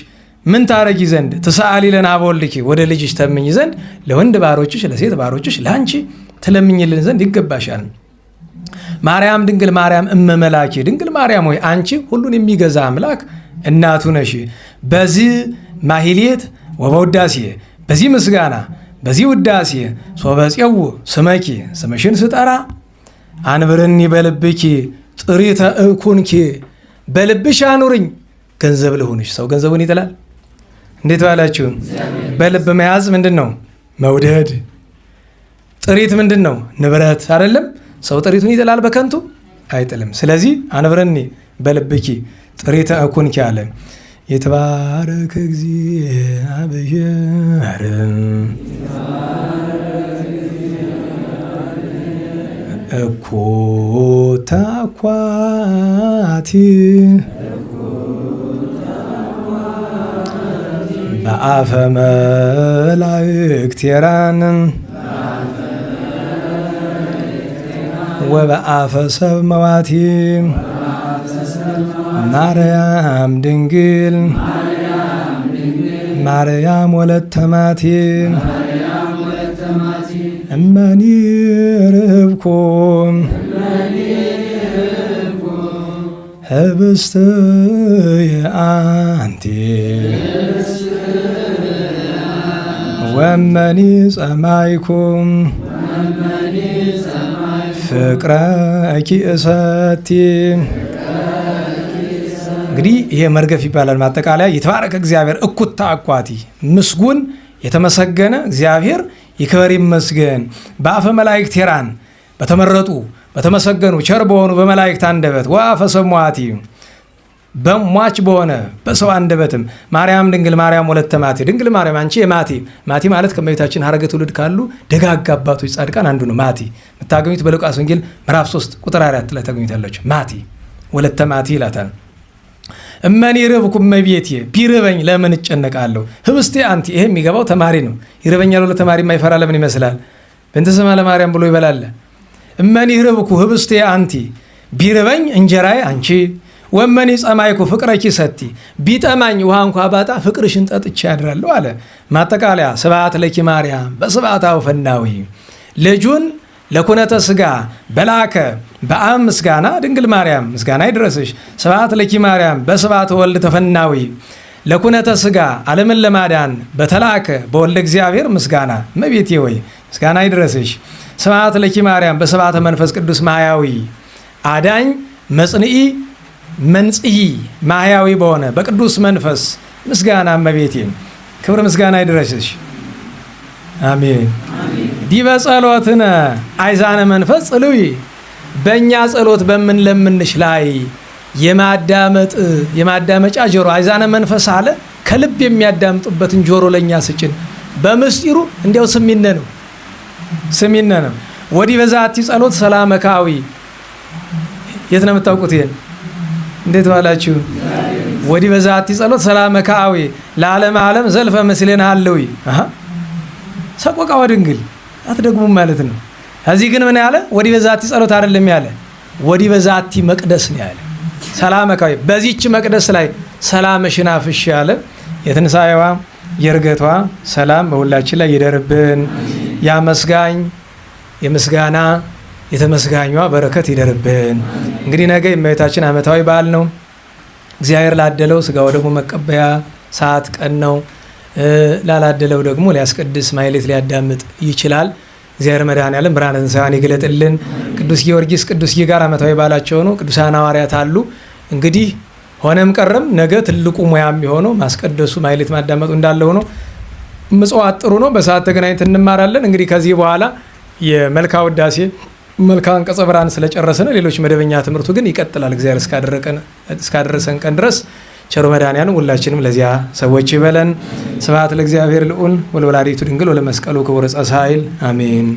ምን ታረጊ ዘንድ ትሰአሊ ለነ ኀበ ወልድኪ ወደ ልጅሽ ተምኝ ዘንድ ለወንድ ባሮችሽ ለሴት ባሮችሽ ለአንቺ ትለምኝልን ዘንድ ይገባሻል። ማርያም ድንግል ማርያም እመመላኪ ድንግል ማርያም ሆይ አንቺ ሁሉን የሚገዛ አምላክ እናቱ ነሽ። በዚህ ማህሌት ወበውዳሴ በዚህ ምስጋና በዚህ ውዳሴ ሶበጼው ስመኪ ስምሽን ስጠራ አንብርኒ በልብኪ ጥሪተ እኩንኪ በልብሽ አኑርኝ ገንዘብ ልሁንሽ። ሰው ገንዘቡን ይጥላል። እንዴት ባላችሁ? በልብ መያዝ ምንድን ነው? መውደድ። ጥሪት ምንድን ነው? ንብረት አይደለም? ሰው ጥሪቱን ይጥላል በከንቱ አይጥልም። ስለዚህ አንብረኒ በልብኪ ጥሪተ እኩንኪ አለ። የተባረከ እግዚአብሔር እኩታ ኳቲ በአፈ መላእክት የራን ወበአፈ ሰብ መዋቲ ማርያም ድንግል ማርያም ወለተ ማቲ እመኒ ርብኩ ህብስት የአንቲ ወመኒ ጸማይኩም ፍቅረ ኪእሰቲ። እንግዲህ ይሄ መርገፍ ይባላል። ማጠቃለያ የተባረከ እግዚአብሔር እኩታ አኳቲ ምስጉን የተመሰገነ እግዚአብሔር ይክበር ይመስገን። በአፈ መላእክት ሄራን በተመረጡ በተመሰገኑ ቸር በሆኑ በመላእክት አንደበት ወአፈ ሰሙዓቲ በሟች በሆነ በሰው አንደበትም ማርያም ድንግል ማርያም ወለተ ማቲ ድንግል ማርያም አንቺ የማቲ ማቲ ማለት ከመቤታችን ሀረገ ትውልድ ካሉ ደጋግ አባቶች ጻድቃን አንዱ ነው። ማቲ የምታገኙት በሉቃስ ወንጌል ምዕራፍ 3 ቁጥር 4 ላይ ታገኙታላችሁ። ማቲ ወለተ ማቲ ይላታል። እመኒ ርብኩ እመቤቴ ቢርበኝ ለምን እጨነቃለሁ? ህብስቴ አንቲ ይሄ የሚገባው ተማሪ ነው። ይርበኛል ብሎ ተማሪ የማይፈራ ለምን ይመስላል? በእንተ ስማ ለማርያም ብሎ ይበላል። እመኒ ርብኩ ህብስቴ አንቲ ቢርበኝ እንጀራዬ አንቺ ወመኒ ጸማይኩ ፍቅረኪ ሰቲ ቢጠማኝ ውሃ እንኳ ባጣ ፍቅርሽን ጠጥቼ ያድራለሁ አለ። ማጠቃለያ ስብሐት ለኪ ማርያም በስብሐት አውፈናዊ ልጁን ለኩነተ ስጋ በላከ በአብ ምስጋና ድንግል ማርያም ምስጋና ይድረስሽ። ስብሐት ለኪ ማርያም በስብሐት ወልድ ተፈናዊ ለኩነተ ስጋ ዓለምን ለማዳን በተላከ በወልደ እግዚአብሔር ምስጋና እመቤቴ ወይ ምስጋና ይድረስሽ። ስብሐት ለኪ ማርያም በስብሐተ መንፈስ ቅዱስ ማህያዊ አዳኝ መጽንኢ መንጽኢ ማህያዊ በሆነ በቅዱስ መንፈስ ምስጋና እመቤቴ ክብር ምስጋና ይድረስሽ። አሜን። ዲበ ጸሎትነ አይዛነ መንፈስ ጽሉይ በእኛ ጸሎት በምንለምንሽ ላይ የማዳመጫ ጆሮ አይዛነ መንፈስ አለ። ከልብ የሚያዳምጡበትን ጆሮ ለእኛ ስጭን። በምስጢሩ እንዲያው ስሚነ ነው። ወዲህ በዛቲ ጸሎት ሰላመካዊ የት ነው የምታውቁት? ይሄን እንዴት ባላችሁ? ወዲህ በዛቲ ጸሎት ሰላመካዊ ለዓለም ዓለም ዘልፈ ምስሌን አለዊ ሰቆቃወ ድንግል አትደግሙም ማለት ነው። እዚህ ግን ምን ያለ? ወዲህ በዛቲ ጸሎት አይደለም ያለ፣ ወዲህ በዛቲ መቅደስ ነው ያለ። ሰላመካዊ በዚህች መቅደስ ላይ ሰላምሽን አፍሽ ያለ የትንሣኤዋ የእርገቷ ሰላም በሁላችን ላይ ይደርብን። ያመስጋኝ የምስጋና የተመስጋኟ በረከት ይደርብን። እንግዲህ ነገ የእመቤታችን ዓመታዊ በዓል ነው። እግዚአብሔር ላደለው ሥጋው ደግሞ መቀበያ ሰዓት ቀን ነው። ላላደለው ደግሞ ሊያስቀድስ ማሕሌት ሊያዳምጥ ይችላል። እግዚአብሔር መድኃኔዓለም ብርሃነ ትንሣኤዋን ይግለጥልን። ቅዱስ ጊዮርጊስ ቅዱስ ጋር ዓመታዊ በዓላቸው ነው። ቅዱሳን ሐዋርያት አሉ። እንግዲህ ሆነም ቀረም ነገ ትልቁ ሙያ የሚሆነው ማስቀደሱ ማሕሌት ማዳመጡ እንዳለ ሆኖ ምጽዋት ጥሩ ነው። በሰዓት ተገናኝተን እንማራለን። እንግዲህ ከዚህ በኋላ የመልካ ውዳሴ መልካ አንቀጸ ብርሃን ስለጨረስን ሌሎች መደበኛ ትምህርቱ ግን ይቀጥላል። እግዚአብሔር እስካደረሰን ቀን ድረስ ቸሩ መድኃኔዓለም ሁላችንም ለዚያ ሰዎች ይበለን። ስብሐት ለእግዚአብሔር ልዑል ወለወላዲቱ ድንግል ወለመስቀሉ ክቡር ዕፀ ሣህል አሜን።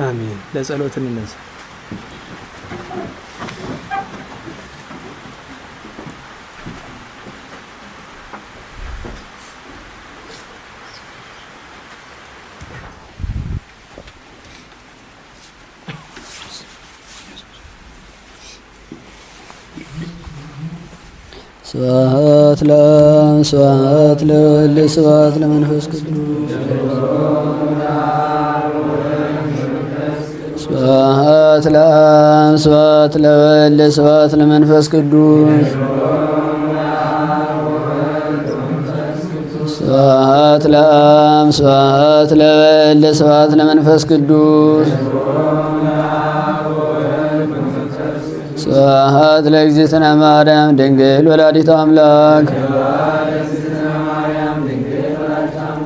አሜን። ለጸሎት እንነሳ። ስብሐት ለአብ ስብሐት ለወልድ ስብሐት ለመንፈስ ቅዱስ ስብሐት ለአብ ስብሐት ለወልድ ስብሐት ለመንፈስ ቅዱስ ስብሐት ለአብ ስብሐት ለወልድ ስብሐት ለመንፈስ ቅዱስ ስብሐት ለእግዝእትነ ማርያም ድንግል ወላዲተ አምላክ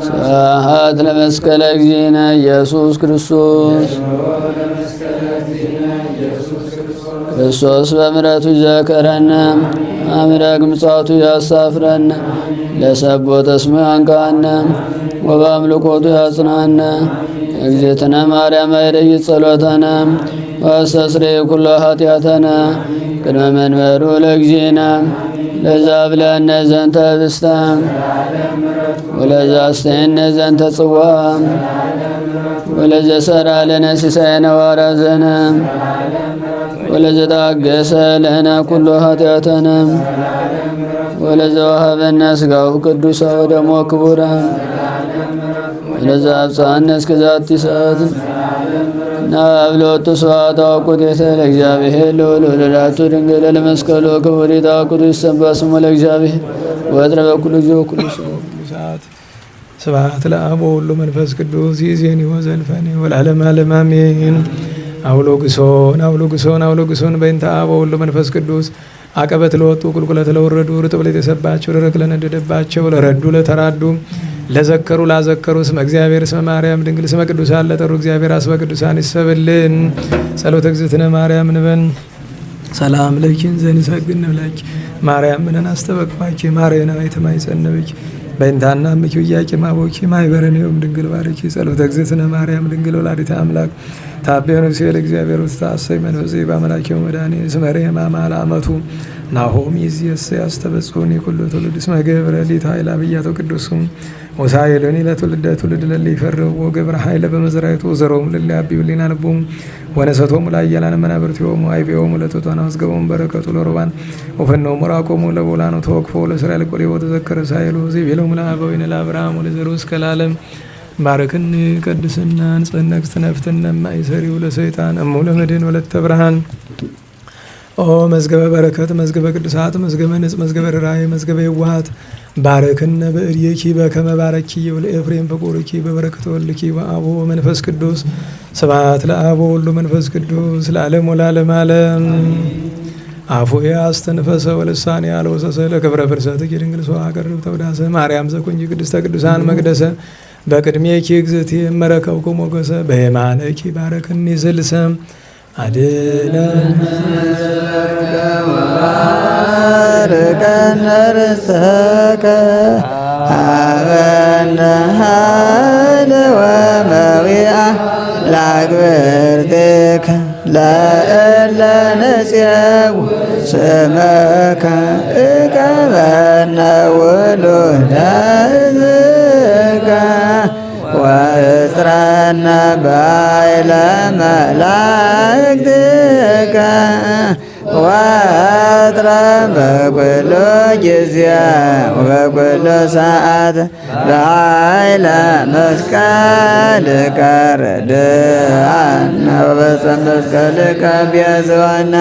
ስብሐት ለመስቀለ እግዚእነ ኢየሱስ ክርስቶስ ክርስቶስ በምሕረቱ ይዘከረነ አምላክ ምጽአቱ ያሳፍረነ ለሰቦተ ስሙ ያንቃነ ወበአምልኮቱ ያጽናነ እግዝእትነ ማርያም አይረይት ጸሎተነ ወአስተስርይ ኩሎ ኃጢአተነ ቅድመ መንበሩ ለእግዚእነ ለዘአብልዐነ ዘንተ ኅብስተ ወለዘአስተየነ ዘንተ ጽዋ ወለዘሠርዐ ለነ ሲሳየነ ወአራዘነ ወለዘተአገሠ ለነ ኩሎ ኃጢአተነ ወለዘወሀበነ ሥጋሁ ቅዱሰ ወደሞ ክቡረ ወለዘአብጽሐነ እስከ ዛቲ ሰዓት ናብሎቱ ስብሐት ወኩቴተ ለእግዚአብሔር ለወላዲቱ ድንግል ለመስቀሉ ክቡር ይታወቁቱ ይሰበሐ ስሙ ለእግዚአብሔር ወትረ በኩሉ ጊዜ ወኩሉ ሰዓት ስብሐት ለአብ ወወልድ ወመንፈስ ቅዱስ ይእዜኒ ወዘልፈኒ ወለዓለመ ዓለም አሜን። አውሎግሶን አውሎግሶን አውሎግሶን በእንተ አብ ወወልድ ወመንፈስ ቅዱስ አቀበት ለወጡ ቁልቁለት ለወረዱ ርጥብ ለተሰባቸው ደረቅ ለነደደባቸው ለረዱ ለተራዱ ለዘከሩ ላዘከሩ ስመ እግዚአብሔር ስመ ማርያም ድንግል ስመ ቅዱሳን ለጠሩ እግዚአብሔር አስበ ቅዱሳን ይሰብልን። ጸሎተ እግዝእትነ ማርያም ንበን ሰላም ለኪን ዘንሰግድ ንብላኪ ማርያም ምንን አስተበቅባኪ ማርያም አይተማይጸነብኪ በእንታና ምኪ ወያቂ ማቦኪ ማይበረኔውም ድንግል ባርኪ ጸሎተ እግዝእትነ ማርያም ድንግል ወላዲተ አምላክ ታቤኑ ሲል እግዚአብሔር ውስጥ አሰይ መንፈሴ በአምላኬው መድኃኒ ስመሬ ማማል አመቱ ናሆም ይዝየስ ያስተበጽሁኒ ኩሉ ትውልድ እስመ ገብረ ሊት ኃይል አብያቶ ቅዱሱም ወሳይሉኒ ለትውልደ ትውልድ ለለ ይፈርው ወገብረ ኃይለ በመዝራይቱ ዘሮም ለለ አቢብሊና ልቡም ወነሰቶም ላየላን መናብርቲሆሙ አይቤሆሙ ለቶቷና ወስገቦም በረከቱ ለሮባን ወፈነው መራቆሙ ለቦላኑ ተወክፎ ለእስራኤል ቆሬ ወተዘከረ ሳይሉ ዚቤሎም ለአበዊነ ለአብርሃም ወለዘሩ እስከ ለዓለም ባረክኒ ቀድስና ንጽህነክስት ነፍትነ ማይሰሪው ለሰይጣን እሙ ለመድህን ወለተ ብርሃን ኦ መዝገበ በረከት መዝገበ ቅዱሳት መዝገበ ንጽ መዝገበ ራእይ መዝገበ የዋሃት ባረክነ በእድየኪ በከመ ባረኪ ወለኤፍሬም በቆርኪ በበረከተ ወልድኪ ወአብ ወመንፈስ ቅዱስ ስብሐት ለአብ ወወልድ ወመንፈስ ቅዱስ ለዓለም ወለዓለመ ዓለም። አፉየ አስተንፈሰ ወልሳኔ አልወሰሰ ለክብረ ፍርሰትኪ ድንግል ሰው አቀርብ ተወዳሰ ማርያም ዘኮንጂ ቅድስተ ቅዱሳን መቅደሰ በቅድሜኪ እግዝእቴ እመረከብኩ ሞገሰ በየማነኪ ባረክኒ ስልሰ አድነን ባርከነ ርስተከ ሀበነ ኃይለ ወመዊአ ለአግብርቲከ ለእለ ነጽየው ስመከ እቀበነ ውሉደ ሕዝብከ ወእስራኤል ታስተባብረነ በኃይለ መላእክትከ ወትረ በኩሉ ጊዜ ወበኩሉ ሰዓት በኃይለ መስቀልከ ርድአነ ወበሰንበ መስቀልከ ቤዝወነ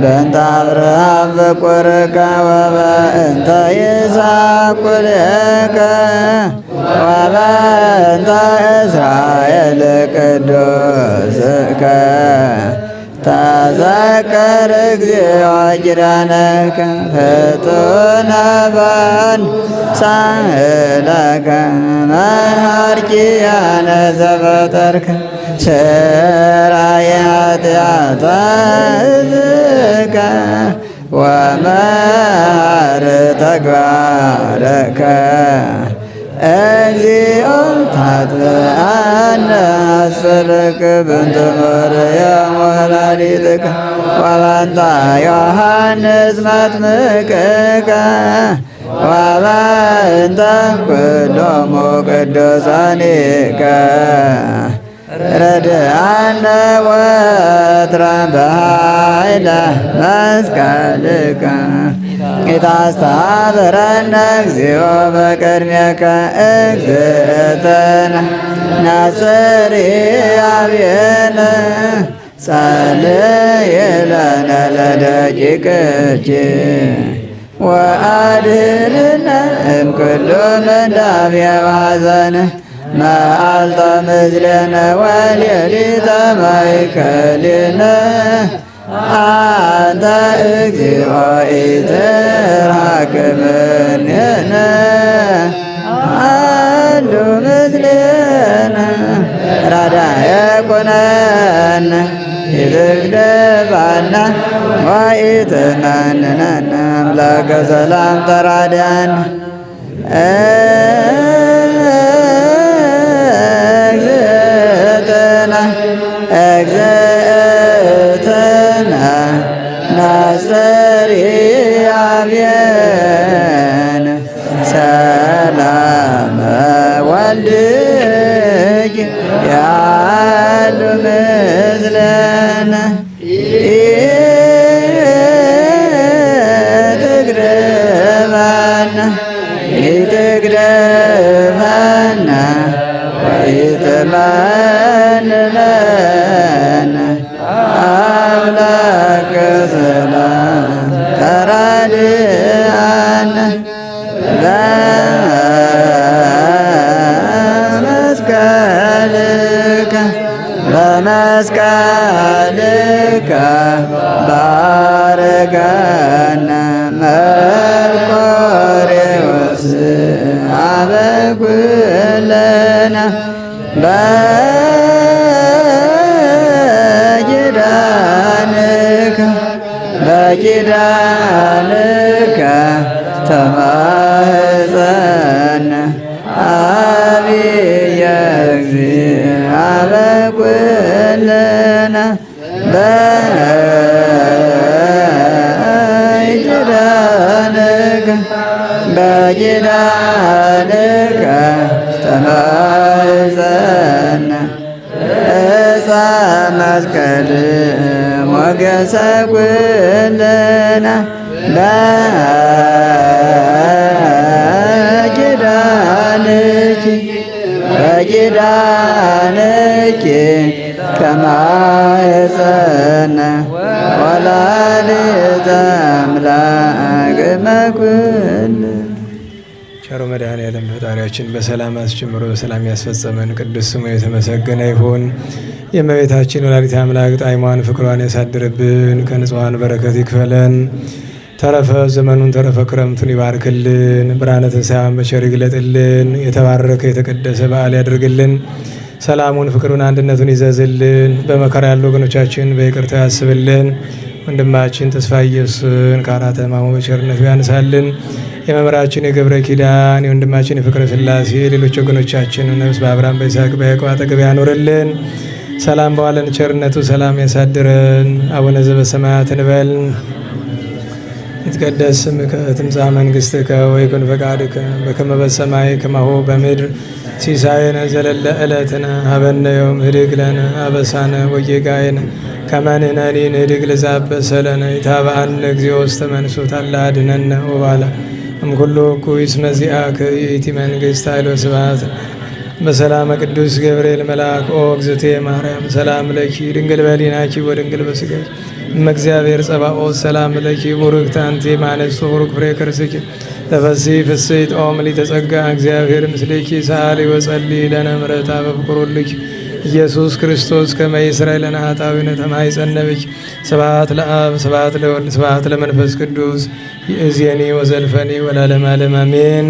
በእንተ አብርሃም በኵርከ ወበእንተ ይስሐቅ ኵልከ ወበእንተ እስራኤል ቅዱስከ ተዘከር እግዚኦ ኪዳነከ ፍጡነ በአምሳለከ መሐርኪያነ ዘፈጠርከ ስራየ ኃጢአተ ሕዝብከ ወመሐር ተግባረከ እግዚኦ ታጥበአነ አስፈለከ በእንተ ማርያም ወላዲትከ ወበእንተ ዮሐንስ መጥምቅከ ወበእንተ ኩሎሙ ቅዱሳኒከ ረድአነ ወትረ በኃይለ መስቀልከ ኢታስተባብረነ እግዚኦ በቅድሜከ እግዝእትነ ናጽሪ አብየነ ጸልይ ለነ ለደቂቅኪ ወአድኅነነ እምኩሉ ምንዳብየ ወሐዘነ መዓልተ ምስሌነ ወሌሊተ ማእከሌነ አንተ እግዚኦ ኢትርሐቅምኔነ አሉ ምስሌነ ራዳየ ኩነነ ኢትግደፋነ ወኢትመንነነ አምላከ ሰላም ተራዳነ እግዝእትነ ናጽሪ አብየነ ሰላመ ወልድኪ ያሉ ምስለነ ኢትግደፈነ ወኢትመንነነ አምላከ ሰላም ተራድአነ በመስቀልከ ባርከነ መርቆሬዎስ አበኩለነ በኪዳንከ ተማህፀነ አብየ እግዚእ አበኩለነ በኪዳንከ ተማህፀነ እፀ መስቀል ሞገሰ ኩለነ በኪዳንኪ ከማህፀነ ወላዲተ አምላክ እመኩልነ። ቸሩ መድኃኔዓለም ፈጣሪያችን በሰላም አስጀምሮ በሰላም ያስፈጸመን ቅዱስ ስሙ የተመሰገነ ይሁን። የእመቤታችን ወላዲተ አምላክ ጣዕሟን ፍቅሯን ያሳድርብን፣ ከንጹሐን በረከት ይክፈለን። ተረፈ ዘመኑን ተረፈ ክረምቱን ይባርክልን፣ ብርሃነ ትንሣኤውን በቸር ይግለጥልን። የተባረከ የተቀደሰ በዓል ያድርግልን። ሰላሙን ፍቅሩን አንድነቱን ይዘዝልን። በመከራ ያሉ ወገኖቻችን በይቅርታ ያስብልን። ወንድማችን ተስፋ ኢየሱስን ከአራተ ሕማሙ በቸርነቱ ያንሳልን። የመምህራችን የገብረ ኪዳን የወንድማችን የፍቅረ ሥላሴ ሌሎች ወገኖቻችን ነፍስ በአብርሃም በይስሐቅ በያዕቆብ አጠገብ ያኖርልን። ሰላም በዋለን ቸርነቱ ሰላም ያሳድረን። አቡነ ዘበሰማያት እንበል። ይትቀደስ ስምከ ትምጻእ መንግሥትከ ወይኩን ፈቃድከ በከመ በሰማይ ከማሁ በምድር ሲሳየነ ዘለለ ዕለትነ ሀበነ ዮም ህድግ ለነ አበሳነ ወጌጋየነ ከመ ንሕነኒ ንህድግ ለዘአበሰለነ ኢታብአነ እግዚኦ ውስተ መንሱት አላ አድኅነነ ወባላ እምኩሉ እኩይ እስመ ዚአከ ይእቲ መንግሥት ኃይል ወስብሐት። በሰላመ ቅዱስ ገብርኤል መልአክ ኦ እግዝእትየ ማርያም ሰላም ለኪ ድንግል በኅሊናኪ ወድንግል በሥጋኪ እመ እግዚአብሔር ጸባኦት ሰላም ለኪ ቡርክት አንቲ እምአንስት ወቡሩክ ፍሬ ከርሥኪ ተፈሥሒ ፍሥሕት ኦ ምልዕተ ጸጋ እግዚአብሔር ምስሌኪ ሰአሊ ወጸልዪ ለነ ምሕረተ በፍቁር ኢየሱስ ክርስቶስ ከመ ይሥረይ ለነ ኃጣውኢነ ተማኅፀነ ብኪ። ስብሐት ለአብ ስብሐት ለወልድ ስብሐት ለመንፈስ ቅዱስ ይእዜኒ ወዘልፈኒ ወለዓለመ ዓለም አሜን።